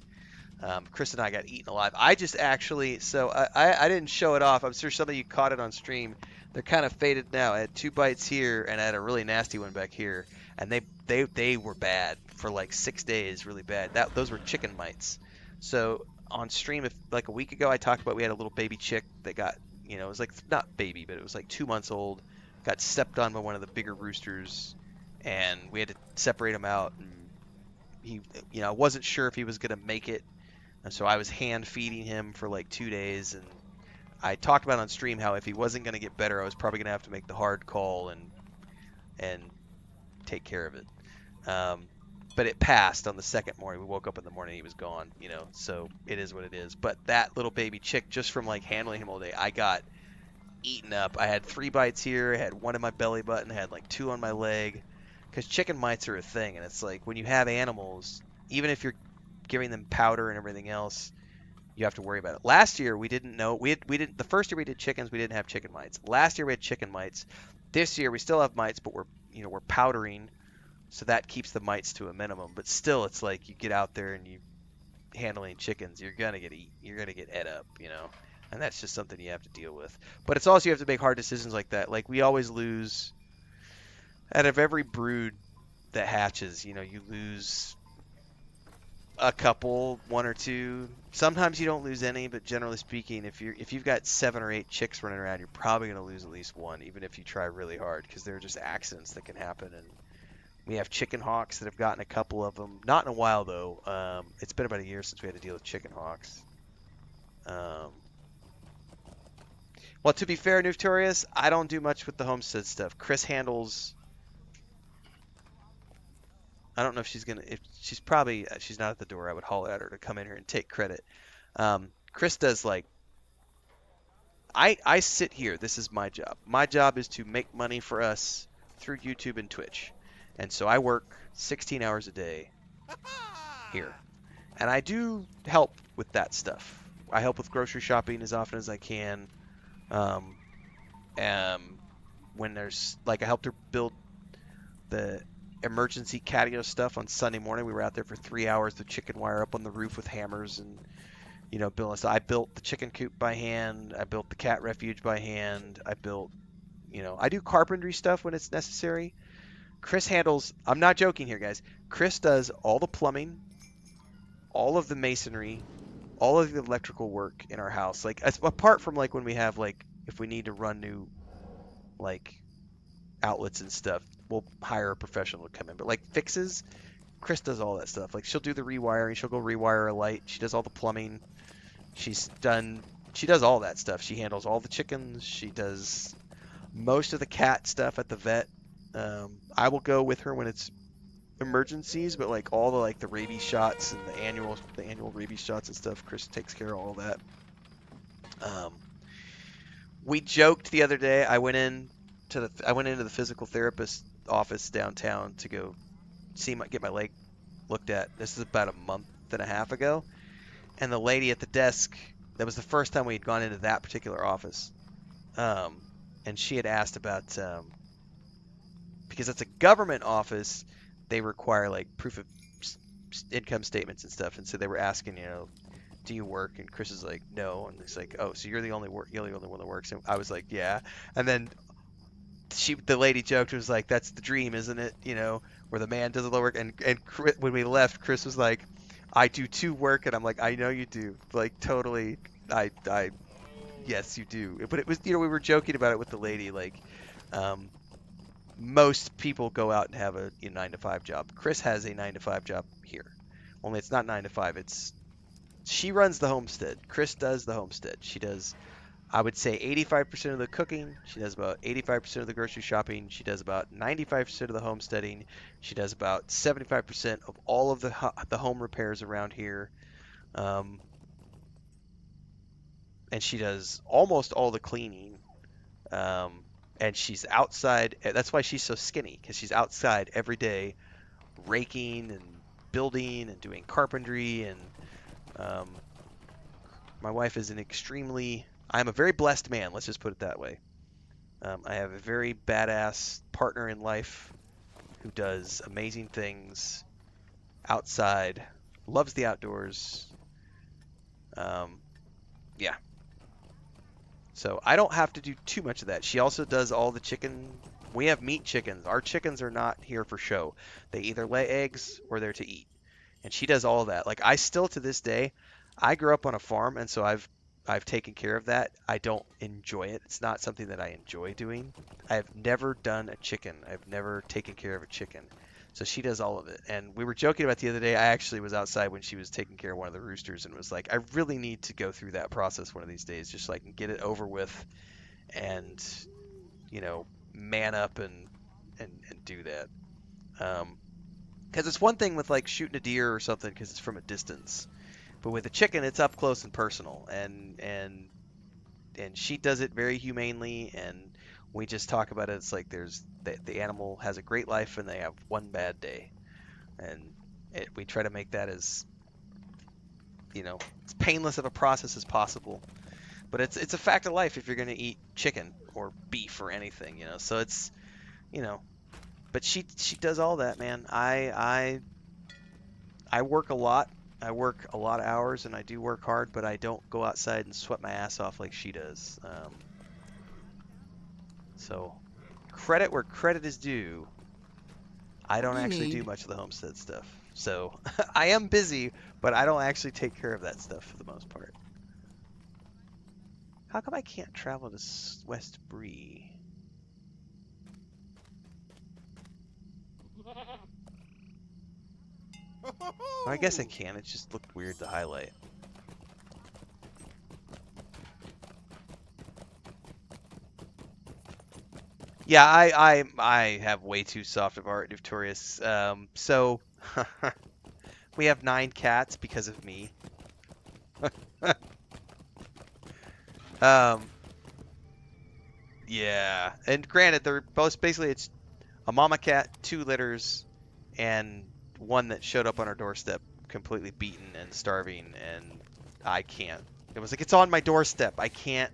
Chris and I got eaten alive. I just actually, so I didn't show it off. I'm sure some of you caught it on stream. They're kind of faded now. I had 2 bites here, and I had a really nasty one back here, and they were bad for like 6 days, really bad. Those were chicken mites. So on stream, like a week ago, I talked about we had a little baby chick that got, it was like, not baby, but it was like 2 months old, got stepped on by one of the bigger roosters, and we had to separate him out. And he, I wasn't sure if he was going to make it, and so I was hand feeding him for like 2 days. And I talked about on stream how if he wasn't going to get better, I was probably going to have to make the hard call and take care of it. But it passed on the second morning. We woke up in the morning, he was gone, so it is what it is. But that little baby chick, just from like handling him all day, I got eaten up. I had 3 bites here. I had 1 in my belly button. I had like 2 on my leg. Because chicken mites are a thing, and it's like when you have animals, even if you're giving them powder and everything else, you have to worry about it. Last year we didn't know. The first year we did chickens, we didn't have chicken mites. Last year we had chicken mites. This year we still have mites, but we're powdering So that keeps the mites to a minimum. But still, it's like you get out there and you handling chickens, you're gonna get ate up, and that's just something you have to deal with. But it's also you have to make hard decisions like that. Like we always lose out of every brood that hatches. You lose a couple, one or two. Sometimes you don't lose any, but generally speaking, if you've got 7 or 8 chicks running around, you're probably gonna lose at least one, even if you try really hard, because there are just accidents that can happen. And we have chicken hawks that have gotten a couple of them. Not in a while, though. It's been about a year since we had to deal with chicken hawks. Well, to be fair, Nuftorius, I don't do much with the Homestead stuff. Chris handles... I don't know if she's going to... She's not at the door. I would holler at her to come in here and take credit. Chris does, like... I sit here. This is my job. My job is to make money for us through YouTube and Twitch. And so I work 16 hours a day here. And I do help with that stuff. I help with grocery shopping as often as I can. When there's, like, I helped her build the emergency catio stuff on Sunday morning. We were out there for 3 hours, the chicken wire up on the roof with hammers and, building. So I built the chicken coop by hand. I built the cat refuge by hand. I built, I do carpentry stuff when it's necessary. Chris handles, I'm not joking here, guys. Chris does all the plumbing, all of the masonry, all of the electrical work in our house. Like, apart from, like, when we have, like, if we need to run new, like, outlets and stuff, we'll hire a professional to come in. But, like, fixes, Chris does all that stuff. Like, she'll do the rewiring. She'll go rewire a light. She does all the plumbing. She does all that stuff. She handles all the chickens. She does most of the cat stuff at the vet. I will go with her when it's emergencies, but like all the rabies shots and the annual rabies shots and stuff, Chris takes care of all that. We joked the other day. I went into the physical therapist office downtown to go get my leg looked at. This is about a month and a half ago, and the lady at the desk, that was the first time we had gone into that particular office, and she had asked about because it's a government office, they require like proof of income statements and stuff, and so they were asking, do you work? And Chris is like, no, and he's like, oh, so you're the only one that works? And I was like, yeah. And then the lady joked, was like, that's the dream, isn't it? Where the man does all the work. And when we left, Chris was like, I do too work, and I'm like, I know you do, like totally, yes, you do. But it was, we were joking about it with the lady, like. Most people go out and have a 9-to-5 job. Chris has a 9-to-5 job here. Only it's not 9 to 5. She runs the homestead. Chris does the homestead. She does, I would say, 85% of the cooking. She does about 85% of the grocery shopping. She does about 95% of the homesteading. She does about 75% of all of the home repairs around here. And she does almost all the cleaning. And she's outside. That's why she's so skinny, because she's outside every day raking and building and doing carpentry. And my wife is I'm a very blessed man. Let's just put it that way. I have a very badass partner in life who does amazing things outside, loves the outdoors. Yeah. So I don't have to do too much of that. She also does all the chicken. We have meat chickens. Our chickens are not here for show. They either lay eggs or they're to eat. And she does all of that. Like, I still, to this day, I grew up on a farm, and so I've taken care of that. I don't enjoy it. It's not something that I enjoy doing. I've never done a chicken. I've never taken care of a chicken. So she does all of it. And we were joking about the other day, I actually was outside when she was taking care of one of the roosters and was like, I really need to go through that process one of these days, just so I can get it over with and, man up and do that. Because it's one thing with, like, shooting a deer or something because it's from a distance. But with a chicken, it's up close and personal. And she does it very humanely, and we just talk about it. It's like the animal has a great life and they have one bad day, and we try to make that as as painless of a process as possible. But it's a fact of life if you're going to eat chicken or beef or anything, so it's But she does all that, man. I work a lot. I work a lot of hours, and I do work hard, but I don't go outside and sweat my ass off like she does. So, credit where credit is due. I don't actually do much of the homestead stuff. So, I am busy, but I don't actually take care of that stuff for the most part. How come I can't travel to West Bree? Well, I guess I can. It just looked weird to highlight. Yeah, I have way too soft of art, Victorious. So we have 9 cats because of me. Yeah, and granted, they're both basically it's a mama cat, 2 litters, and one that showed up on our doorstep completely beaten and starving, and I can't. It was like, it's on my doorstep. I can't.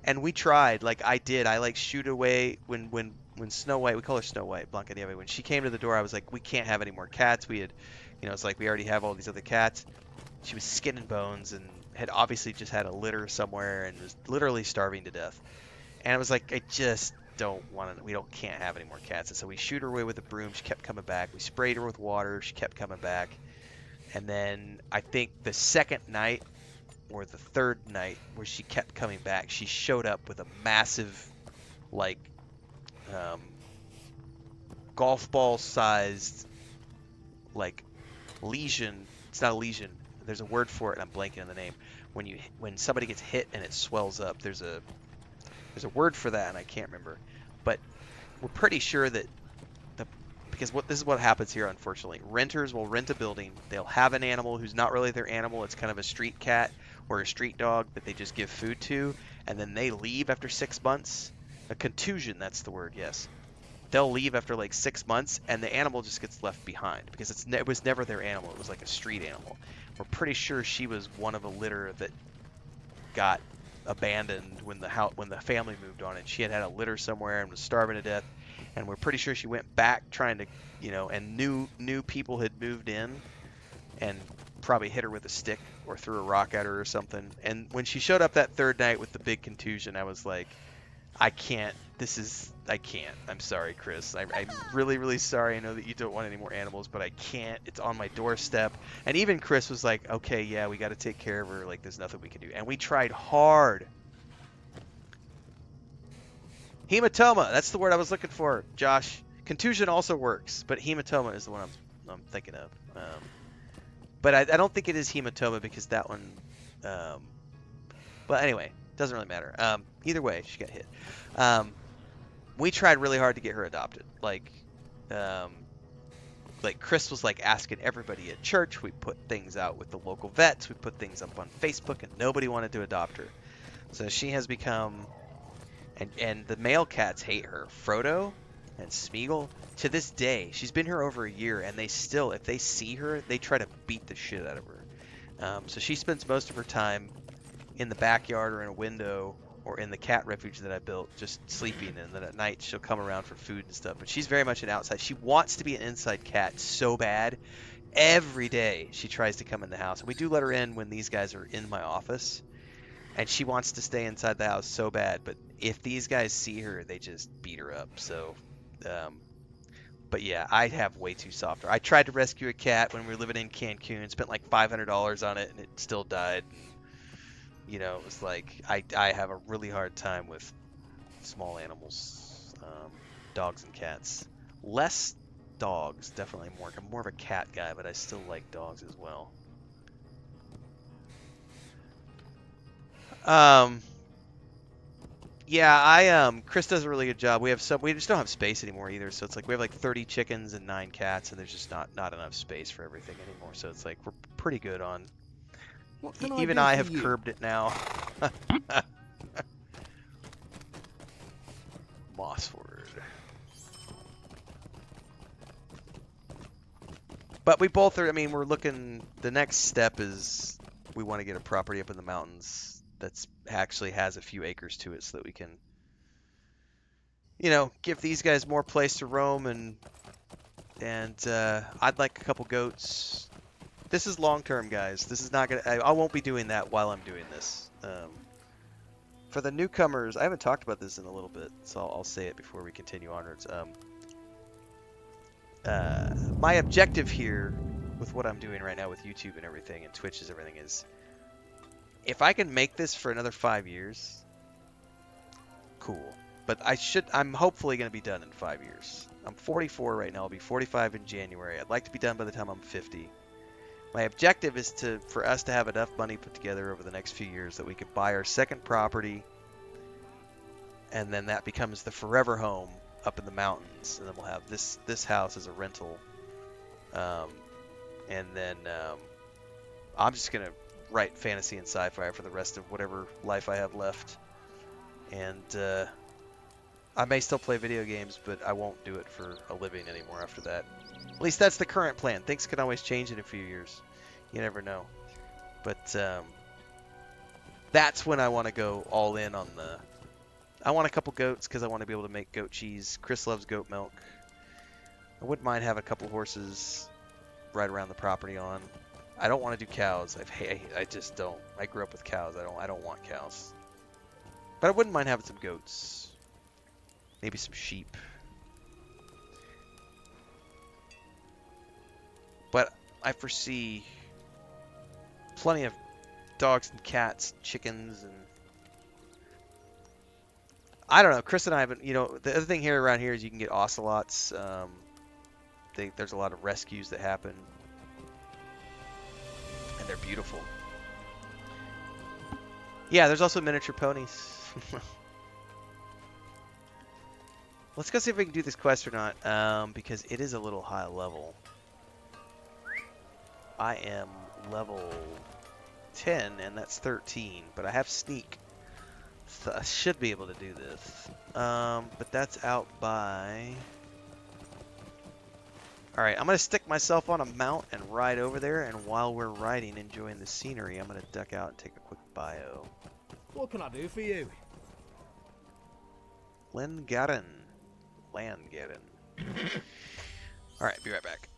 And we tried, like I did. I like shoot away when Snow White, we call her Snow White, Blanca Nieve, when she came to the door, I was like, we can't have any more cats. We had, it's like we already have all these other cats. She was skin and bones and had obviously just had a litter somewhere and was literally starving to death. And I was like, I just don't want to, can't have any more cats. And so we shoot her away with a broom. She kept coming back. We sprayed her with water. She kept coming back. And then I think the second night or the third night where she kept coming back, she showed up with a massive, like, golf ball sized, like, lesion. It's not a lesion. There's a word for it, and I'm blanking on the name. When somebody gets hit and it swells up, there's a word for that, and I can't remember. But we're pretty sure that because this is what happens here, unfortunately. Renters will rent a building. They'll have an animal who's not really their animal. It's kind of a street cat or a street dog that they just give food to, and then they leave after 6 months. A contusion, that's the word, yes. They'll leave after like 6 months, and the animal just gets left behind because it was never their animal. It was like a street animal. We're pretty sure she was one of a litter that got abandoned when the family moved on it. She had a litter somewhere and was starving to death, and we're pretty sure she went back trying to, and new people had moved in and probably hit her with a stick or threw a rock at her or something. And when she showed up that third night with the big contusion, I was like, I can't. I'm sorry, Chris. I'm really, really sorry. I know that you don't want any more animals, but I can't. It's on my doorstep. And even Chris was like, okay, yeah, we got to take care of her. Like, there's nothing we can do. And we tried hard. Hematoma. That's the word I was looking for, Josh. Contusion also works, but hematoma is the one I'm thinking of. But I don't think it is hematoma because that one... but anyway, doesn't really matter. Either way, she got hit. We tried really hard to get her adopted. Like Chris was like asking everybody at church. We put things out with the local vets. We put things up on Facebook, and nobody wanted to adopt her. So she has become, and the male cats hate her. Frodo and Smeagol, to this day, she's been here over a year, and they still, if they see her, they try to beat the shit out of her. So she spends most of her time in the backyard or in a window or in the cat refuge that I built, just sleeping, and then at night she'll come around for food and stuff. But she's very much an outside. She wants to be an inside cat so bad. Every day she tries to come in the house. And we do let her in when these guys are in my office. And she wants to stay inside the house so bad. But if these guys see her, they just beat her up. So, but yeah, I have way too soft. I tried to rescue a cat when we were living in Cancun. Spent like $500 on it, and it still died. It was like, I have a really hard time with small animals, dogs and cats. Less dogs, definitely more. I'm more of a cat guy, but I still like dogs as well. Yeah, Chris does a really good job. We just don't have space anymore either. So it's like we have like 30 chickens and 9 cats, and there's just not enough space for everything anymore. So it's like we're pretty good on. Even I have curbed it now. Mossford. But we both are, we're looking, the next step is we want to get a property up in the mountains that's actually has a few acres to it so that we can, give these guys more place to roam and And I'd like a couple goats. This is long term, guys. This is not gonna. I won't be doing that while I'm doing this. For the newcomers, I haven't talked about this in a little bit, so I'll say it before we continue onwards. My objective here with what I'm doing right now with YouTube and everything and Twitch is everything is, if I can make this for another 5 years, cool. But I'm hopefully going to be done in 5 years. I'm 44 right now. I'll be 45 in January. I'd like to be done by the time I'm 50. My objective is for us to have enough money put together over the next few years that we could buy our second property, and then that becomes the forever home up in the mountains, and then we'll have this house as a rental. And then I'm just gonna write fantasy and sci-fi for the rest of whatever life I have left, and I may still play video games, but I won't do it for a living anymore after that. At least that's the current plan. Things can always change in a few years. You never know. But that's when I want to go all in on the... I want a couple goats because I want to be able to make goat cheese. Chris loves goat milk. I wouldn't mind having a couple horses right around the property on. I don't want to do cows. I just don't. I grew up with cows. I don't want cows. But I wouldn't mind having some goats. Maybe some sheep. But I foresee plenty of dogs and cats, chickens, and I don't know. Chris and I haven't, the other thing here around here is you can get ocelots. There's a lot of rescues that happen, and they're beautiful. Yeah, there's also miniature ponies. Let's go see if we can do this quest or not, because it is a little high level. I am level 10, and that's 13, but I have sneak, so I should be able to do this. But that's out by... Alright, I'm going to stick myself on a mount and ride over there, and while we're riding, enjoying the scenery, I'm going to duck out and take a quick bio. What can I do for you? Landgarden. Alright, be right back.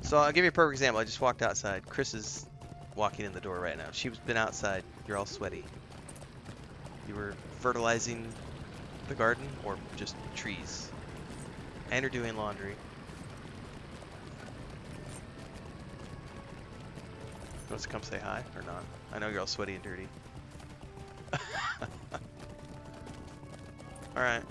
So I'll give you a perfect example. I just walked outside. Chris is walking in the door right now. She's been outside. You're all sweaty. You were fertilizing the garden or just trees. And are doing laundry. Wants to come say hi or not? I know you're all sweaty and dirty. Alright.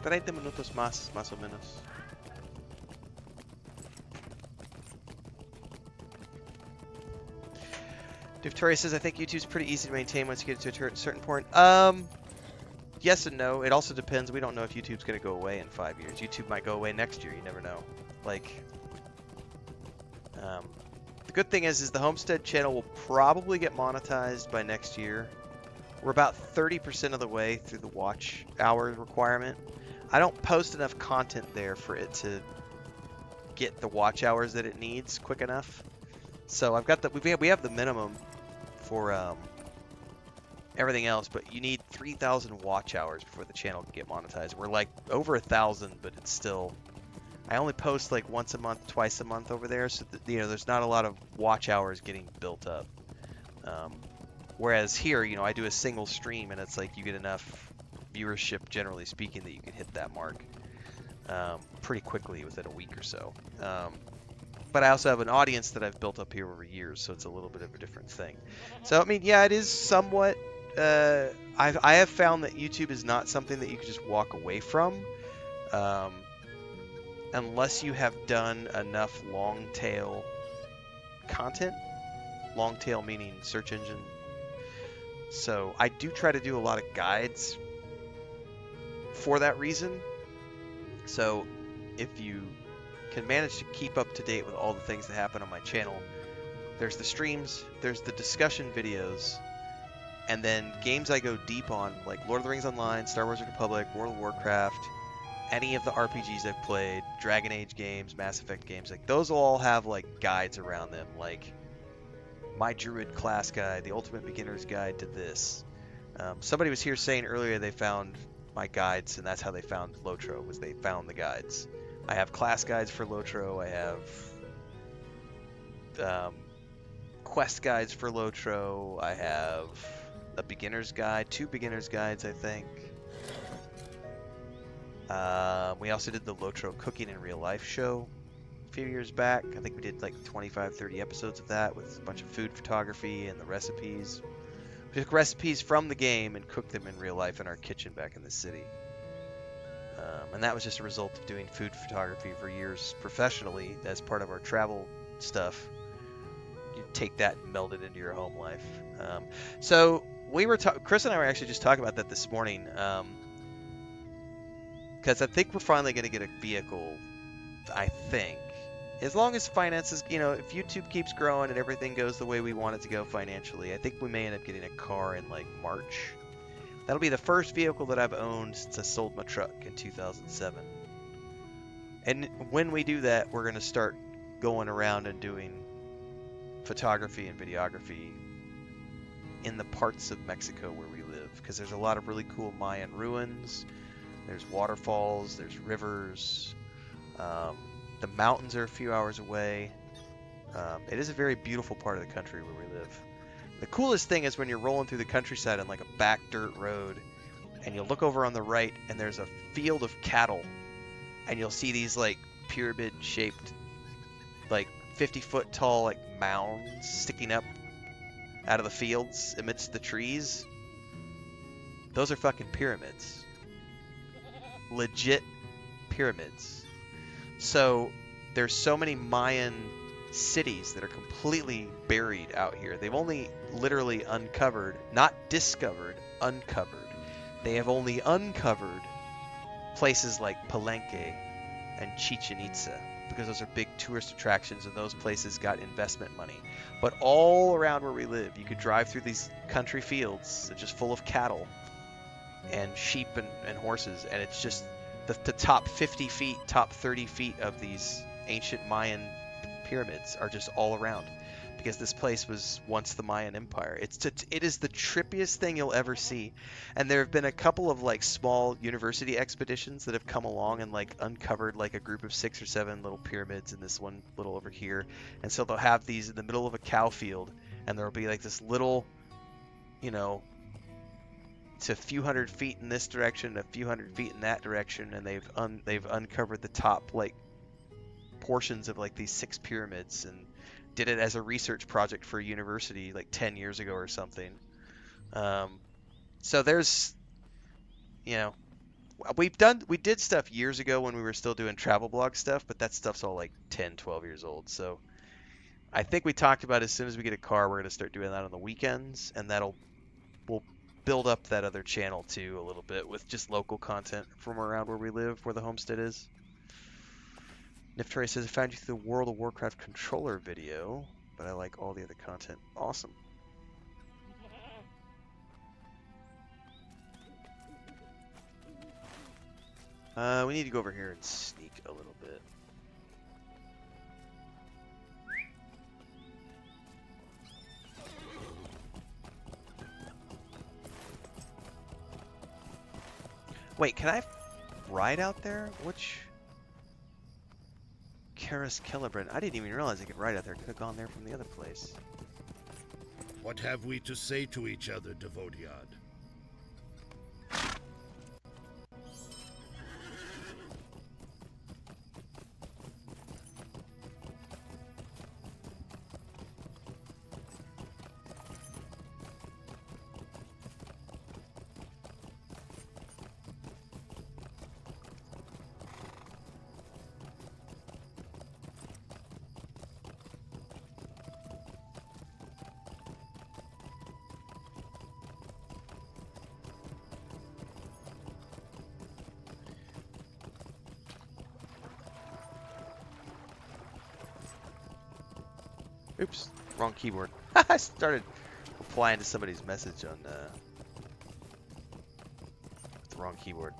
30 minutos más o menos. Victoria says, I think YouTube's pretty easy to maintain once you get to a certain point. Yes and no. It also depends. We don't know if YouTube's going to go away in 5 years. YouTube might go away next year. You never know. Like, the good thing is the Homestead channel will probably get monetized by next year. We're about 30% of the way through the watch hour requirement. I don't post enough content there for it to get the watch hours that it needs quick enough. So I've got we have the minimum for everything else, but you need 3,000 watch hours before the channel can get monetized. We're like over 1,000, but it's still. I only post like once a month, twice a month over there, so that, there's not a lot of watch hours getting built up. Whereas here, I do a single stream, and it's like you get enough viewership, generally speaking, that you can hit that mark pretty quickly within a week or so. But I also have an audience that I've built up here over years, so it's a little bit of a different thing. So, I mean, yeah, it is somewhat... I have found that YouTube is not something that you can just walk away from. Unless you have done enough long-tail content. Long-tail meaning search engine. So, I do try to do a lot of guides for that reason. So, if you can manage to keep up to date with all the things that happen on my channel, there's the streams, there's the discussion videos, and then games I go deep on, like Lord of the Rings Online, Star Wars: The Republic, World of Warcraft, any of the RPGs I've played, Dragon Age games, Mass Effect games, like those will all have like guides around them, like my Druid class guide, the Ultimate Beginner's Guide to this. Somebody was here saying earlier they found my guides, and that's how they found LOTRO, was they found the guides. I have class guides for LOTRO, I have quest guides for LOTRO, I have a beginner's guide, 2 beginner's guides, I think. We also did the LOTRO Cooking in Real Life show a few years back. I think we did like 25, 30 episodes of that with a bunch of food photography and the recipes. We took recipes from the game and cooked them in real life in our kitchen back in the city. And that was just a result of doing food photography for years professionally as part of our travel stuff. You take that and meld it into your home life. So we were Chris and I were actually just talking about that this morning, because I think we're finally going to get a vehicle. I think, as long as finances, if YouTube keeps growing and everything goes the way we want it to go financially, I think we may end up getting a car in like March. That'll be the first vehicle that I've owned since I sold my truck in 2007. And when we do that, we're going to start going around and doing photography and videography in the parts of Mexico where we live, because there's a lot of really cool Mayan ruins, there's waterfalls, there's rivers, the mountains are a few hours away. It is a very beautiful part of the country where we live. The coolest thing is when you're rolling through the countryside on like a back dirt road, and you'll look over on the right and there's a field of cattle, and you'll see these like pyramid shaped, like 50-foot tall like mounds sticking up out of the fields amidst the trees. Those are fucking pyramids. Legit pyramids. So there's so many Mayan cities that are completely buried out here. They've only literally uncovered, not discovered, uncovered. They have only uncovered places like Palenque and Chichen Itza, because those are big tourist attractions and those places got investment money. But all around where we live, you could drive through these country fields that are just full of cattle and sheep and horses, and it's just the top 50 feet, top 30 feet of these ancient Mayan pyramids are just all around, because this place was once the Mayan Empire. It is the trippiest thing you'll ever see. And there have been a couple of like small university expeditions that have come along and like uncovered like a group of 6 or 7 little pyramids, and this one little over here. And so they'll have these in the middle of a cow field, and there'll be like this little, it's a few hundred feet in this direction, a few hundred feet in that direction, and they've uncovered the top like portions of like these 6 pyramids, and did it as a research project for a university like 10 years ago or something. So there's, we did stuff years ago when we were still doing travel blog stuff, but that stuff's all like 10, 12 years old. So I think we talked about as soon as we get a car, we're gonna start doing that on the weekends, and we'll build up that other channel too a little bit with just local content from around where we live, where the homestead is. Niftori says, I found you through the World of Warcraft controller video, but I like all the other content. Awesome. We need to go over here and sneak a little bit. Wait, can I ride out there? Which... Karis Celebrant. I didn't even realize I could ride out there. Could have gone there from the other place. What have we to say to each other, Devodiad? Oops, wrong keyboard. I started replying to somebody's message on with the wrong keyboard.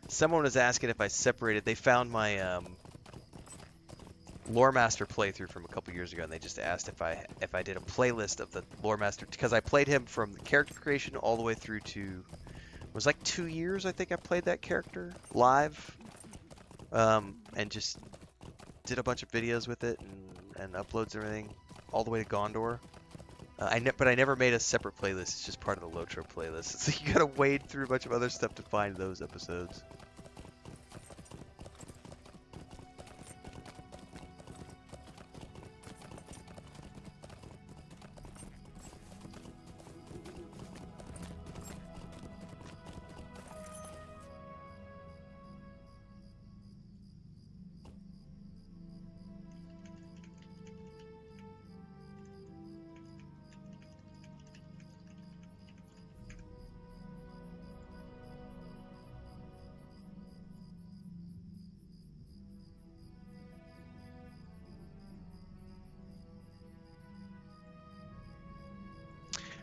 Someone was asking if I separated. They found my Lore Master playthrough from a couple years ago, and they just asked if I did a playlist of the Lore Master, because I played him from the character creation all the way through to, it was like 2 years I think I played that character live, and just did a bunch of videos with it and uploads and everything all the way to Gondor. But I never made a separate playlist. It's just part of the LOTRO playlist. So you gotta wade through a bunch of other stuff to find those episodes.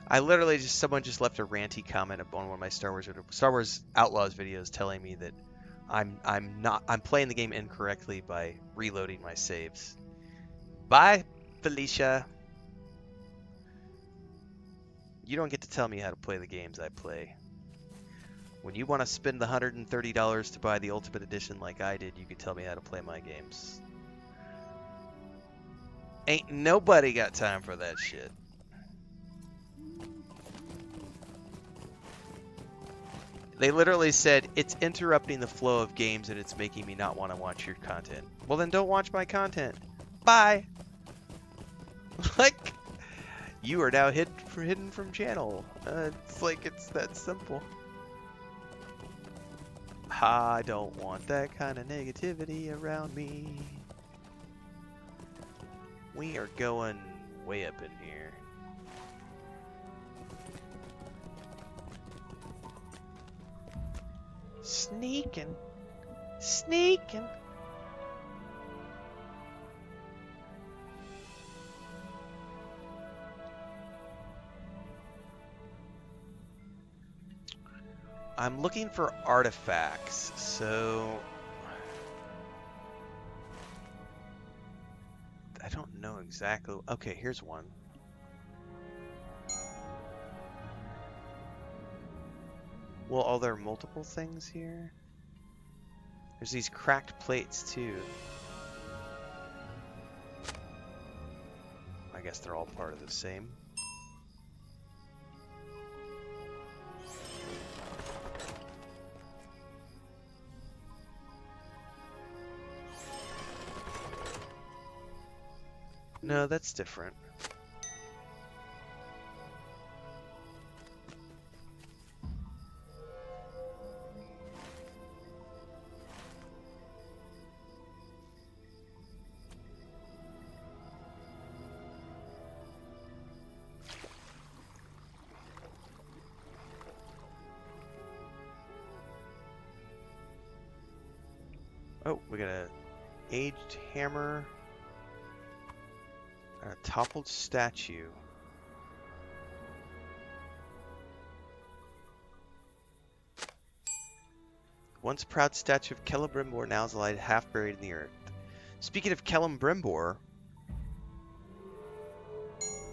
I literally someone just left a ranty comment on one of my Star Wars Outlaws videos telling me that I'm playing the game incorrectly by reloading my saves. Bye, Felicia. You don't get to tell me how to play the games I play. When you want to spend the $130 to buy the Ultimate Edition like I did, you can tell me how to play my games. Ain't nobody got time for that shit. They literally said, it's interrupting the flow of games and it's making me not want to watch your content. Well, then don't watch my content. Bye! Like, you are now hidden from channel. It's like, it's that simple. I don't want that kind of negativity around me. We are going way up in here. Sneaking. Sneaking. I'm looking for artifacts, so I don't know exactly. Okay, here's one. Well, are there multiple things here? There's these cracked plates too. I guess they're all part of the same. No, that's different. Oh, we got a aged hammer and a toppled statue. Once proud statue of Celebrimbor now is alive, half buried in the earth. Speaking of Celebrimbor,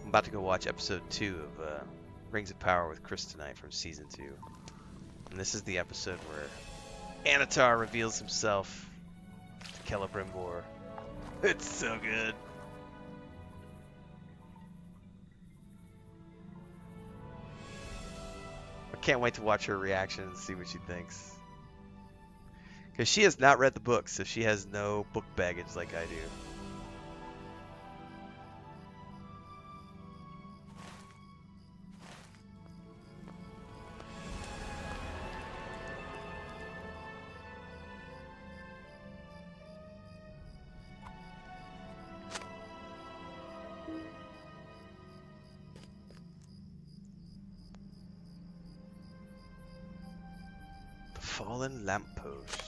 I'm about to go watch episode 2 of Rings of Power with Chris tonight from season 2. And this is the episode where Anatar reveals himself to Celebrimbor. It's so good. I can't wait to watch her reaction and see what she thinks. Because she has not read the book, so she has no book baggage like I do. The fallen lamppost.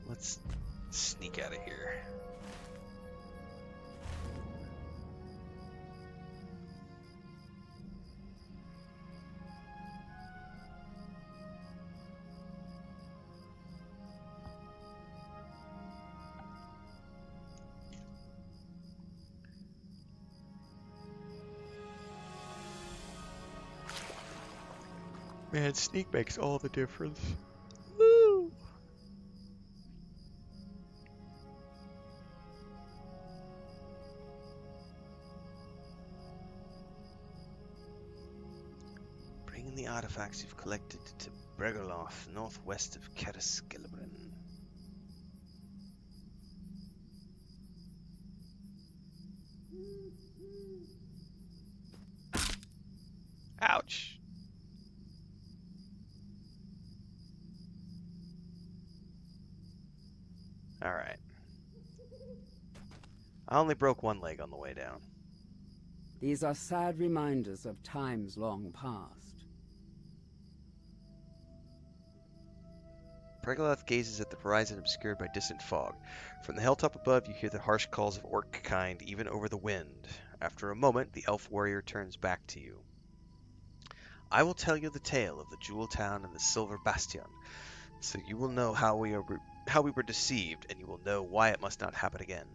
Let's sneak out of here. Man, sneak makes all the difference. Woo! Bringing the artifacts you've collected to Burglar, northwest of Cadaskelebrin. Ouch! Alright. I only broke one leg on the way down. These are sad reminders of times long past. Pregaloth gazes at the horizon obscured by distant fog. From the hilltop above you hear the harsh calls of orc kind even over the wind. After a moment, the elf warrior turns back to you. I will tell you the tale of the Jewel Town and the Silver Bastion, so you will know how we were deceived, and you will know why it must not happen again.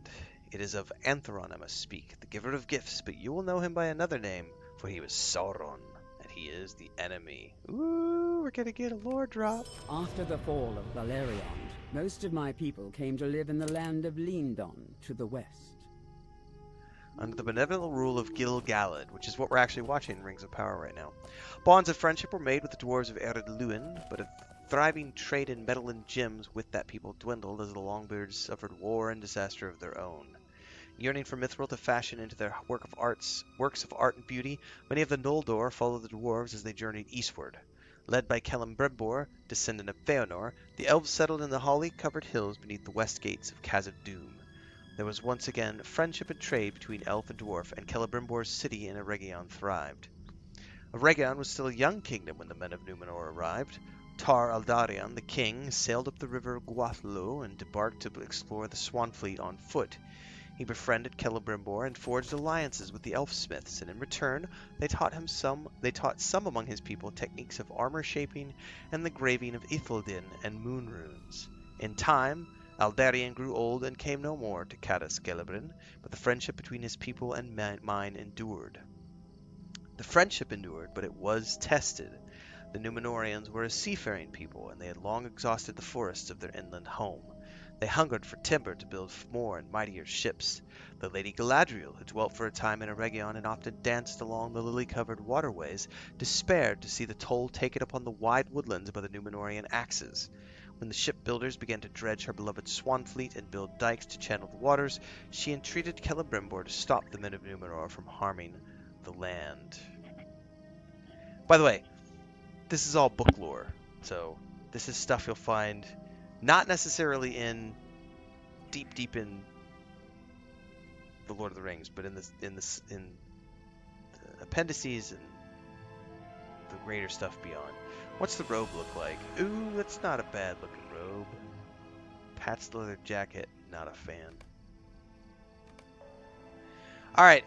It is of Antheron I must speak, the giver of gifts, but you will know him by another name, for he was Sauron, and he is the enemy. Ooh, we're gonna get a lore drop. After the fall of Valerion, most of my people came to live in the land of Lindon to the west. Under the benevolent rule of Gil-galad, which is what we're actually watching in Rings of Power right now. Bonds of friendship were made with the dwarves of Ered Luin, but a thriving trade in metal and gems with that people dwindled as the Longbeards suffered war and disaster of their own. Yearning for mithril to fashion into their works of art and beauty, many of the Noldor followed the dwarves as they journeyed eastward. Led by Celebrimbor, descendant of Feanor, the elves settled in the holly-covered hills beneath the west gates of Khazad-dûm. There was once again friendship and trade between elf and dwarf, and Celebrimbor's city in Eregion thrived. Eregion was still a young kingdom when the men of Numenor arrived. Tar Aldarion, the king, sailed up the river Gwathlo and debarked to explore the Swanfleet on foot. He befriended Celebrimbor and forged alliances with the elf-smiths, and in return they taught some among his people techniques of armor shaping and the graving of Ithildin and moon runes. In time, Aldarion grew old and came no more to Cadaskelebrin, but the friendship between his people and mine endured. The friendship endured, but it was tested. The Numenorians were a seafaring people, and they had long exhausted the forests of their inland home. They hungered for timber to build more and mightier ships. The Lady Galadriel, who dwelt for a time in Eregion and often danced along the lily-covered waterways, despaired to see the toll taken upon the wide woodlands by the Numenorian axes. When the shipbuilders began to dredge her beloved swan fleet and build dikes to channel the waters, she entreated Celebrimbor to stop the men of Numenor from harming the land. By the way, this is all book lore, so this is stuff you'll find not necessarily in deep in the Lord of the Rings, but in the appendices and the greater stuff beyond. What's the robe look like? Ooh, that's not a bad looking robe. Pat's leather jacket, not a fan. Alright,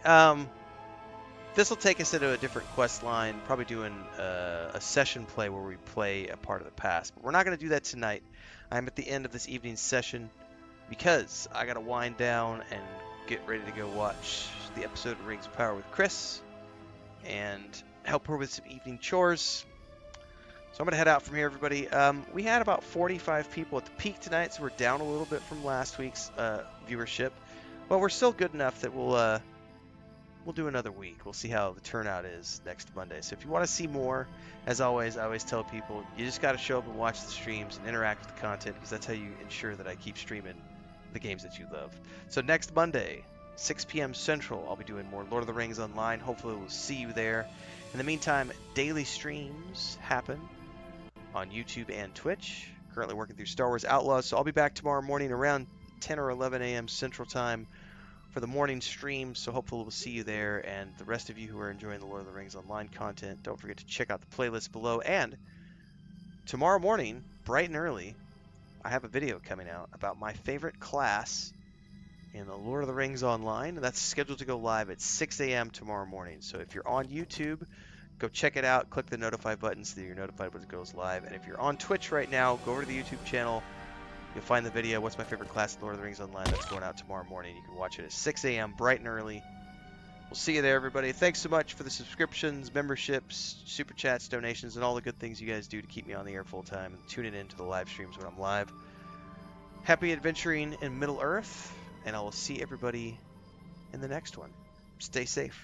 this will take us into a different quest line, probably doing a session play where we play a part of the past. But we're not going to do that tonight. I'm at the end of this evening's session because I got to wind down and get ready to go watch the episode of Rings of Power with Chris and help her with some evening chores. So I'm going to head out from here, everybody. We had about 45 people at the peak tonight, so we're down a little bit from last week's viewership. But we're still good enough that we'll do another week. We'll see how the turnout is next Monday. So if you want to see more, as always, I always tell people, you just got to show up and watch the streams and interact with the content, because that's how you ensure that I keep streaming the games that you love. So next Monday, 6 p.m. Central, I'll be doing more Lord of the Rings Online. Hopefully we'll see you there. In the meantime, daily streams happen on YouTube and Twitch. Currently working through Star Wars Outlaws, so I'll be back tomorrow morning around 10 or 11 a.m. Central Time for the morning stream, so hopefully we'll see you there. And the rest of you who are enjoying the Lord of the Rings Online content, don't forget to check out the playlist below. And tomorrow morning, bright and early, I have a video coming out about my favorite class in the Lord of the Rings Online. That's scheduled to go live at 6 a.m. tomorrow morning. So if you're on YouTube, go check it out. Click the notify button so that you're notified when it goes live. And if you're on Twitch right now, go over to the YouTube channel. You'll find the video, What's My Favorite Class in Lord of the Rings Online. That's going out tomorrow morning. You can watch it at 6 a.m. bright and early. We'll see you there, everybody. Thanks so much for the subscriptions, memberships, super chats, donations, and all the good things you guys do to keep me on the air full time and tuning in to the live streams when I'm live. Happy adventuring in Middle Earth, and I will see everybody in the next one. Stay safe.